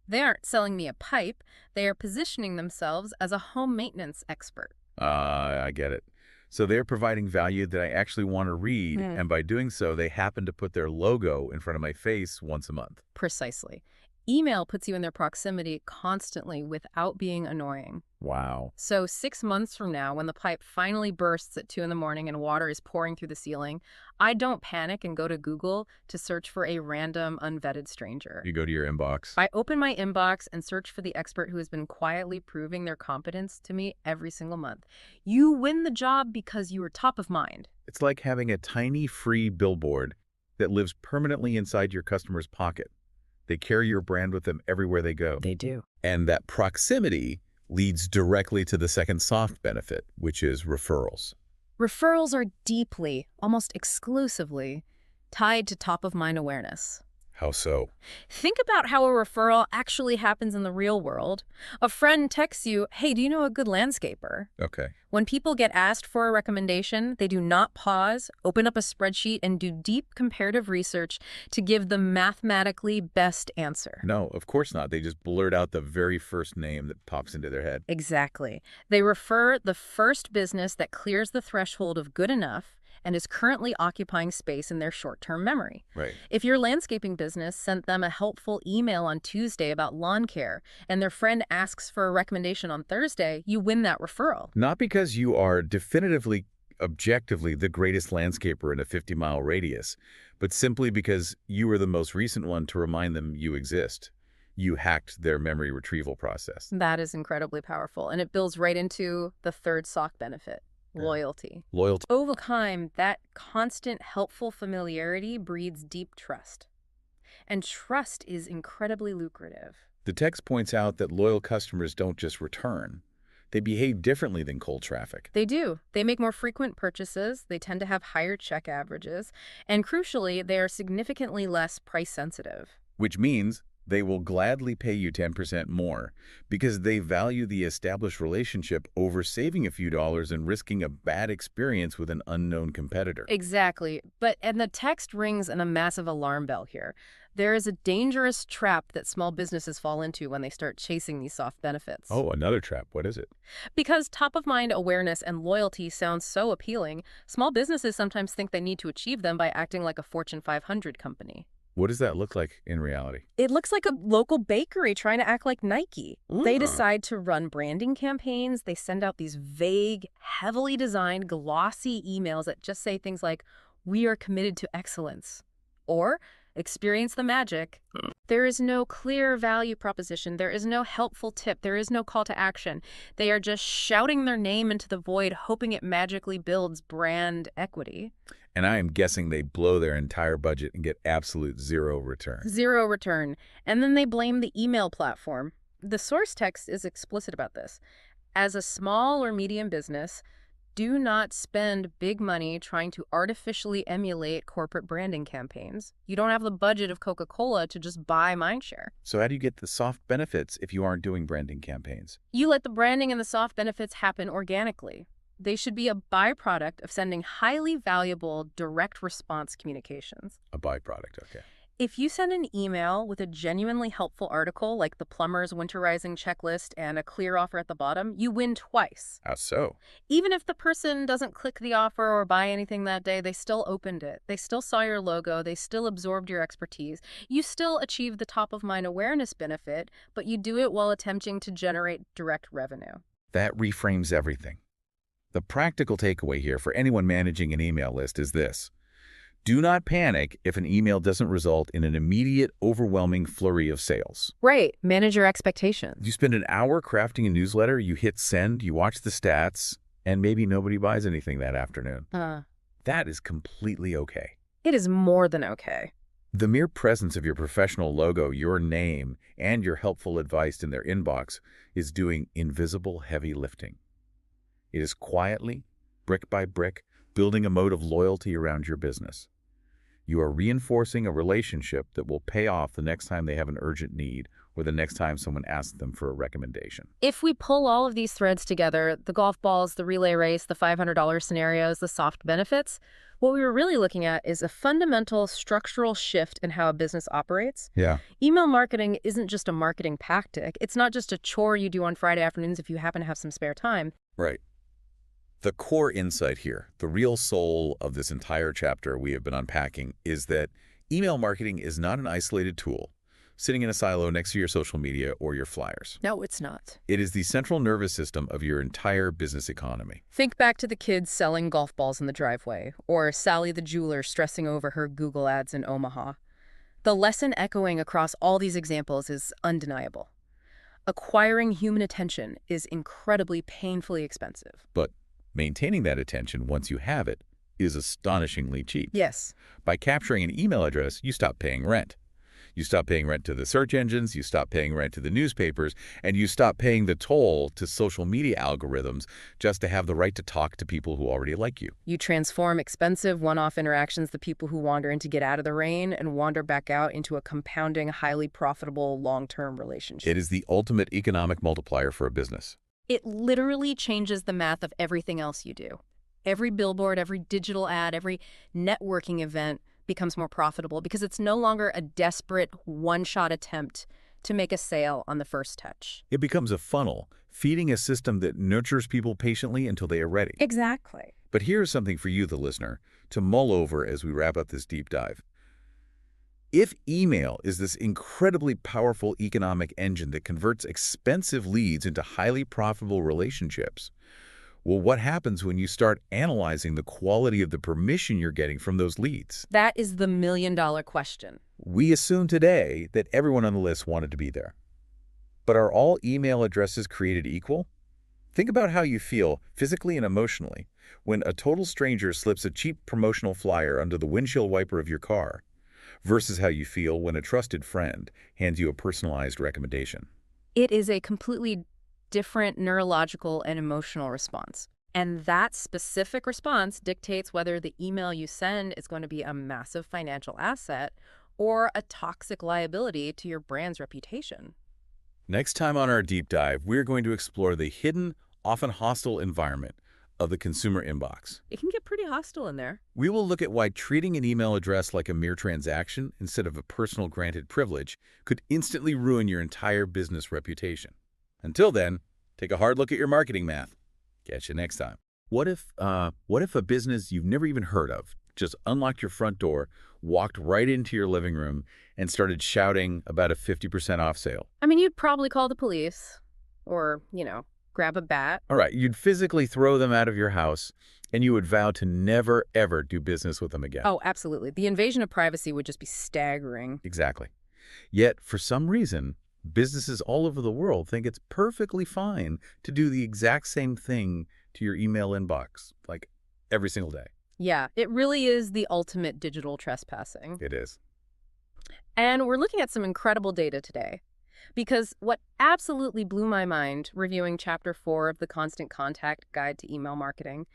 They aren't selling me a pipe. They are positioning themselves as a home maintenance expert. I get it. So they're providing value that I actually want to read, and by doing so, they happen to put their logo in front of my face once a month. Precisely. Email puts you in their proximity constantly without being annoying. Wow. So 6 months from now, when the pipe finally bursts at 2 in the morning and water is pouring through the ceiling, I don't panic and go to Google to search for a random, unvetted stranger. You go to your inbox. I open my inbox and search for the expert who has been quietly proving their competence to me every single month. You win the job because you are top of mind. It's like having a tiny free billboard that lives permanently inside your customer's pocket. They carry your brand with them everywhere they go. They do. And that proximity leads directly to the second soft benefit, which is referrals. Referrals are deeply, almost exclusively, tied to top-of-mind awareness. How so? Think about how a referral actually happens in the real world. A friend texts you, "Hey, do you know a good landscaper?" Okay. When people get asked for a recommendation, they do not pause, open up a spreadsheet, and do deep comparative research to give the mathematically best answer. No, of course not. They just blurt out the very first name that pops into their head. Exactly. They refer the first business that clears the threshold of good enough and is currently occupying space in their short-term memory. Right. If your landscaping business sent them a helpful email on Tuesday about lawn care and their friend asks for a recommendation on Thursday, you win that referral. Not because you are definitively, objectively the greatest landscaper in a 50-mile radius, but simply because you were the most recent one to remind them you exist. You hacked their memory retrieval process. That is incredibly powerful, and it builds right into the third SOC benefit, Yeah. loyalty. Loyalty. Over time, that constant helpful familiarity breeds deep trust. And trust is incredibly lucrative. The text points out that loyal customers don't just return. They behave differently than cold traffic. They do. They make more frequent purchases, they tend to have higher check averages, and crucially, they are significantly less price sensitive. Which means they will gladly pay you 10% more because they value the established relationship over saving a few dollars and risking a bad experience with an unknown competitor. Exactly. And the text rings in a massive alarm bell here. There is a dangerous trap that small businesses fall into when they start chasing these soft benefits. Oh, another trap. What is it? Because top-of-mind awareness and loyalty sounds so appealing, small businesses sometimes think they need to achieve them by acting like a Fortune 500 company. What does that look like in reality? It looks like a local bakery trying to act like Nike. They decide to run branding campaigns. They send out these vague, heavily designed, glossy emails that just say things like, "We are committed to excellence," or "Experience the magic." There is no clear value proposition. There is no helpful tip. There is no call to action. They are just shouting their name into the void, hoping it magically builds brand equity. And I am guessing they blow their entire budget and get absolute zero return. Zero return. And then they blame the email platform. The source text is explicit about this. As a small or medium business, do not spend big money trying to artificially emulate corporate branding campaigns. You don't have the budget of Coca-Cola to just buy mindshare. So how do you get the soft benefits if you aren't doing branding campaigns? You let the branding and the soft benefits happen organically. They should be a byproduct of sending highly valuable direct response communications. A byproduct, okay. If you send an email with a genuinely helpful article like the plumber's winterizing checklist and a clear offer at the bottom, you win twice. How so? Even if the person doesn't click the offer or buy anything that day, they still opened it. They still saw your logo. They still absorbed your expertise. You still achieve the top-of-mind awareness benefit, but you do it while attempting to generate direct revenue. That reframes everything. The practical takeaway here for anyone managing an email list is this. Do not panic if an email doesn't result in an immediate, overwhelming flurry of sales. Right. Manage your expectations. You spend an hour crafting a newsletter, you hit send, you watch the stats, and maybe nobody buys anything that afternoon. That is completely okay. It is more than okay. The mere presence of your professional logo, your name, and your helpful advice in their inbox is doing invisible heavy lifting. It is quietly, brick by brick, building a moat of loyalty around your business. You are reinforcing a relationship that will pay off the next time they have an urgent need or the next time someone asks them for a recommendation. If we pull all of these threads together, the golf balls, the relay race, the $500 scenarios, the soft benefits, what we were really looking at is a fundamental structural shift in how a business operates. Yeah. Email marketing isn't just a marketing tactic. It's not just a chore you do on Friday afternoons if you happen to have some spare time. Right. The core insight here, the real soul of this entire chapter we have been unpacking, is that email marketing is not an isolated tool sitting in a silo next to your social media or your flyers. No, it's not. It is the central nervous system of your entire business economy. Think back to the kids selling golf balls in the driveway, or Sally the jeweler stressing over her Google ads in Omaha. The lesson echoing across all these examples is undeniable. Acquiring human attention is incredibly painfully expensive. But maintaining that attention once you have it is astonishingly cheap. Yes. By capturing an email address, you stop paying rent. You stop paying rent to the search engines, you stop paying rent to the newspapers, and you stop paying the toll to social media algorithms just to have the right to talk to people who already like you. You transform expensive one-off interactions, the people who wander in to get out of the rain, and wander back out into a compounding, highly profitable long-term relationship. It is the ultimate economic multiplier for a business. It literally changes the math of everything else you do. Every billboard, every digital ad, every networking event becomes more profitable because it's no longer a desperate one-shot attempt to make a sale on the first touch. It becomes a funnel, feeding a system that nurtures people patiently until they are ready. Exactly. But here's something for you, the listener, to mull over as we wrap up this deep dive. If email is this incredibly powerful economic engine that converts expensive leads into highly profitable relationships, well, what happens when you start analyzing the quality of the permission you're getting from those leads? That is the million-dollar question. We assume today that everyone on the list wanted to be there. But are all email addresses created equal? Think about how you feel, physically and emotionally, when a total stranger slips a cheap promotional flyer under the windshield wiper of your car, versus how you feel when a trusted friend hands you a personalized recommendation. It is a completely different neurological and emotional response. And that specific response dictates whether the email you send is going to be a massive financial asset or a toxic liability to your brand's reputation. Next time on our deep dive, we're going to explore the hidden, often hostile environment of the consumer inbox. It can get pretty hostile in there. We will look at why treating an email address like a mere transaction instead of a personal granted privilege could instantly ruin your entire business reputation. Until then, take a hard look at your marketing math. Catch you next time. What if a business you've never even heard of just unlocked your front door, walked right into your living room, and started shouting about a 50% off sale? I mean, you'd probably call the police or, grab a bat. All right, you'd physically throw them out of your house, and you would vow to never, ever do business with them again. Oh, absolutely. The invasion of privacy would just be staggering. Exactly. Yet, for some reason, businesses all over the world think it's perfectly fine to do the exact same thing to your email inbox, like every single day. Yeah, it really is the ultimate digital trespassing. It is. And we're looking at some incredible data today. Because what absolutely blew my mind reviewing Chapter 4 of the Constant Contact Guide to Email Marketing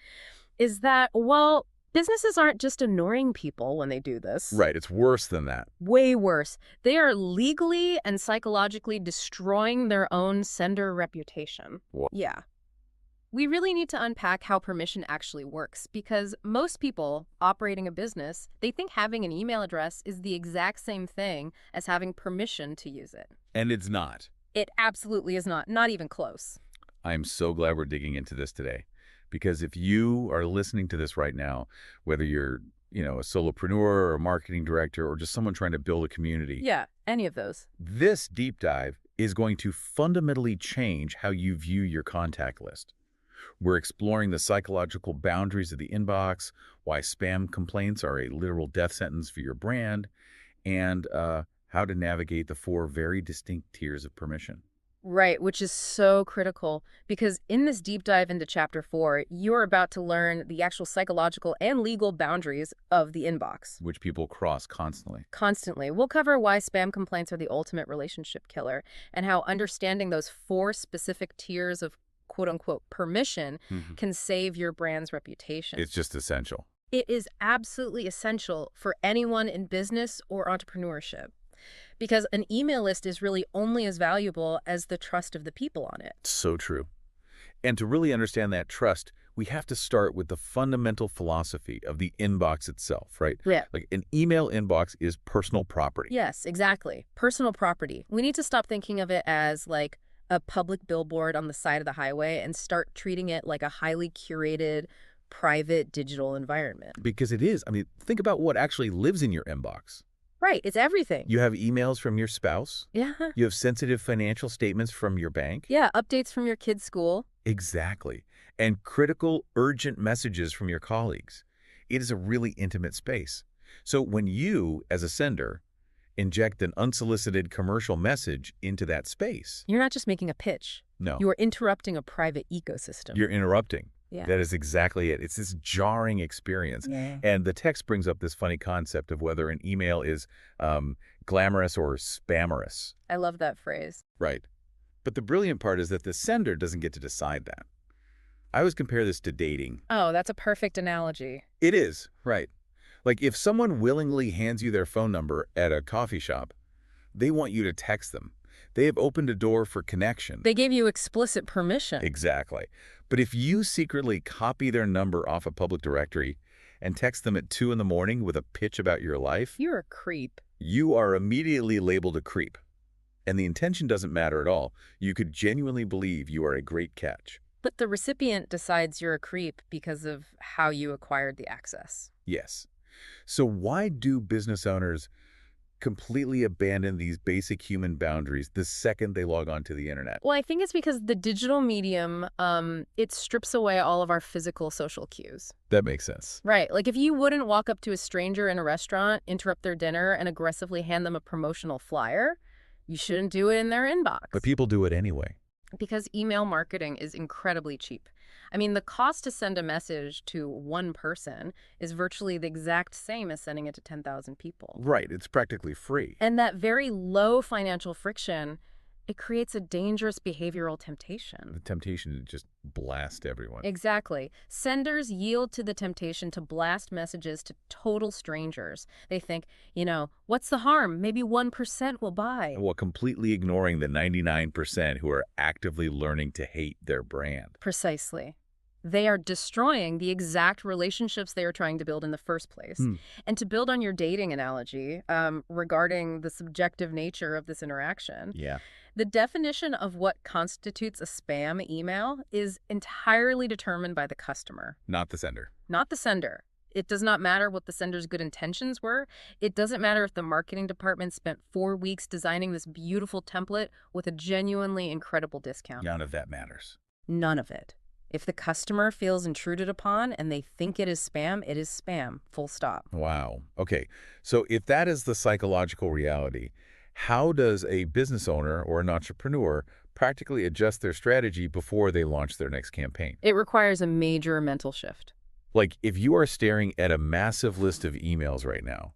is that, well, businesses aren't just ignoring people when they do this. Right, it's worse than that. Way worse. They are legally and psychologically destroying their own sender reputation. What? Yeah. We really need to unpack how permission actually works because most people operating a business, they think having an email address is the exact same thing as having permission to use it. And it's not. It absolutely is not even close. I'm so glad we're digging into this today. Because if you are listening to this right now, whether you're, a solopreneur or a marketing director or just someone trying to build a community. Yeah, any of those. This deep dive is going to fundamentally change how you view your contact list. We're exploring the psychological boundaries of the inbox, why spam complaints are a literal death sentence for your brand, and how to navigate the 4 very distinct tiers of permission. Right, which is so critical because in this deep dive into Chapter 4, you're about to learn the actual psychological and legal boundaries of the inbox. Which people cross constantly. Constantly. We'll cover why spam complaints are the ultimate relationship killer and how understanding those 4 specific tiers of quote-unquote permission can save your brand's reputation. It's just essential. It is absolutely essential for anyone in business or entrepreneurship. Because an email list is really only as valuable as the trust of the people on it. So true. And to really understand that trust, we have to start with the fundamental philosophy of the inbox itself, right? Yeah. Like an email inbox is personal property. Yes, exactly. Personal property. We need to stop thinking of it as like a public billboard on the side of the highway and start treating it like a highly curated, private digital environment. Because it is. I mean, think about what actually lives in your inbox. Right, it's everything. You have emails from your spouse. Yeah. You have sensitive financial statements from your bank. Yeah, updates from your kid's school. Exactly. And critical, urgent messages from your colleagues. It is a really intimate space. So when you, as a sender, inject an unsolicited commercial message into that space. You're not just making a pitch. No. You are interrupting a private ecosystem. You're interrupting. Yeah. That is exactly it. It's this jarring experience. Yeah. And the text brings up this funny concept of whether an email is glamorous or spamorous. I love that phrase. Right. But the brilliant part is that the sender doesn't get to decide that. I always compare this to dating. Oh, that's a perfect analogy. It is, right. Like if someone willingly hands you their phone number at a coffee shop, they want you to text them. They have opened a door for connection. They gave you explicit permission. Exactly. But if you secretly copy their number off a public directory and text them at 2 in the morning with a pitch about your life, You're a creep. you are immediately labeled a creep. And the intention doesn't matter at all. You could genuinely believe you are a great catch. But the recipient decides you're a creep because of how you acquired the access. Yes. So why do business owners completely abandon these basic human boundaries the second they log on to the internet? Well, I think it's because the digital medium, it strips away all of our physical social cues. That makes sense. Right. Like if you wouldn't walk up to a stranger in a restaurant, interrupt their dinner, and aggressively hand them a promotional flyer, you shouldn't do it in their inbox. But people do it anyway. Because email marketing is incredibly cheap. I mean, the cost to send a message to one person is virtually the exact same as sending it to 10,000 people. Right. It's practically free. And that very low financial friction, it creates a dangerous behavioral temptation. The temptation to just blast everyone. Exactly. Senders yield to the temptation to blast messages to total strangers. They think, what's the harm? Maybe 1% will buy. While completely ignoring the 99% who are actively learning to hate their brand. Precisely. They are destroying the exact relationships they are trying to build in the first place. And to build on your dating analogy regarding the subjective nature of this interaction, Yeah. the definition of what constitutes a spam email is entirely determined by the customer, Not the sender. not the sender. It does not matter what the sender's good intentions were. It doesn't matter if the marketing department spent 4 weeks designing this beautiful template with a genuinely incredible discount. None of that matters. None of it. If the customer feels intruded upon and they think it is spam, full stop. Wow. Okay. So if that is the psychological reality, how does a business owner or an entrepreneur practically adjust their strategy before they launch their next campaign? It requires a major mental shift. Like if you are staring at a massive list of emails right now,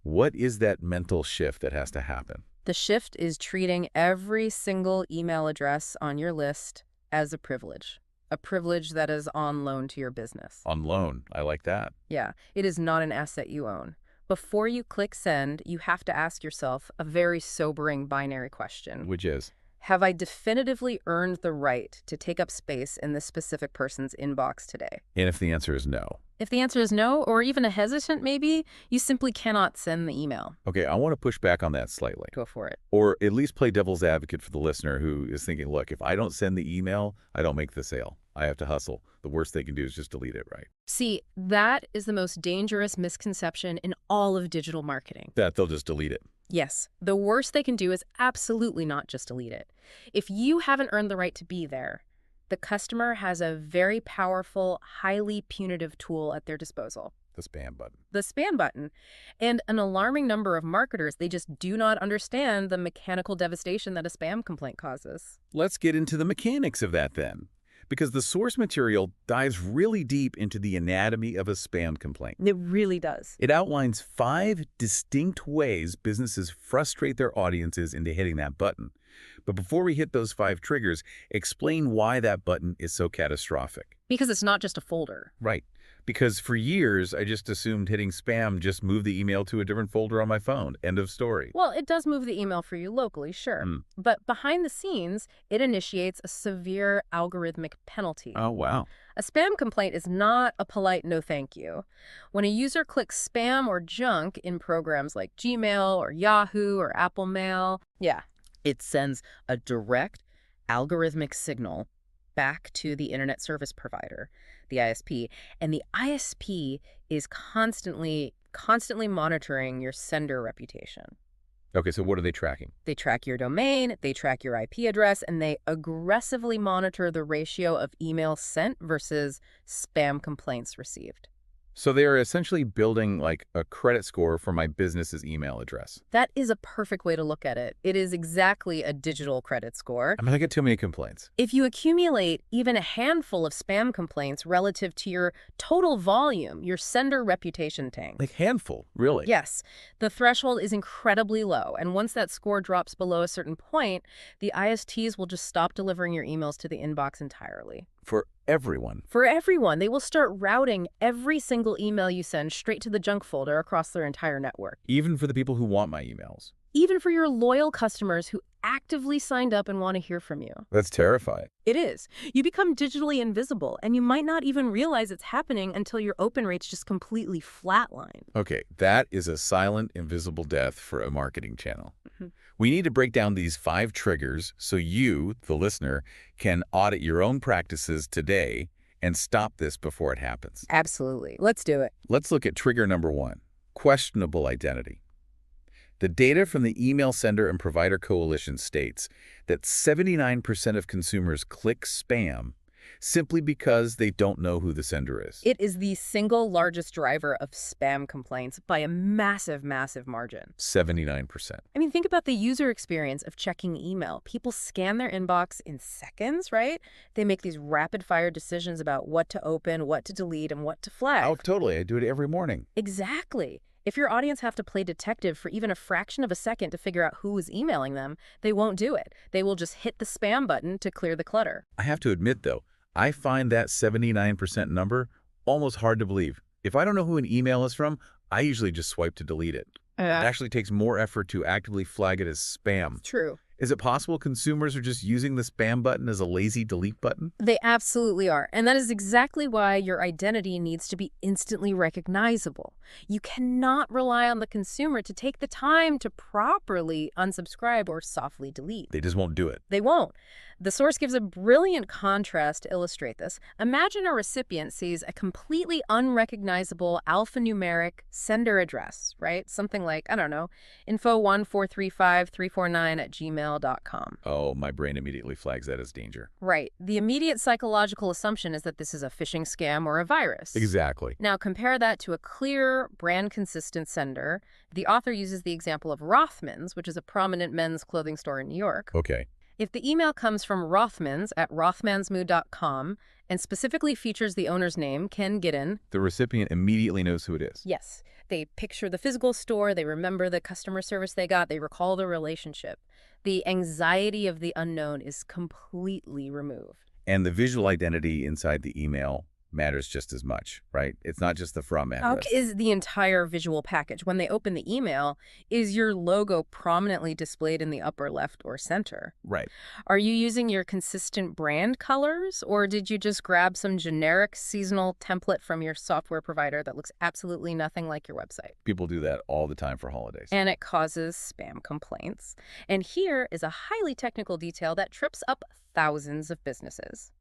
what is that mental shift that has to happen? The shift is treating every single email address on your list as a privilege that is on loan to your business. On loan. I like that. Yeah, it is not an asset you own. Before you click send, you have to ask yourself a very sobering binary question. Which is? Have I definitively earned the right to take up space in this specific person's inbox today? And if the answer is no. If the answer is no, or even a hesitant maybe, you simply cannot send the email. Okay, I want to push back on that slightly. Go for it. Or at least play devil's advocate for the listener who is thinking, look, if I don't send the email, I don't make the sale. I have to hustle. The worst they can do is just delete it, right? See, that is the most dangerous misconception in all of digital marketing. That they'll just delete it. Yes, the worst they can do is absolutely not just delete it. If you haven't earned the right to be there, the customer has a very powerful, highly punitive tool at their disposal. The spam button. The spam button. And an alarming number of marketers, they just do not understand the mechanical devastation that a spam complaint causes. Let's get into the mechanics of that then. Because the source material dives really deep into the anatomy of a spam complaint. It really does. It outlines 5 distinct ways businesses frustrate their audiences into hitting that button. But before we hit those 5 triggers, explain why that button is so catastrophic. Because it's not just a folder. Right. Because for years, I just assumed hitting spam just moved the email to a different folder on my phone. End of story. Well, it does move the email for you locally, sure. But behind the scenes, it initiates a severe algorithmic penalty. Oh, wow. A spam complaint is not a polite no thank you. When a user clicks spam or junk in programs like Gmail or Yahoo or Apple Mail, it sends a direct algorithmic signal back to the internet service provider, the ISP, and the ISP is constantly monitoring your sender reputation. Okay, so what are they tracking? They track your domain, they track your IP address, and they aggressively monitor the ratio of emails sent versus spam complaints received. So they are essentially building like a credit score for my business's email address. That is a perfect way to look at it. It is exactly a digital credit score. I mean, I get too many complaints. If you accumulate even a handful of spam complaints relative to your total volume, your sender reputation tanks. Like handful, really? Yes, the threshold is incredibly low, and once that score drops below a certain point, the ISTs will just stop delivering your emails to the inbox entirely. For everyone. For everyone, they will start routing every single email you send straight to the junk folder across their entire network. Even for the people who want my emails. Even for your loyal customers who actively signed up and want to hear from you. That's terrifying. It is. You become digitally invisible, and you might not even realize it's happening until your open rates just completely flatline. Okay, that is a silent, invisible death for a marketing channel. Mhm. We need to break down these 5 triggers so you, the listener, can audit your own practices today and stop this before it happens. Absolutely. Let's do it. Let's look at trigger number 1, questionable identity. The data from the Email Sender and Provider Coalition states that 79% of consumers click spam simply because they don't know who the sender is. It is the single largest driver of spam complaints by a massive, massive margin. 79%. I mean, think about the user experience of checking email. People scan their inbox in seconds, right? They make these rapid-fire decisions about what to open, what to delete, and what to flag. Oh, totally. I do it every morning. Exactly. If your audience have to play detective for even a fraction of a second to figure out who is emailing them, they won't do it. They will just hit the spam button to clear the clutter. I have to admit, though, I find that 79% number almost hard to believe. If I don't know who an email is from, I usually just swipe to delete it. It actually takes more effort to actively flag it as spam. True. Is it possible consumers are just using the spam button as a lazy delete button? They absolutely are. And that is exactly why your identity needs to be instantly recognizable. You cannot rely on the consumer to take the time to properly unsubscribe or softly delete. They just won't do it. They won't. The source gives a brilliant contrast to illustrate this. Imagine a recipient sees a completely unrecognizable alphanumeric sender address, right? Something like, I don't know, info1435349@gmail.com. Oh, my brain immediately flags that as danger. Right. The immediate psychological assumption is that this is a phishing scam or a virus. Exactly. Now compare that to a clear, brand-consistent sender. The author uses the example of Rothmans, which is a prominent men's clothing store in New York. Okay. If the email comes from Rothmans at rothmansmood.com and specifically features the owner's name, Ken Giddin, The recipient immediately knows who it is. yes, they picture the physical store, they remember the customer service they got, they recall the relationship. The anxiety of the unknown is completely removed. And the visual identity inside the email matters just as much, right? It's not just the from address. Okay, is the entire visual package. When they open the email, is your logo prominently displayed in the upper left or center? Right. Are you using your consistent brand colors, or did you just grab some generic seasonal template from your software provider that looks absolutely nothing like your website? People do that all the time for holidays. And it causes spam complaints. And here is a highly technical detail that trips up thousands of businesses.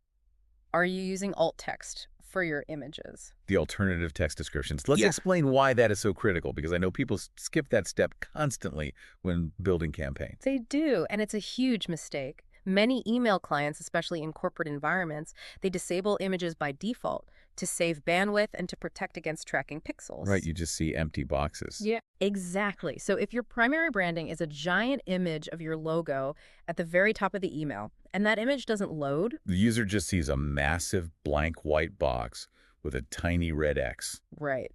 Are you using alt text for your images? The alternative text descriptions. Let's Yeah. explain why that is so critical, because I know people skip that step constantly when building campaigns. They do, and it's a huge mistake. Many email clients, especially in corporate environments, they disable images by default to save bandwidth and to protect against tracking pixels. Right, you just see empty boxes. Yeah, exactly. So if your primary branding is a giant image of your logo at the very top of the email, and that image doesn't load, The user just sees a massive blank white box with a tiny red X. right.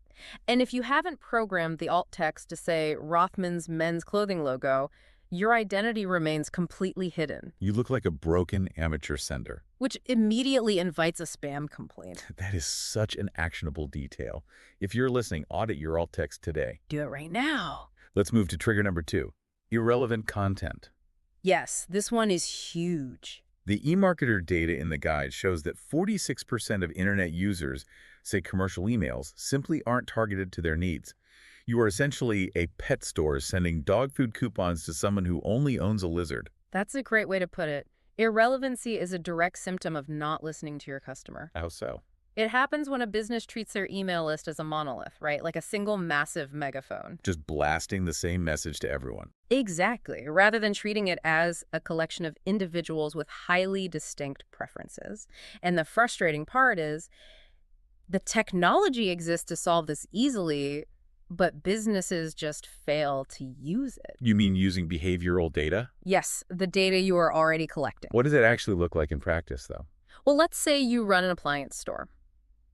And if you haven't programmed the alt text to say Rothman's men's clothing logo, your identity remains completely hidden, You look like a broken amateur sender. which immediately invites a spam complaint. That is such an actionable detail. If you're listening, audit your alt text today. Do it right now. Let's move to trigger number 2, irrelevant content. Yes, this one is huge. The eMarketer data in the guide shows that 46% of internet users say commercial emails simply aren't targeted to their needs. You are essentially a pet store sending dog food coupons to someone who only owns a lizard. That's a great way to put it. Irrelevancy is a direct symptom of not listening to your customer. How so? It happens when a business treats their email list as a monolith, right? Like a single massive megaphone. Just blasting the same message to everyone. Exactly, rather than treating it as a collection of individuals with highly distinct preferences. And the frustrating part is, The technology exists to solve this easily, but businesses just fail to use it. You mean using behavioral data? Yes, the data you are already collecting. What does it actually look like in practice, though? Well, let's say you run an appliance store.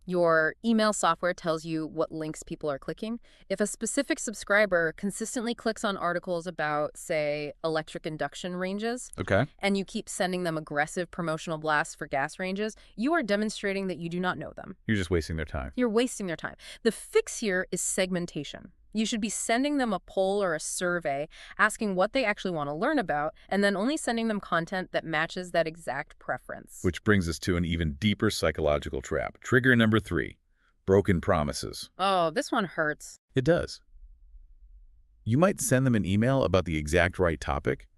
Your email software tells you what links people are clicking. If a specific subscriber consistently clicks on articles about, say, electric induction ranges, Okay. and you keep sending them aggressive promotional blasts for gas ranges, you are demonstrating that you do not know them. You're just wasting their time. You're wasting their time. The fix here is segmentation. You should be sending them a poll or a survey asking what they actually want to learn about, and then only sending them content that matches that exact preference. Which brings us to an even deeper psychological trap. Trigger number 3, broken promises. Oh, this one hurts. It does. You might send them an email about the exact right topic,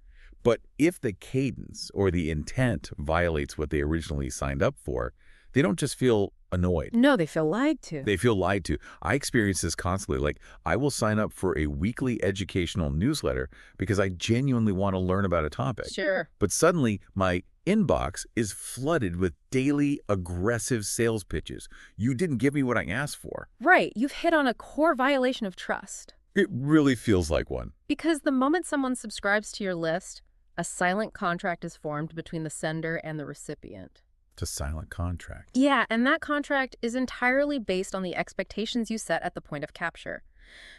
but if the cadence or the intent violates what they originally signed up for, they don't just feel annoyed. No, they feel lied to. They feel lied to. I experience this constantly. Like, I will sign up for a weekly educational newsletter because I genuinely want to learn about a topic. Sure. But suddenly, my inbox is flooded with daily aggressive sales pitches. You didn't give me what I asked for. Right. You've hit on a core violation of trust. It really feels like one. Because the moment someone subscribes to your list, a silent contract is formed between the sender and the recipient. It's a silent contract. Yeah, and that contract is entirely based on the expectations you set at the point of capture.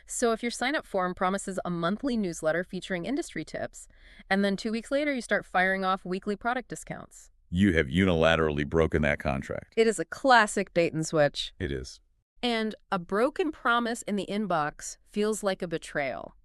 So if your sign-up form promises a monthly newsletter featuring industry tips, and then 2 weeks later you start firing off weekly product discounts. You have unilaterally broken that contract. It is a classic bait and switch. It is. And a broken promise in the inbox feels like a betrayal.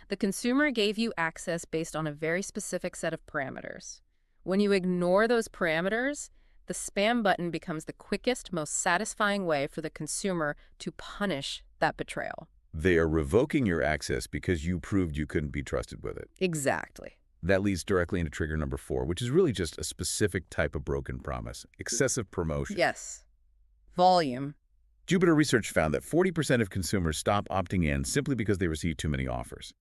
The consumer gave you access based on a very specific set of parameters. When you ignore those parameters, the spam button becomes the quickest, most satisfying way for the consumer to punish that betrayal. They are revoking your access because you proved you couldn't be trusted with it. Exactly. That leads directly into trigger number 4, which is really just a specific type of broken promise: excessive promotion. Yes. Volume. Jupiter Research found that 40% of consumers stop opting in simply because they receive too many offers.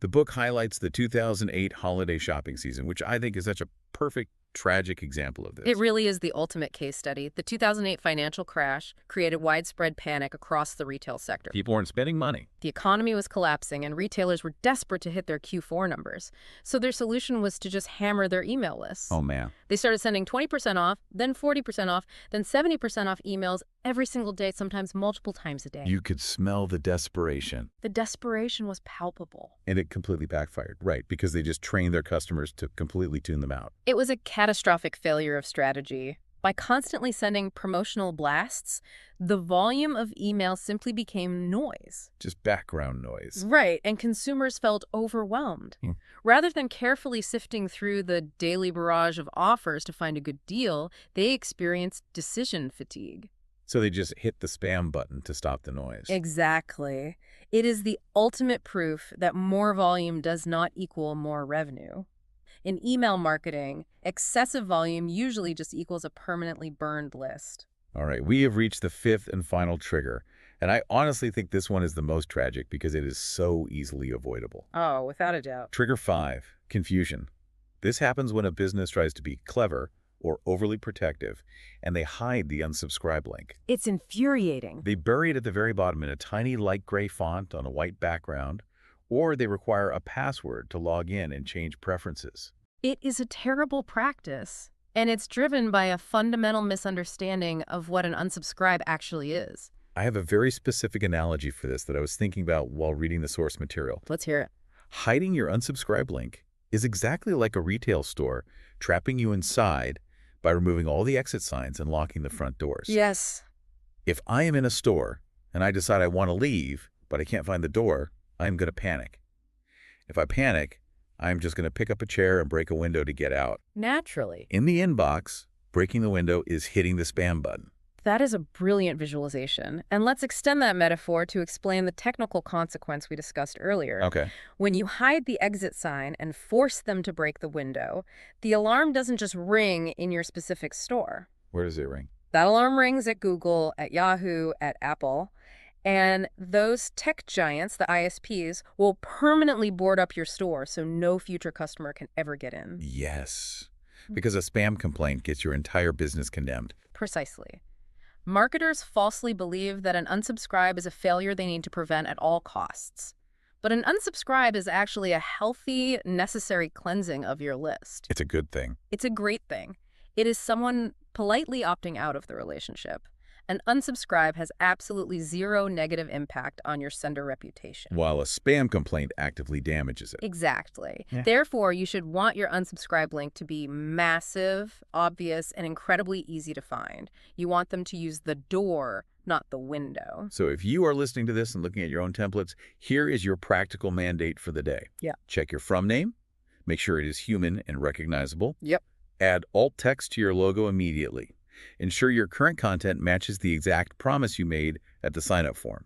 The book highlights the 2008 holiday shopping season, which I think is such a perfect, tragic example of this. It really is the ultimate case study. The 2008 financial crash created widespread panic across the retail sector. People weren't spending money. The economy was collapsing, and retailers were desperate to hit their Q4 numbers. So their solution was to just hammer their email lists. Oh, man. They started sending 20% off, then 40% off, then 70% off emails every single day, sometimes multiple times a day. You could smell the desperation. The desperation was palpable. And it completely backfired, right? Because they just trained their customers to completely tune them out. It was a catastrophic failure of strategy. By constantly sending promotional blasts, the volume of email simply became noise. Just background noise. Right, and consumers felt overwhelmed. Rather than carefully sifting through the daily barrage of offers to find a good deal, they experienced decision fatigue. So they just hit the spam button to stop the noise. Exactly. It is the ultimate proof that more volume does not equal more revenue. In email marketing, excessive volume usually just equals a permanently burned list. All right, we have reached the 5th and final trigger. And I honestly think this one is the most tragic because it is so easily avoidable. Oh, without a doubt. Trigger 5, confusion. This happens when a business tries to be clever or overly protective, and they hide the unsubscribe link. It's infuriating. They bury it at the very bottom in a tiny light gray font on a white background, or they require a password to log in and change preferences. It is a terrible practice, and it's driven by a fundamental misunderstanding of what an unsubscribe actually is. I have a very specific analogy for this that I was thinking about while reading the source material. Let's hear it. Hiding your unsubscribe link is exactly like a retail store trapping you inside by removing all the exit signs and locking the front doors. Yes. If I am in a store and I decide I want to leave, but I can't find the door, I'm going to panic. If I panic, I'm just going to pick up a chair and break a window to get out. Naturally. In the inbox, breaking the window is hitting the spam button. That is a brilliant visualization. And let's extend that metaphor to explain the technical consequence we discussed earlier. Okay. When you hide the exit sign and force them to break the window, the alarm doesn't just ring in your specific store. Where does it ring? That alarm rings at Google, at Yahoo, at Apple. And those tech giants, the ISPs, will permanently board up your store so no future customer can ever get in. Yes. Because a spam complaint gets your entire business condemned. Precisely. Marketers falsely believe that an unsubscribe is a failure they need to prevent at all costs. But an unsubscribe is actually a healthy, necessary cleansing of your list. It's a good thing. It's a great thing. It is someone politely opting out of the relationship. An unsubscribe has absolutely zero negative impact on your sender reputation. While a spam complaint actively damages it. Exactly. Yeah. Therefore, you should want your unsubscribe link to be massive, obvious, and incredibly easy to find. You want them to use the door, not the window. So if you are listening to this and looking at your own templates, here is your practical mandate for the day. Yeah. Check your from name. Make sure it is human and recognizable. Yep. Add alt text to your logo immediately. Ensure your current content matches the exact promise you made at the sign-up form.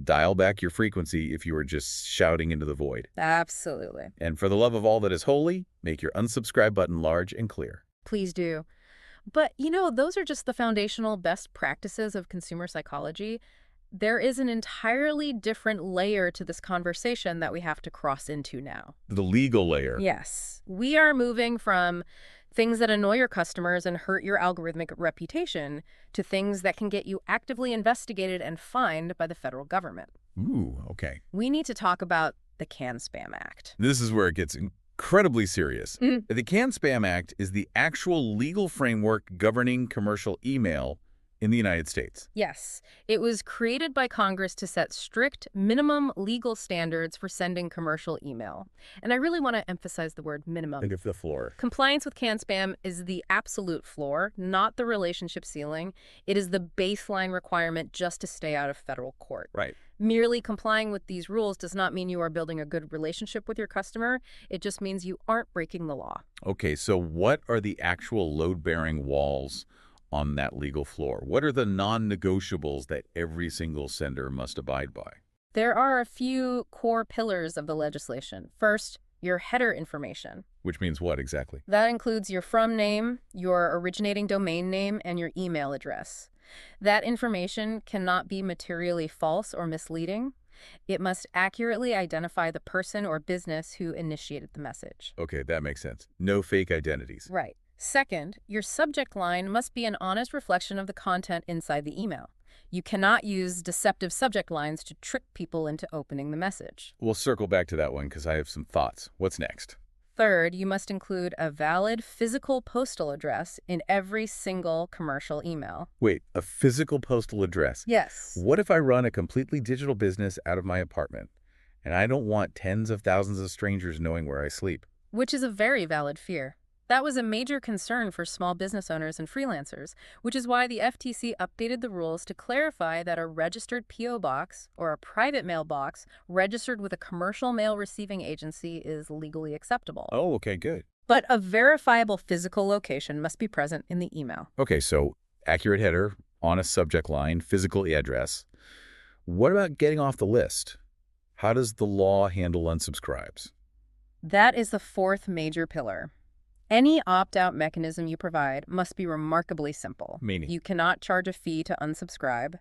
Dial back your frequency if you are just shouting into the void. Absolutely. And for the love of all that is holy, make your unsubscribe button large and clear. Please do. But, those are just the foundational best practices of consumer psychology. There is an entirely different layer to this conversation that we have to cross into now. The legal layer. Yes. We are moving from things that annoy your customers and hurt your algorithmic reputation to things that can get you actively investigated and fined by the federal government. Ooh, okay. We need to talk about the CAN-SPAM Act. This is where it gets incredibly serious. The CAN-SPAM Act is the actual legal framework governing commercial email in the United States. Yes. It was created by Congress to set strict minimum legal standards for sending commercial email. And I really want to emphasize the word minimum. Think of the floor. Compliance with CAN-SPAM is the absolute floor, not the relationship ceiling. It is the baseline requirement just to stay out of federal court. Right. Merely complying with these rules does not mean you are building a good relationship with your customer. It just means you aren't breaking the law. Okay, so what are the actual load-bearing walls on that legal floor? What are the non-negotiables that every single sender must abide by? There are a few core pillars of the legislation. First, your header information. Which means what exactly? That includes your from name, your originating domain name, and your email address. That information cannot be materially false or misleading. It must accurately identify the person or business who initiated the message. Okay, that makes sense. No fake identities. Right. Second, your subject line must be an honest reflection of the content inside the email. You cannot use deceptive subject lines to trick people into opening the message. We'll circle back to that one because I have some thoughts. What's next? Third, you must include a valid physical postal address in every single commercial email. Wait, a physical postal address? Yes. What if I run a completely digital business out of my apartment and I don't want tens of thousands of strangers knowing where I sleep? Which is a very valid fear. That was a major concern for small business owners and freelancers, which is why the FTC updated the rules to clarify that a registered P.O. box or a private mailbox registered with a commercial mail receiving agency is legally acceptable. Oh, okay, good. But a verifiable physical location must be present in the email. Okay, so accurate header, honest subject line, physical address. What about getting off the list? How does the law handle unsubscribes? That is the fourth major pillar. Any opt-out mechanism you provide must be remarkably simple. Meaning? You cannot charge a fee to unsubscribe.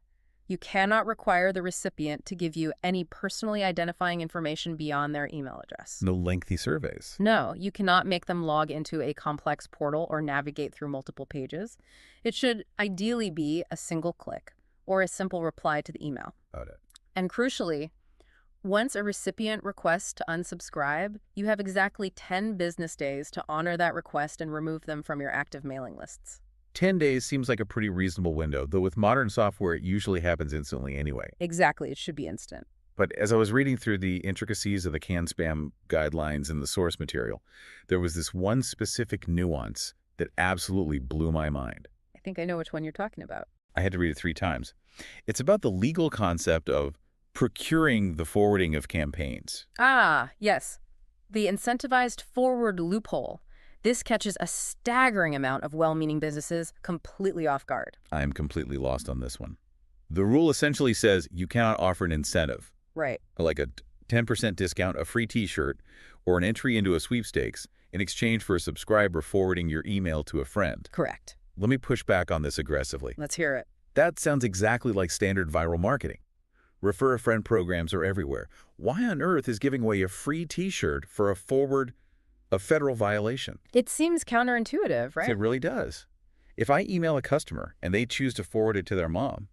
You cannot require the recipient to give you any personally identifying information beyond their email address. No lengthy surveys. No, you cannot make them log into a complex portal or navigate through multiple pages. It should ideally be a single click or a simple reply to the email. Got it. And crucially, once a recipient requests to unsubscribe, you have exactly 10 business days to honor that request and remove them from your active mailing lists. 10 days seems like a pretty reasonable window, though with modern software, it usually happens instantly anyway. Exactly, it should be instant. But as I was reading through the intricacies of the CAN-SPAM guidelines and the source material, there was this one specific nuance that absolutely blew my mind. I think I know which one you're talking about. I had to read it 3 times. It's about the legal concept of procuring the forwarding of campaigns. Ah, yes. The incentivized forward loophole. This catches a staggering amount of well-meaning businesses completely off guard. I am completely lost on this one. The rule essentially says you cannot offer an incentive, Right. like a 10% discount, a free t-shirt, or an entry into a sweepstakes in exchange for a subscriber forwarding your email to a friend. Correct. Let me push back on this aggressively. Let's hear it. That sounds exactly like standard viral marketing. Refer a friend programs are everywhere. Why on earth is giving away a free t-shirt for a forward a federal violation? It seems counterintuitive, right? It really does. If I email a customer and they choose to forward it to their mom,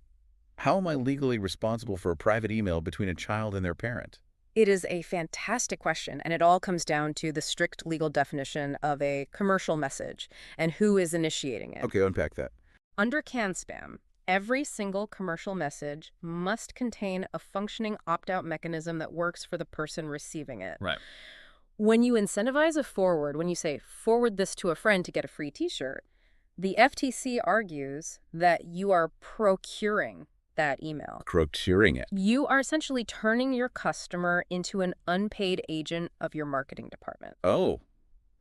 how am I legally responsible for a private email between a child and their parent? It is a fantastic question, and it all comes down to the strict legal definition of a commercial message and who is initiating it. Okay, unpack that. Under CAN-SPAM, every single commercial message must contain a functioning opt-out mechanism that works for the person receiving it. Right. When you incentivize a forward, when you say, forward this to a friend to get a free t-shirt, the FTC argues that you are procuring that email. Procuring it. You are essentially turning your customer into an unpaid agent of your marketing department. Oh,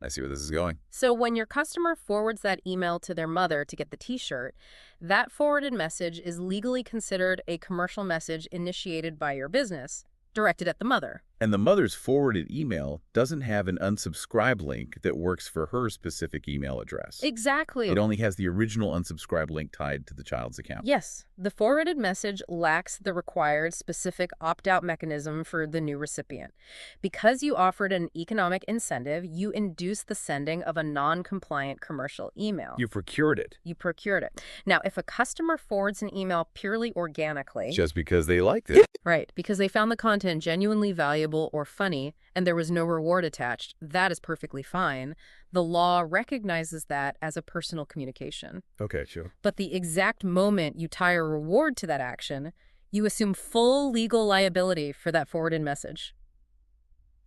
I see where this is going. So when your customer forwards that email to their mother to get the t-shirt, that forwarded message is legally considered a commercial message initiated by your business, directed at the mother. And the mother's forwarded email doesn't have an unsubscribe link that works for her specific email address. Exactly. It only has the original unsubscribe link tied to the child's account. Yes, the forwarded message lacks the required specific opt-out mechanism for the new recipient. Because you offered an economic incentive, you induced the sending of a non-compliant commercial email. You procured it. You procured it. Now, if a customer forwards an email purely organically, Just because they liked it. right, because they found the content genuinely valuable or funny, and there was no reward attached, that is perfectly fine. The law recognizes that as a personal communication. Okay, sure. But the exact moment you tie a reward to that action, you assume full legal liability for that forwarded message.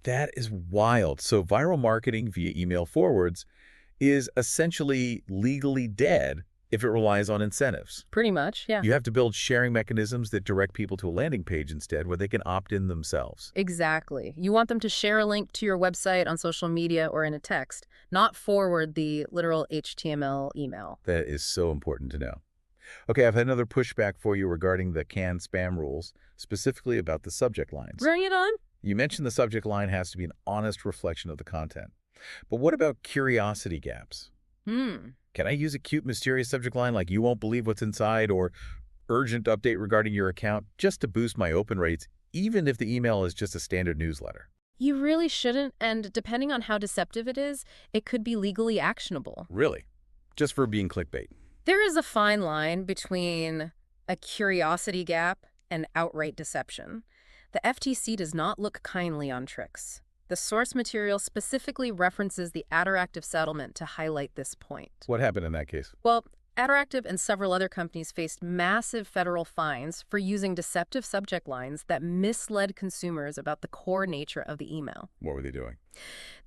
That is wild. So viral marketing via email forwards is essentially legally dead if it relies on incentives. Pretty much, yeah. You have to build sharing mechanisms that direct people to a landing page instead where they can opt in themselves. Exactly. You want them to share a link to your website on social media or in a text, not forward the literal HTML email. That is so important to know. Okay, I've had another pushback for you regarding the CAN-SPAM rules, specifically about the subject lines. Bring it on. You mentioned the subject line has to be an honest reflection of the content. But what about curiosity gaps? Can I use a cute, mysterious subject line like "you won't believe what's inside" or "urgent update regarding your account" just to boost my open rates, even if the email is just a standard newsletter? You really shouldn't, and depending on how deceptive it is, it could be legally actionable. Really? Just for being clickbait? There is a fine line between a curiosity gap and outright deception. The FTC does not look kindly on tricks. The source material specifically references the Adderactive settlement to highlight this point. What happened in that case? Well, Adderactive and several other companies faced massive federal fines for using deceptive subject lines that misled consumers about the core nature of the email. What were they doing?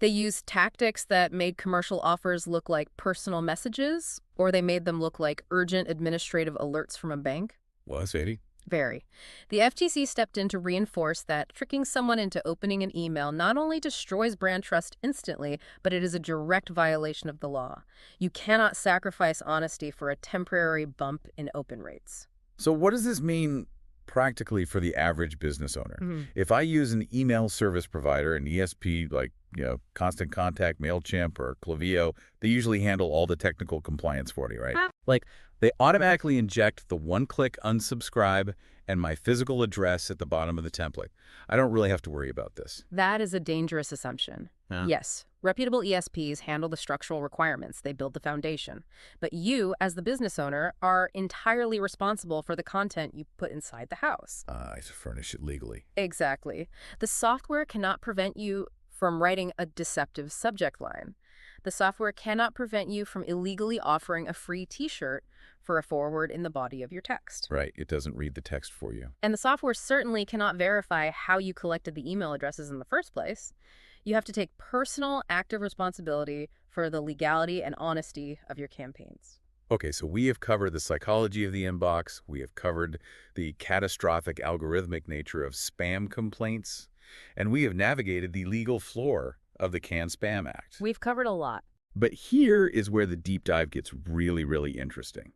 They used tactics that made commercial offers look like personal messages, or they made them look like urgent administrative alerts from a bank. Well, Sadie. Very. The FTC stepped in to reinforce that tricking someone into opening an email not only destroys brand trust instantly, but it is a direct violation of the law. You cannot sacrifice honesty for a temporary bump in open rates. So what does this mean practically for the average business owner? If I use an email service provider, an ESP like, Constant Contact, MailChimp, or Klaviyo, they usually handle all the technical compliance for you, right? Like, they automatically inject the one-click unsubscribe and my physical address at the bottom of the template. I don't really have to worry about this. That is a dangerous assumption. Yeah. Yes, reputable ESPs handle the structural requirements. They build the foundation. But you, as the business owner, are entirely responsible for the content you put inside the house. I have to furnish it legally. Exactly. The software cannot prevent you from writing a deceptive subject line. The software cannot prevent you from illegally offering a free t-shirt for a forward in the body of your text. Right. It doesn't read the text for you. And the software certainly cannot verify how you collected the email addresses in the first place. You have to take personal, active responsibility for the legality and honesty of your campaigns. Okay, so we have covered the psychology of the inbox. We have covered the catastrophic algorithmic nature of spam complaints. And we have navigated the legal floor of the CAN-SPAM Act. We've covered a lot. But here is where the deep dive gets really, really interesting.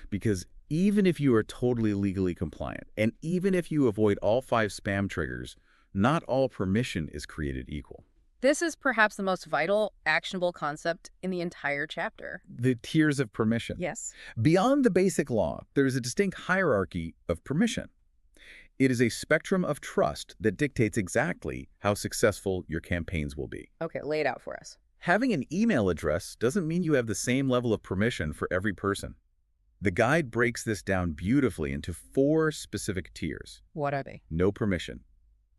Because even if you are totally legally compliant, and even if you avoid all 5 spam triggers, not all permission is created equal. This is perhaps the most vital, actionable concept in the entire chapter. The tiers of permission. Yes. Beyond the basic law, there is a distinct hierarchy of permission. It is a spectrum of trust that dictates exactly how successful your campaigns will be. Okay, lay it out for us. Having an email address doesn't mean you have the same level of permission for every person. The guide breaks this down beautifully into 4 specific tiers. What are they? No permission,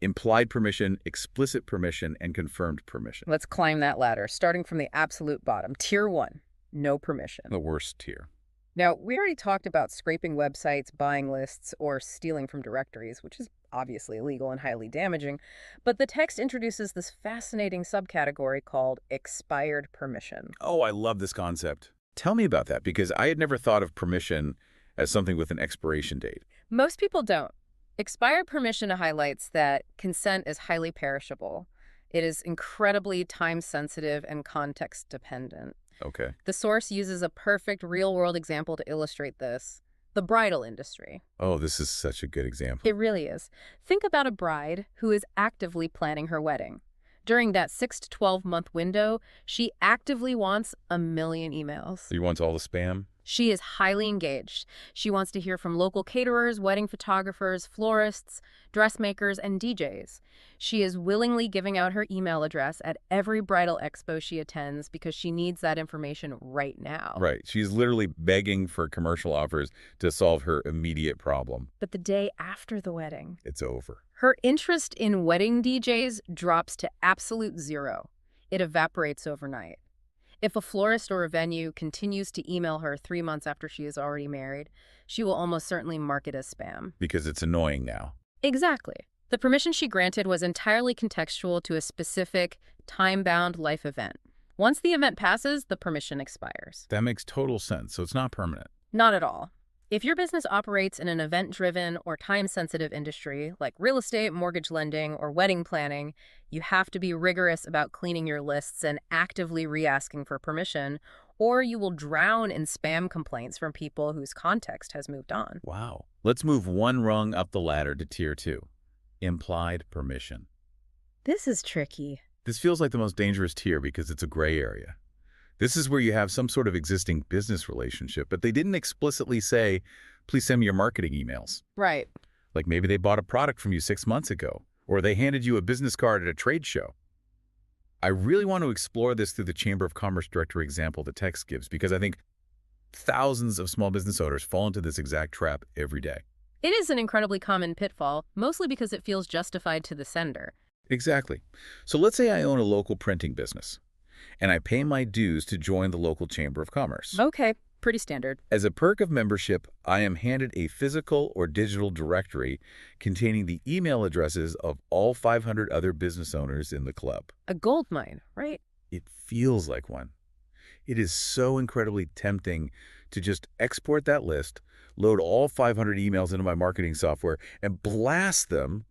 implied permission, explicit permission, and confirmed permission. Let's climb that ladder, starting from the absolute bottom. Tier 1, no permission. The worst tier. Now, we already talked about scraping websites, buying lists, or stealing from directories, which is obviously illegal and highly damaging, but the text introduces this fascinating subcategory called expired permission. Oh, I love this concept. Tell me about that, because I had never thought of permission as something with an expiration date. Most people don't. Expired permission highlights that consent is highly perishable. It is incredibly time-sensitive and context-dependent. Okay. The source uses a perfect real-world example to illustrate this: the bridal industry. Oh, this is such a good example. It really is. Think about a bride who is actively planning her wedding. During that 6 to 12-month window, she actively wants a million emails. You want all the spam? She is highly engaged. She wants to hear from local caterers, wedding photographers, florists, dressmakers, and DJs. She is willingly giving out her email address at every bridal expo she attends because she needs that information right now. Right. She's literally begging for commercial offers to solve her immediate problem. But the day after the wedding, It's over. her interest in wedding DJs drops to absolute zero. It evaporates overnight. If a florist or a venue continues to email her 3 months after she is already married, she will almost certainly mark it as spam. Because it's annoying now. Exactly. The permission she granted was entirely contextual to a specific, time-bound life event. Once the event passes, the permission expires. That makes total sense, so it's not permanent. Not at all. If your business operates in an event-driven or time-sensitive industry, like real estate, mortgage lending, or wedding planning, you have to be rigorous about cleaning your lists and actively re-asking for permission, or you will drown in spam complaints from people whose context has moved on. Wow. Let's move one rung up the ladder to Tier 2. Implied permission. This is tricky. This feels like the most dangerous tier because it's a gray area. This is where you have some sort of existing business relationship, but they didn't explicitly say, please send me your marketing emails. Right. Like maybe they bought a product from you 6 months ago, or they handed you a business card at a trade show. I really want to explore this through the Chamber of Commerce Director example the text gives, because I think thousands of small business owners fall into this exact trap every day. It is an incredibly common pitfall, mostly because it feels justified to the sender. Exactly. So let's say I own a local printing business, and I pay my dues to join the local Chamber of Commerce. Okay, pretty standard. As a perk of membership, I am handed a physical or digital directory containing the email addresses of all 500 other business owners in the club. A gold mine, right? It feels like one. It is so incredibly tempting to just export that list, load all 500 emails into my marketing software, and blast them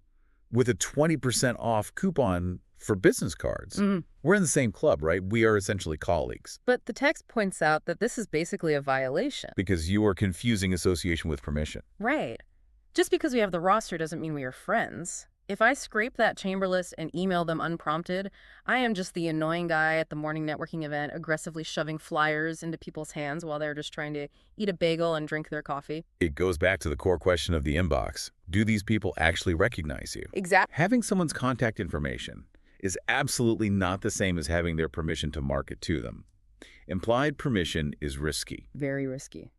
with a 20% off coupon for business cards. We're in the same club, right? We are essentially colleagues. But the text points out that this is basically a violation. Because you are confusing association with permission. Right. Just because we have the roster doesn't mean we are friends. If I scrape that chamber list and email them unprompted, I am just the annoying guy at the morning networking event aggressively shoving flyers into people's hands while they're just trying to eat a bagel and drink their coffee. It goes back to the core question of the inbox. Do these people actually recognize you? Exactly. Having someone's contact information is absolutely not the same as having their permission to market to them. Implied permission is risky. Very risky.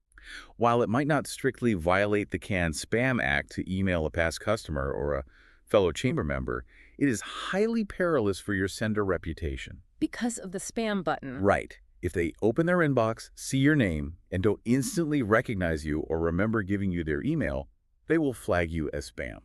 While it might not strictly violate the CAN Spam Act to email a past customer or a fellow chamber member, it is highly perilous for your sender reputation. Because of the spam button. Right. If they open their inbox, see your name, and don't instantly recognize you or remember giving you their email, they will flag you as spam.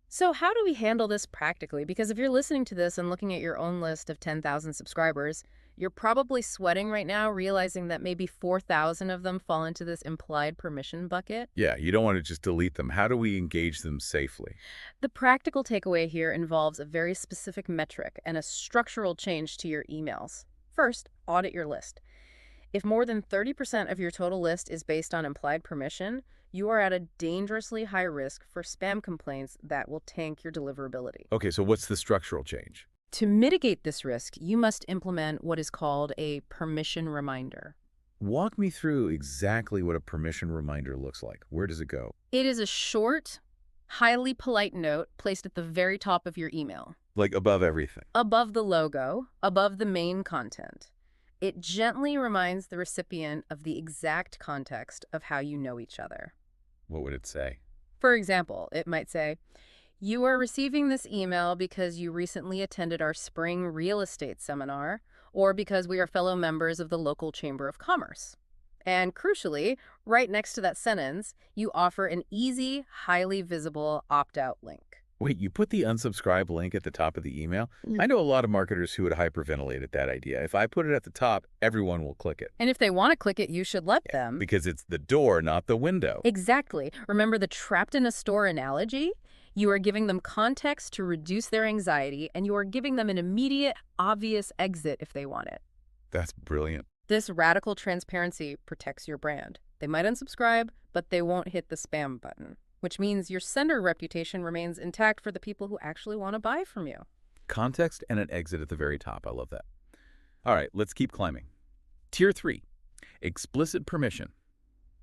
So how do we handle this practically? Because if you're listening to this and looking at your own list of 10,000 subscribers, you're probably sweating right now, realizing that maybe 4,000 of them fall into this implied permission bucket. Yeah, you don't want to just delete them. How do we engage them safely? The practical takeaway here involves a very specific metric and a structural change to your emails. First, audit your list. If more than 30% of your total list is based on implied permission, you are at a dangerously high risk for spam complaints that will tank your deliverability. Okay, so what's the structural change? To mitigate this risk, you must implement what is called a permission reminder. Walk me through exactly what a permission reminder looks like. Where does it go? It is a short, Highly polite note placed at the very top of your email, Like above everything. above the logo, above the main content. It gently reminds the recipient of the exact context of how you know each other. What would it say? For example, it might say, "You are receiving this email because you recently attended our spring real estate seminar, or because we are fellow members of the local Chamber of Commerce." And crucially, right next to that sentence, you offer an easy, highly visible opt-out link. Wait, you put the unsubscribe link at the top of the email? I know a lot of marketers who would hyperventilate at that idea. If I put it at the top, everyone will click it. And if they want to click it, you should let them. Because it's the door, not the window. Exactly. Remember the trapped in a store analogy? You are giving them context to reduce their anxiety, and you are giving them an immediate, obvious exit if they want it. That's brilliant. This radical transparency protects your brand. They might unsubscribe, but they won't hit the spam button, which means your sender reputation remains intact for the people who actually want to buy from you. Context and an exit at the very top. I love that. All right, let's keep climbing. Tier 3, explicit permission.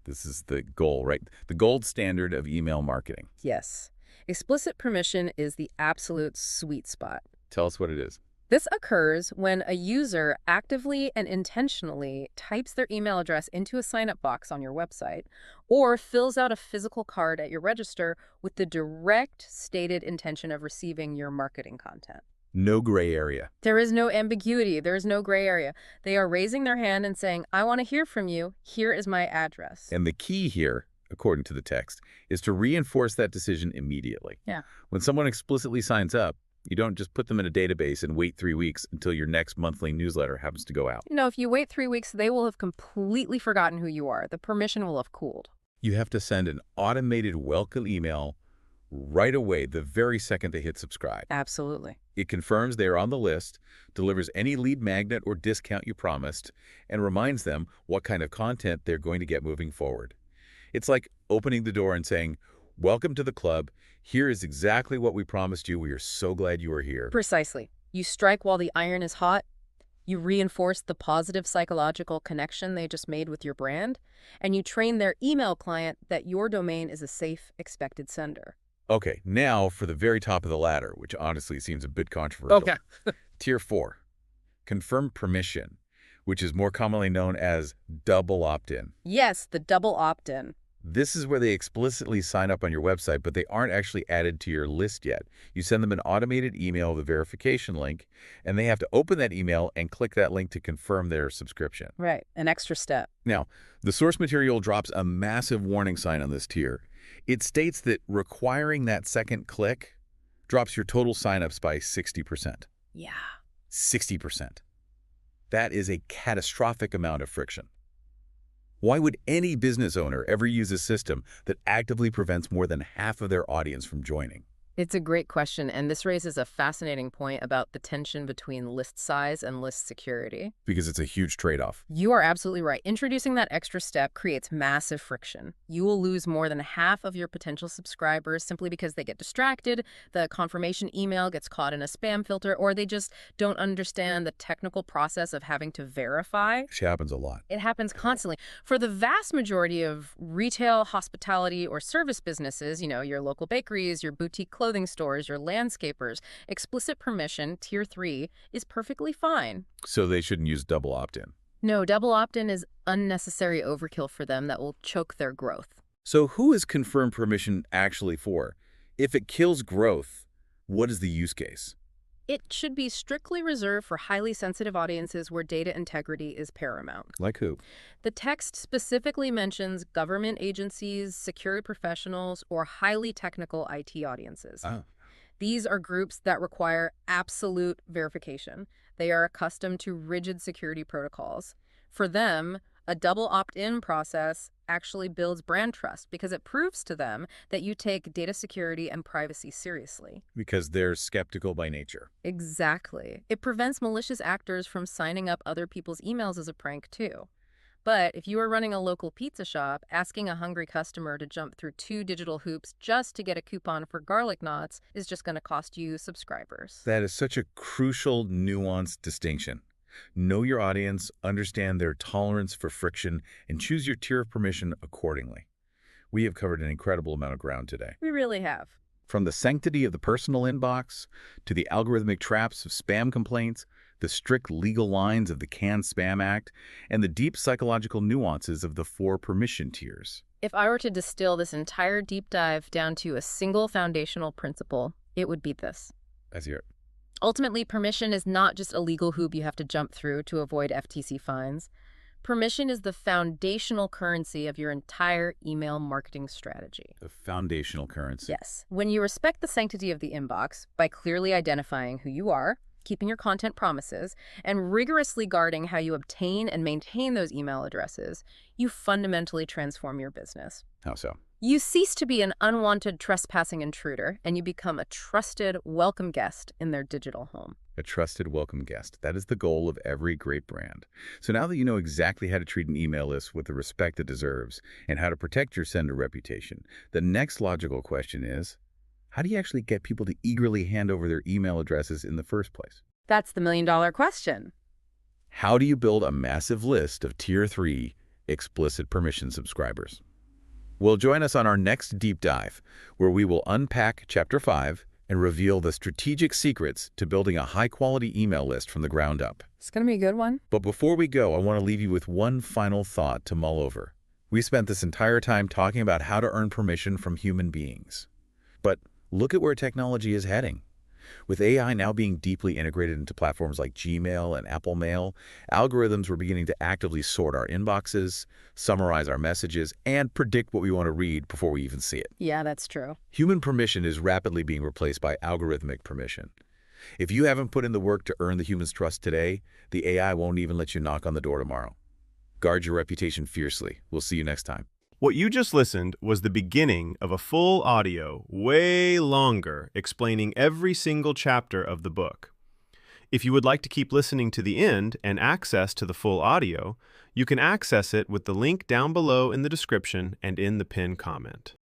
This is the goal, right? The gold standard of email marketing. Yes. Explicit permission is the absolute sweet spot. Tell us what it is. This occurs when a user actively and intentionally types their email address into a sign-up box on your website or fills out a physical card at your register with the direct stated intention of receiving your marketing content. No gray area. There is no ambiguity. There is no gray area. They are raising their hand and saying, "I want to hear from you. Here is my address." And the key here, according to the text, is to reinforce that decision immediately. Yeah. When someone explicitly signs up, you don't just put them in a database and wait 3 weeks until your next monthly newsletter happens to go out. You know, if you wait 3 weeks, they will have completely forgotten who you are. The permission will have cooled. You have to send an automated welcome email right away, the very second they hit subscribe. Absolutely. It confirms they are on the list, delivers any lead magnet or discount you promised, and reminds them what kind of content they're going to get moving forward. It's like opening the door and saying, "Welcome to the club. Here is exactly what we promised you. We are so glad you are here." Precisely. You strike while the iron is hot. You reinforce the positive psychological connection they just made with your brand, and you train their email client that your domain is a safe, expected sender. Okay, now for the very top of the ladder, which honestly seems a bit controversial. Okay. Tier 4, confirm permission, which is more commonly known as double opt-in. Yes, the double opt-in. This is where they explicitly sign up on your website, but they aren't actually added to your list yet. You send them an automated email with a verification link, and they have to open that email and click that link to confirm their subscription. Right, an extra step. Now, the source material drops a massive warning sign on this tier. It states that requiring that second click drops your total signups by 60%. Yeah. 60%. That is a catastrophic amount of friction. Why would any business owner ever use a system that actively prevents more than half of their audience from joining? It's a great question, and this raises a fascinating point about the tension between list size and list security. Because it's a huge trade-off. You are absolutely right. Introducing that extra step creates massive friction. You will lose more than half of your potential subscribers simply because they get distracted, the confirmation email gets caught in a spam filter, or they just don't understand the technical process of having to verify. Which happens a lot. It happens constantly. For the vast majority of retail, hospitality, or service businesses, you know, your local bakeries, your boutique clothing stores, your landscapers, explicit permission, Tier 3, is perfectly fine. So they shouldn't use double opt-in. No, double opt-in is unnecessary overkill for them that will choke their growth. So who is confirmed permission actually for? If it kills growth, what is the use case? It should be strictly reserved for highly sensitive audiences where data integrity is paramount. Like who? The text specifically mentions government agencies, security professionals, or highly technical IT audiences. Oh. These are groups that require absolute verification. They are accustomed to rigid security protocols. For them, a double opt-in process actually builds brand trust because it proves to them that you take data security and privacy seriously. Because they're skeptical by nature. Exactly. It prevents malicious actors from signing up other people's emails as a prank, too. But if you are running a local pizza shop, asking a hungry customer to jump through 2 digital hoops just to get a coupon for garlic knots is just going to cost you subscribers. That is such a crucial, nuanced distinction. Know your audience, understand their tolerance for friction, and choose your tier of permission accordingly. We have covered an incredible amount of ground today. We really have. From the sanctity of the personal inbox, to the algorithmic traps of spam complaints, the strict legal lines of the Canned Spam Act, and the deep psychological nuances of the 4 permission tiers. If I were to distill this entire deep dive down to a single foundational principle, it would be this. As your Ultimately, permission is not just a legal hoop you have to jump through to avoid FTC fines. Permission is the foundational currency of your entire email marketing strategy. the foundational currency. Yes. When you respect the sanctity of the inbox by clearly identifying who you are, keeping your content promises, and rigorously guarding how you obtain and maintain those email addresses, you fundamentally transform your business. How so? You cease to be an unwanted trespassing intruder, and you become a trusted, welcome guest in their digital home. A trusted, welcome guest. That is the goal of every great brand. So now that you know exactly how to treat an email list with the respect it deserves and how to protect your sender reputation, the next logical question is, how do you actually get people to eagerly hand over their email addresses in the first place? That's the million-dollar question. How do you build a massive list of Tier 3 explicit permission subscribers? Well, join us on our next deep dive, where we will unpack Chapter 5 and reveal the strategic secrets to building a high-quality email list from the ground up. It's going to be a good one. But before we go, I want to leave you with one final thought to mull over. We spent this entire time talking about how to earn permission from human beings. But look at where technology is heading. With AI now being deeply integrated into platforms like Gmail and Apple Mail, algorithms were beginning to actively sort our inboxes, summarize our messages, and predict what we want to read before we even see it. Yeah, that's true. Human permission is rapidly being replaced by algorithmic permission. If you haven't put in the work to earn the human's trust today, the AI won't even let you knock on the door tomorrow. Guard your reputation fiercely. We'll see you next time. What you just listened was the beginning of a full audio, way longer, explaining every single chapter of the book. If you would like to keep listening to the end and access to the full audio, you can access it with the link down below in the description and in the pinned comment.